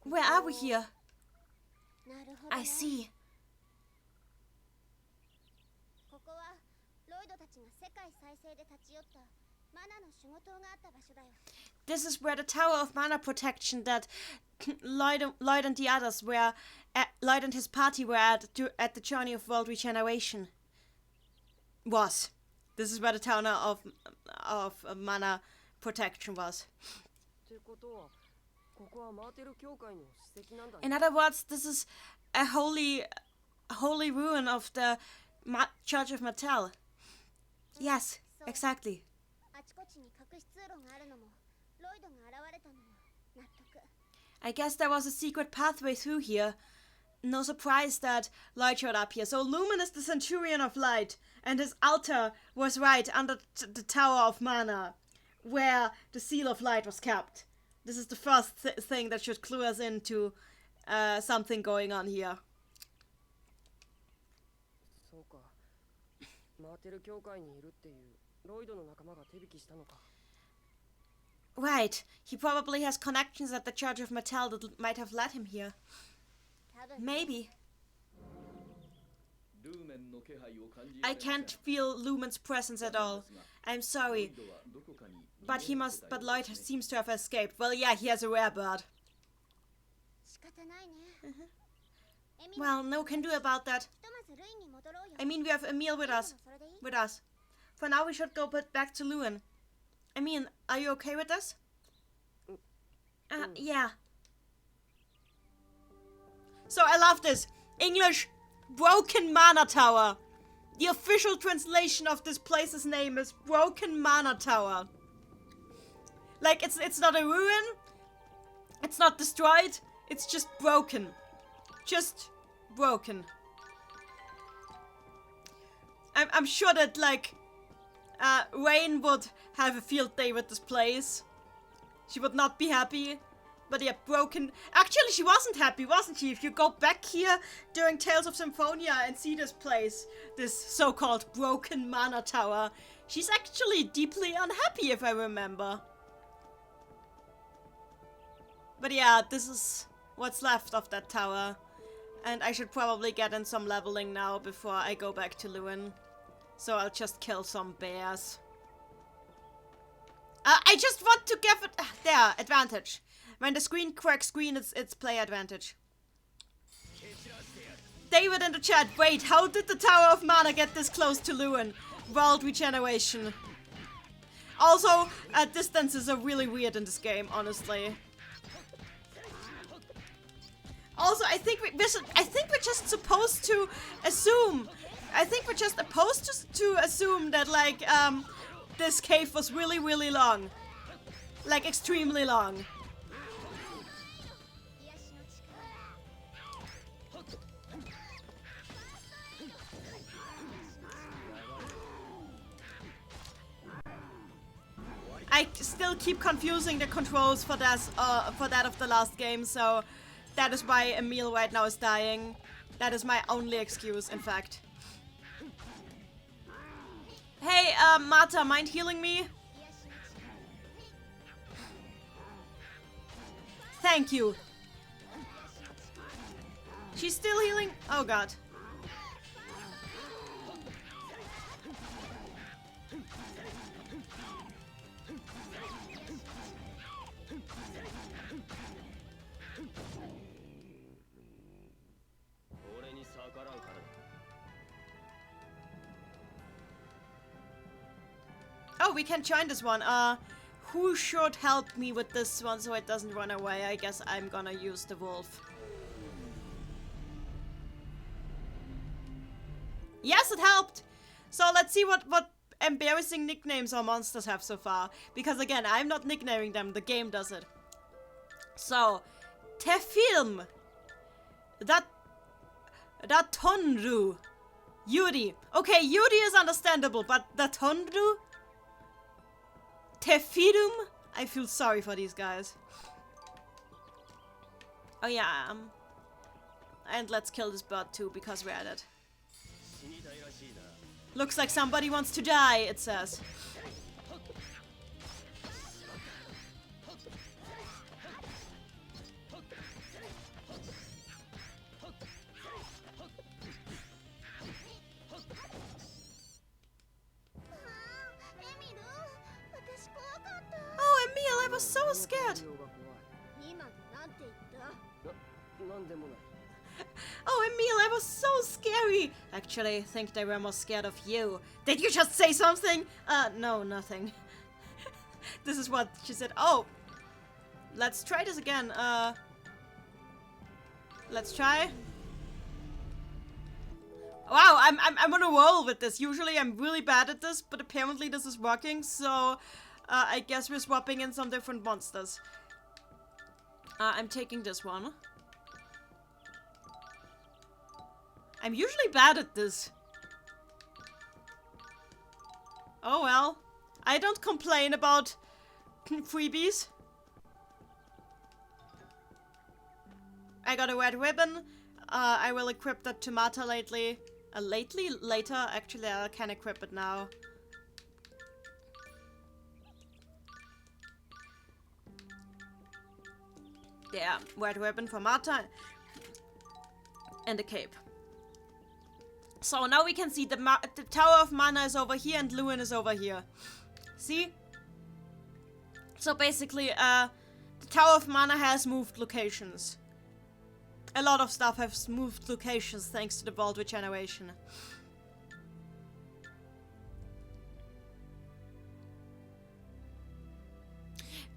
Where are we here? I see. This is where the Tower of Mana Protection that Lloyd and the others were, Lloyd and his party were at the Journey of World Regeneration was. This is where the Tower of Mana Protection was. In other words, this is a holy ruin of the Church of Martel. Yes, exactly. I guess there was a secret pathway through here. No surprise that Lloyd showed up here. So Lumen is the Centurion of Light, and his altar was right under the Tower of Mana, where the Seal of Light was kept. This is the first thing that should clue us into something going on here. Right, he probably has connections at the Church of Martel that might have led him here. Maybe. I can't feel Lumen's presence at all. I'm sorry. But Lloyd seems to have escaped. Well, yeah, he has a rare bird. Well, no can do about that. I mean, we have Emil with us. For now, we should go back to Luen. I mean, are you okay with this? Yeah. So I love this. English, broken mana tower. The official translation of this place's name is Broken Mana Tower. Like, it's not a ruin. It's not destroyed. It's just broken. Just broken. I'm sure that, like, Rain would have a field day with this place. She would not be happy. But yeah, broken. Actually, she wasn't happy, wasn't she? If you go back here during Tales of Symphonia and see this place, this so-called Broken Mana Tower, she's actually deeply unhappy, if I remember. But yeah, this is what's left of that tower. And I should probably get in some leveling now before I go back to Lewin. So I'll just kill some bears. I just want to give it... there, advantage. When the screen cracks green, it's play advantage. David in the chat, wait, how did the Tower of Mana get this close to Lewin? World regeneration. Also, distances are really weird in this game, honestly. Also, I think we're just supposed to assume. I think we're just supposed to assume that, like, this cave was really, really long. Like, extremely long. I still keep confusing the controls for that of the last game, so that is why Emil right now is dying. That is my only excuse, in fact. Hey, Marta, mind healing me? Thank you. She's still healing? Oh god. Oh, we can join this one. Who should help me with this one so it doesn't run away? I guess I'm gonna use the wolf. Yes, it helped! So let's see what embarrassing nicknames our monsters have so far. Because again, I'm not nicknaming them, the game does it. So, Tefilm. That Tonru. Yuri. Okay, Yuri is understandable, but the Tonru? Tefirum? I feel sorry for these guys. Oh yeah, and let's kill this bird too, because we're at it. Looks like somebody wants to die, it says. Oh, Emil, I was so scared. Oh, Emil, I was so scary. Actually, I think they were more scared of you. Did you just say something? No, nothing. This is what she said. Oh, let's try this again. Let's try. Wow, I'm on a roll with this. Usually I'm really bad at this, but apparently this is working. So, I guess we're swapping in some different monsters. I'm taking this one. I'm usually bad at this. Oh well. I don't complain about freebies. I got a red ribbon. I will equip that to Mata later. Actually, I can equip it now. There, red ribbon for Mata. And a cape. So now we can see the Tower of Mana is over here and Lewin is over here. See? So basically, the Tower of Mana has moved locations. A lot of stuff has moved locations thanks to the Vault Regeneration.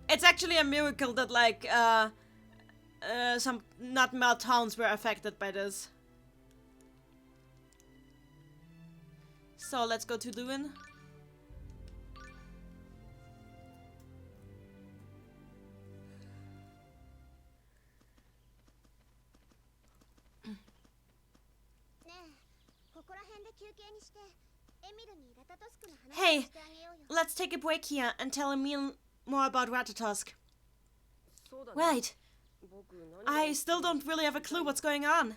It's actually a miracle that, like, some not more towns were affected by this. So let's go to Lewin. Hey, let's take a break here and tell Emil more about Ratatosk. Right. I still don't really have a clue what's going on.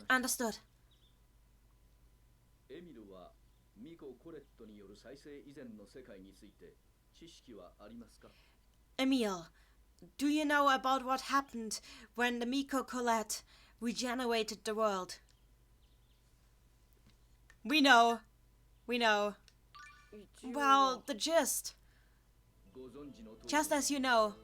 Understood. Emil, do you know about what happened when the Miko Colette regenerated the world? We know. Well, the gist. Just as you know.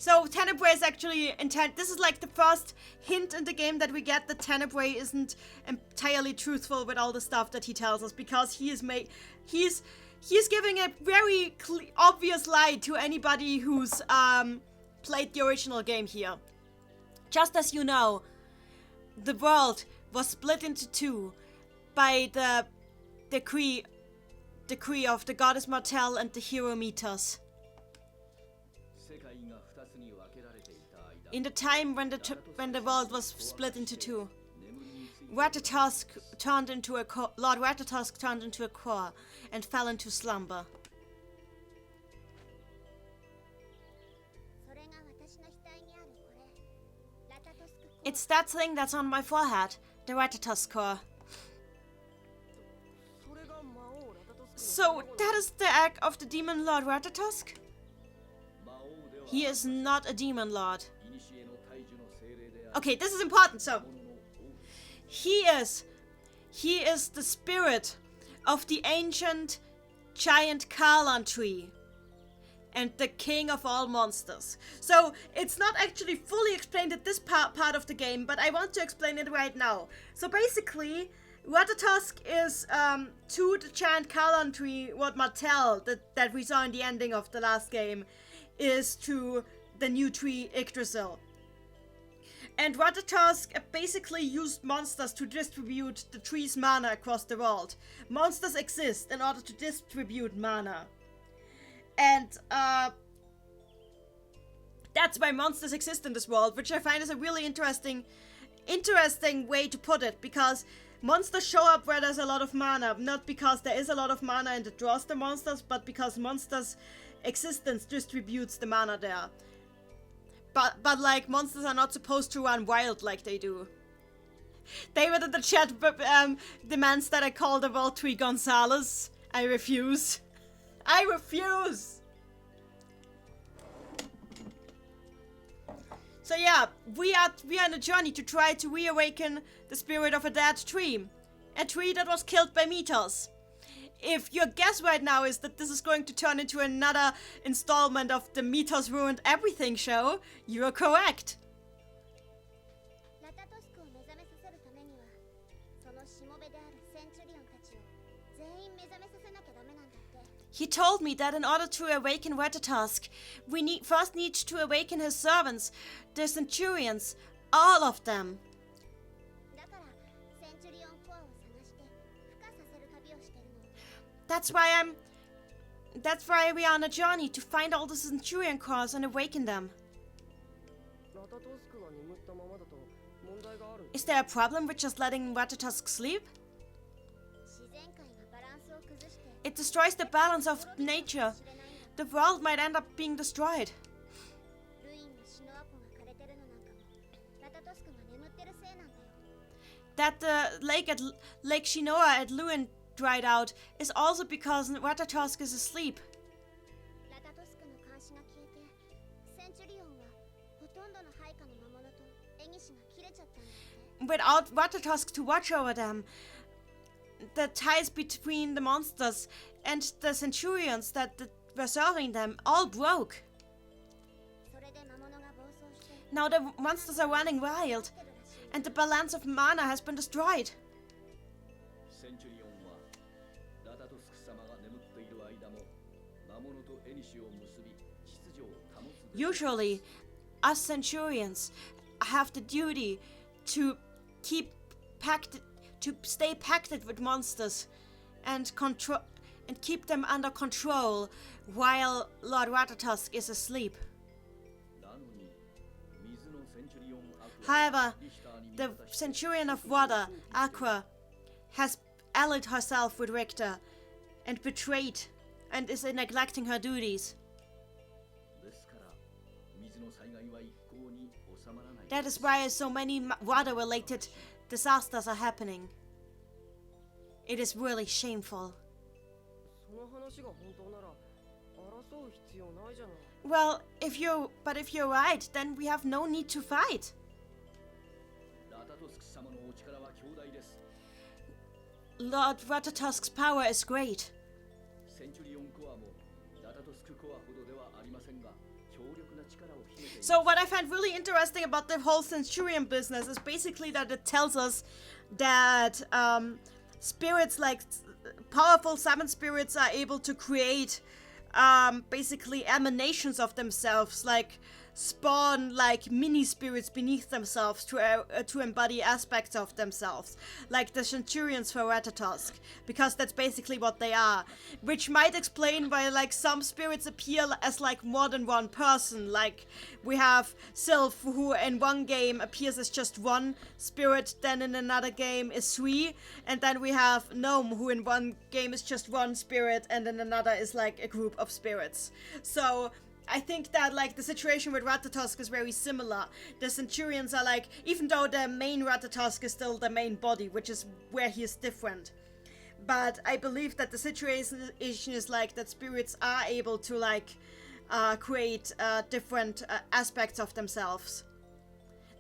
So Tenebrae is actually intent. This is like the first hint in the game that we get that Tenebrae isn't entirely truthful with all the stuff that he tells us, because he's giving a very obvious lie to anybody who's played the original game here. Just as you know, the world was split into two by the decree of the goddess Martel and the hero Mythos. In the time when the world was split into two, Lord Ratatosk turned into a core and fell into slumber. It's that thing that's on my forehead, the Ratatosk core. So that is the egg of the demon Lord Ratatosk? He is not a demon lord. Okay, this is important. So he is the spirit of the ancient giant Karlan tree and the king of all monsters. So it's not actually fully explained at this part of the game, but I want to explain it right now. So basically, Ratatosk is to the giant Karlan tree what Martel that we saw in the ending of the last game is to the new tree Yggdrasil. And Ratatosk basically used monsters to distribute the tree's mana across the world. Monsters exist in order to distribute mana. And that's why monsters exist in this world, which I find is a really interesting way to put it, because monsters show up where there's a lot of mana, not because there is a lot of mana and it draws the monsters, but because monsters' existence distributes the mana there. But like, monsters are not supposed to run wild like they do. David in the chat demands that I call the world tree Gonzalez. I refuse. I refuse! So yeah, we are on a journey to try to reawaken the spirit of a dead tree. A tree that was killed by Mythos. If your guess right now is that this is going to turn into another installment of the Mythos Ruined Everything show, you are correct. He told me that in order to awaken Ratatosk, we first need to awaken his servants, the Centurions, all of them. That's why we are on a journey to find all the Centurion cores and awaken them. Is there a problem with just letting Ratatosk sleep? It destroys the balance of nature. The world might end up being destroyed. That the Lake Shinoa at Lewin dried out is also because Ratatosk is asleep. Without Ratatosk to watch over them, the ties between the monsters and the Centurions that were serving them all broke. Now the monsters are running wild, and the balance of mana has been destroyed. Usually, us Centurions have the duty to stay pacted with monsters and keep them under control while Lord Ratatosk is asleep. However, the Centurion of Water, Aqua, has allied herself with Richter and betrayed and is neglecting her duties. That is why so many water-related disasters are happening. It is really shameful. Well, if you're right, then we have no need to fight. Lord Ratatosk's power is great. So what I find really interesting about the whole Centurion business is basically that it tells us that spirits, like powerful summon spirits, are able to create basically emanations of themselves, like spawn like mini spirits beneath themselves to embody aspects of themselves, like the Centurions for Ratatosk, because that's basically what they are, which might explain why like some spirits appear as like more than one person. Like we have Sylph, who in one game appears as just one spirit, then in another game is three, and then we have Gnome, who in one game is just one spirit and in another is like a group of spirits. So I think that like the situation with Ratatosk is very similar. The Centurions are like, even though the main Ratatosk is still the main body, which is where he is different. But I believe that the situation is like that spirits are able to like create different aspects of themselves.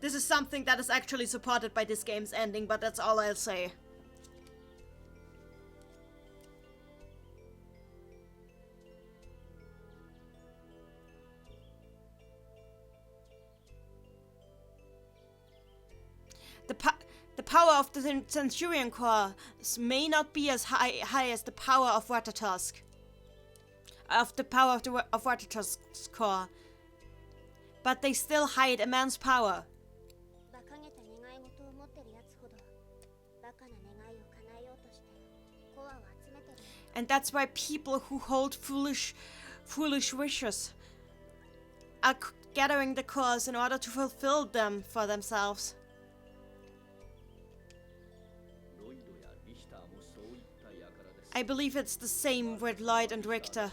This is something that is actually supported by this game's ending, but that's all I'll say. The power of the Centurion Corps may not be as high as the power of Ratatosk. Of Ratatosk's Corps. But they still hide immense power. And that's why people who hold foolish wishes are gathering the cores in order to fulfill them for themselves. I believe it's the same with Lloyd and Richter.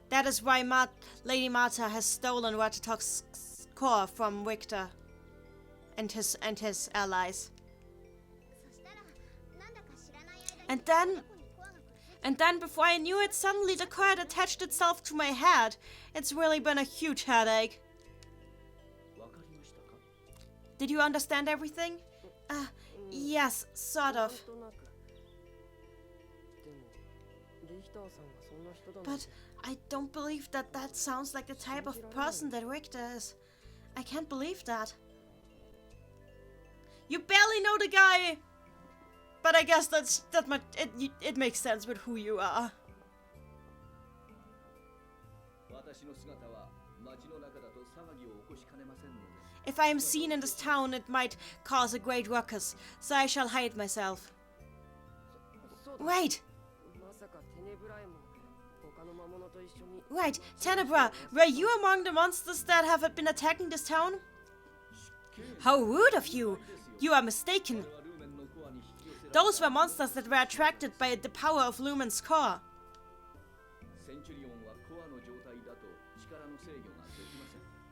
That is why Lady Marta has stolen Ratatosk's core from Richter and his allies. And then before I knew it, suddenly the core had attached itself to my head. It's really been a huge headache. Did you understand everything? Yes, sort of. But I don't believe that sounds like the type of person that Richter is. I can't believe that. You barely know the guy! But I guess it makes sense with who you are. If I am seen in this town, it might cause a great ruckus, so I shall hide myself. Wait! Right, Tenebra, were you among the monsters that have been attacking this town? How rude of you! You are mistaken. Those were monsters that were attracted by the power of Lumen's core.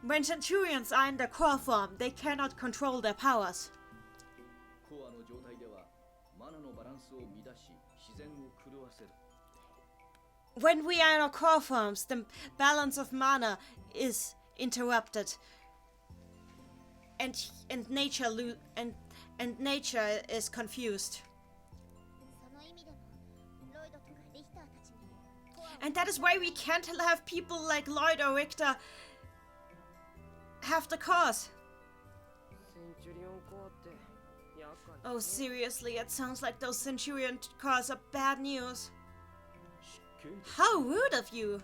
When Centurions are in their core form, they cannot control their powers. When we are in our core forms, the balance of mana is interrupted, and nature is confused. And that is why we can't have people like Lloyd or Richter have the cause. Oh, seriously, it sounds like those Centurion cores are bad news. How rude of you!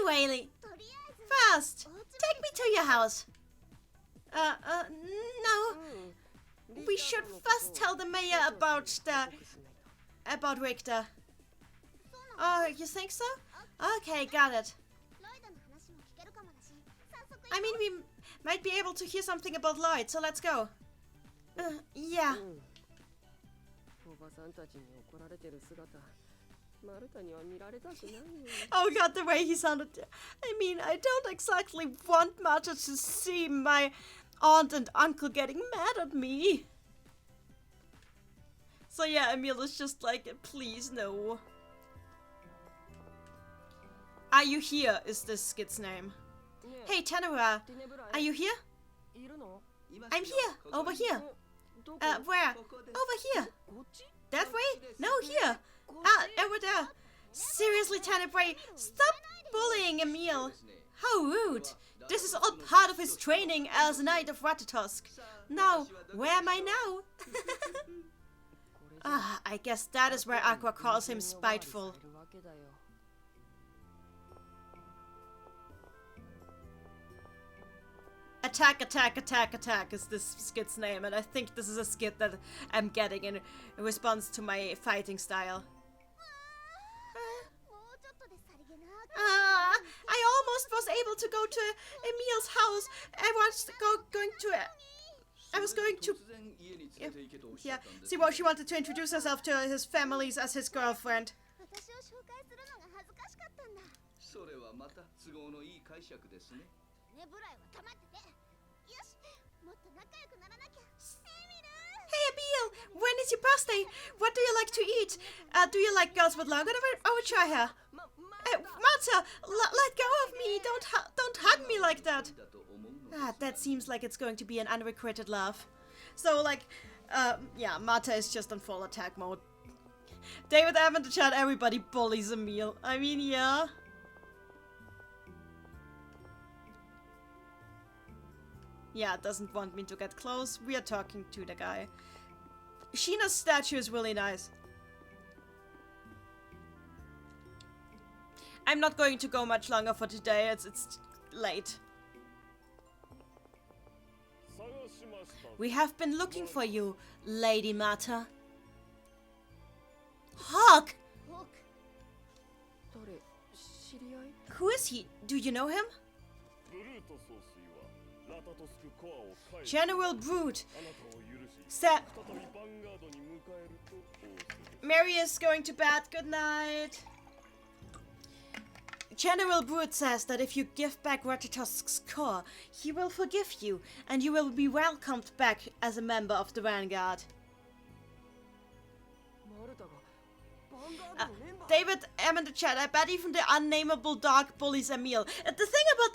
Anyway, first, take me to your house. No. We should first tell the mayor about Richter. Oh, you think so? Okay, got it. I mean, we might be able to hear something about Lloyd, so let's go. Yeah. Oh god, the way he sounded. I mean, I don't exactly want Marta to see my aunt and uncle getting mad at me. So yeah, Emil is just like, please no. Are you here is this skit's name. Hey Tenora, are you here? I'm here, over here. Where? Over here. That way? No, here. Over there. Seriously, Tenebrae, stop bullying Emil. How rude. This is all part of his training as a Knight of Ratatosk. Now, where am I now? I guess that is where Aqua calls him spiteful. Attack, attack, attack, attack is this skit's name, and I think this is a skit that I'm getting in response to my fighting style. I almost was able to go to Emil's house. I was going to yeah. See, well, she wanted to introduce herself to his families as his girlfriend. Hey Emil, when is your birthday? What do you like to eat? Do you like girls with longer or short hair? Marta, let go of me! Don't hug me like that! That seems like it's going to be an unrequited love. So like, yeah, Marta is just in full attack mode. David M in the chat, everybody bullies Emil. I mean, yeah. Yeah, doesn't want me to get close. We are talking to the guy. Sheena's statue is really nice. I'm not going to go much longer for today. It's late. We have been looking for you, Lady Marta. Hawk! Who is he? Do you know him? General Brute. Mary is going to bed. Good night. General Brute says that if you give back Ratatosk's core, he will forgive you, and you will be welcomed back as a member of the Vanguard. David M in the chat, I bet even the unnameable dog bullies Emil. The thing about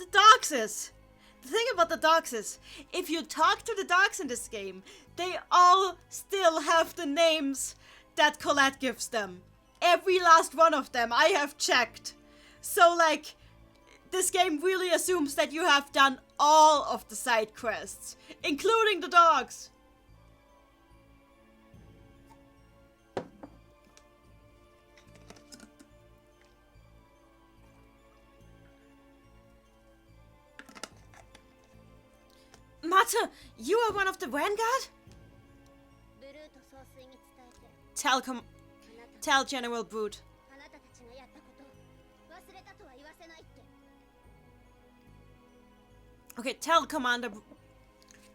the dogs is, if you talk to the dogs in this game, they all still have the names that Colette gives them. Every last one of them, I have checked. So, like, this game really assumes that you have done all of the side quests, including the dogs. Marta, you are one of the Vanguard? Tell General Brute. Okay, tell Commander...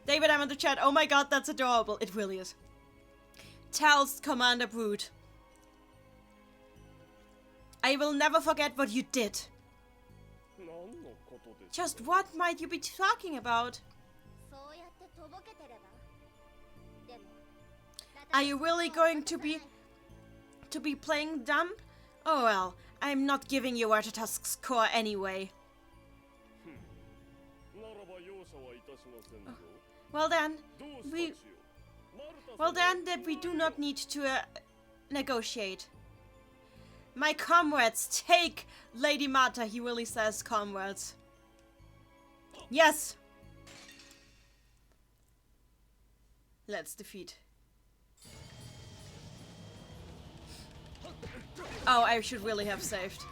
David, I'm in the chat. Oh my god, that's adorable. It really is. Tells Commander Brute. I will never forget what you did. Just what might you be talking about? Are you really going to be playing dumb? Oh well, I'm not giving you Ratatosk's core anyway. Well then, we do not need to negotiate. My comrades, take Lady Marta, he really says comrades. Yes! Let's defeat. Oh, I should really have saved.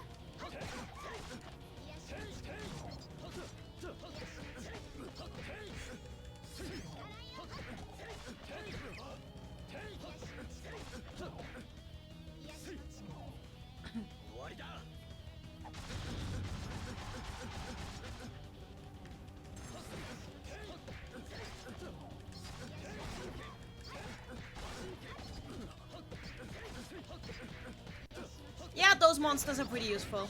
Yeah, those monsters are pretty useful.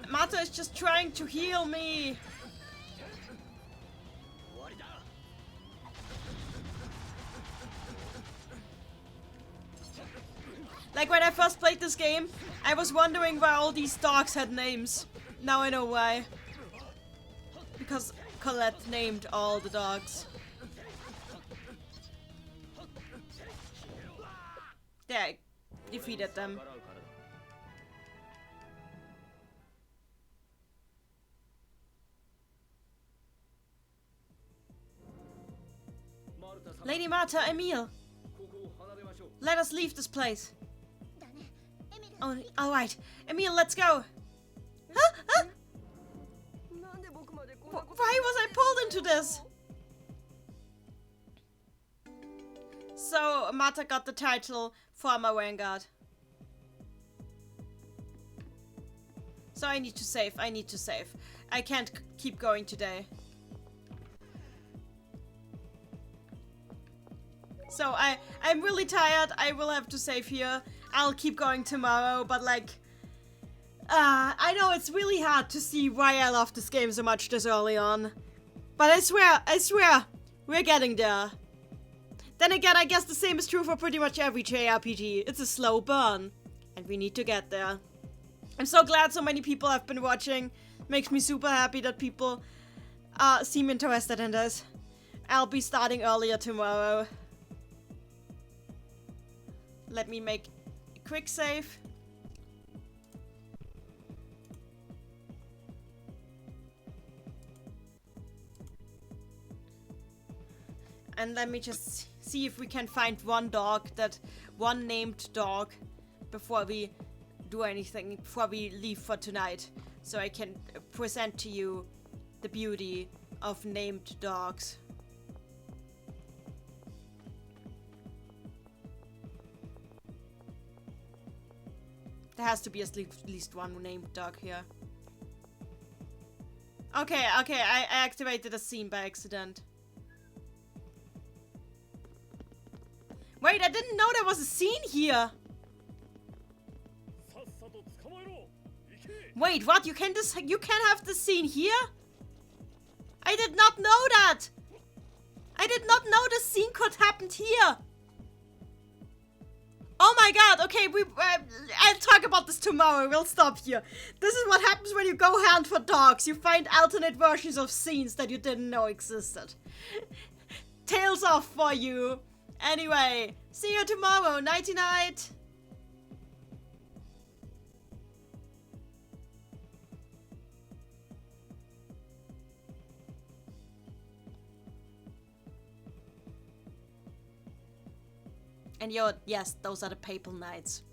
Mato is just trying to heal me. Like when I first played this game, I was wondering why all these dogs had names. Now I know why. Because Colette named all the dogs. There, I defeated them. Lady Marta, Emil. Let us leave this place. Oh, alright. Emil, let's go. Huh? Huh? Why was I pulled into this? So, Marta got the title Former Vanguard. So I need to save, I can't keep going today. So I'm really tired, I will have to save here. I'll keep going tomorrow, but like... I know it's really hard to see why I love this game so much this early on. But I swear, we're getting there. Then again, I guess the same is true for pretty much every JRPG. It's a slow burn. And we need to get there. I'm so glad so many people have been watching. Makes me super happy that people seem interested in this. I'll be starting earlier tomorrow. Let me make a quick save. And let me just see if we can find one named dog before we do anything, before we leave for tonight. So I can present to you the beauty of named dogs. There has to be at least one named dog here. Okay, I activated a scene by accident. Wait, I didn't know there was a scene here! Wait, what? You can have the scene here? I did not know that! I did not know the scene could happen here! Oh my god, okay, I'll talk about this tomorrow, we'll stop here. This is what happens when you go hunt for dogs. You find alternate versions of scenes that you didn't know existed. Tails off for you. Anyway, see you tomorrow, nighty night. And yes, those are the Papal Knights.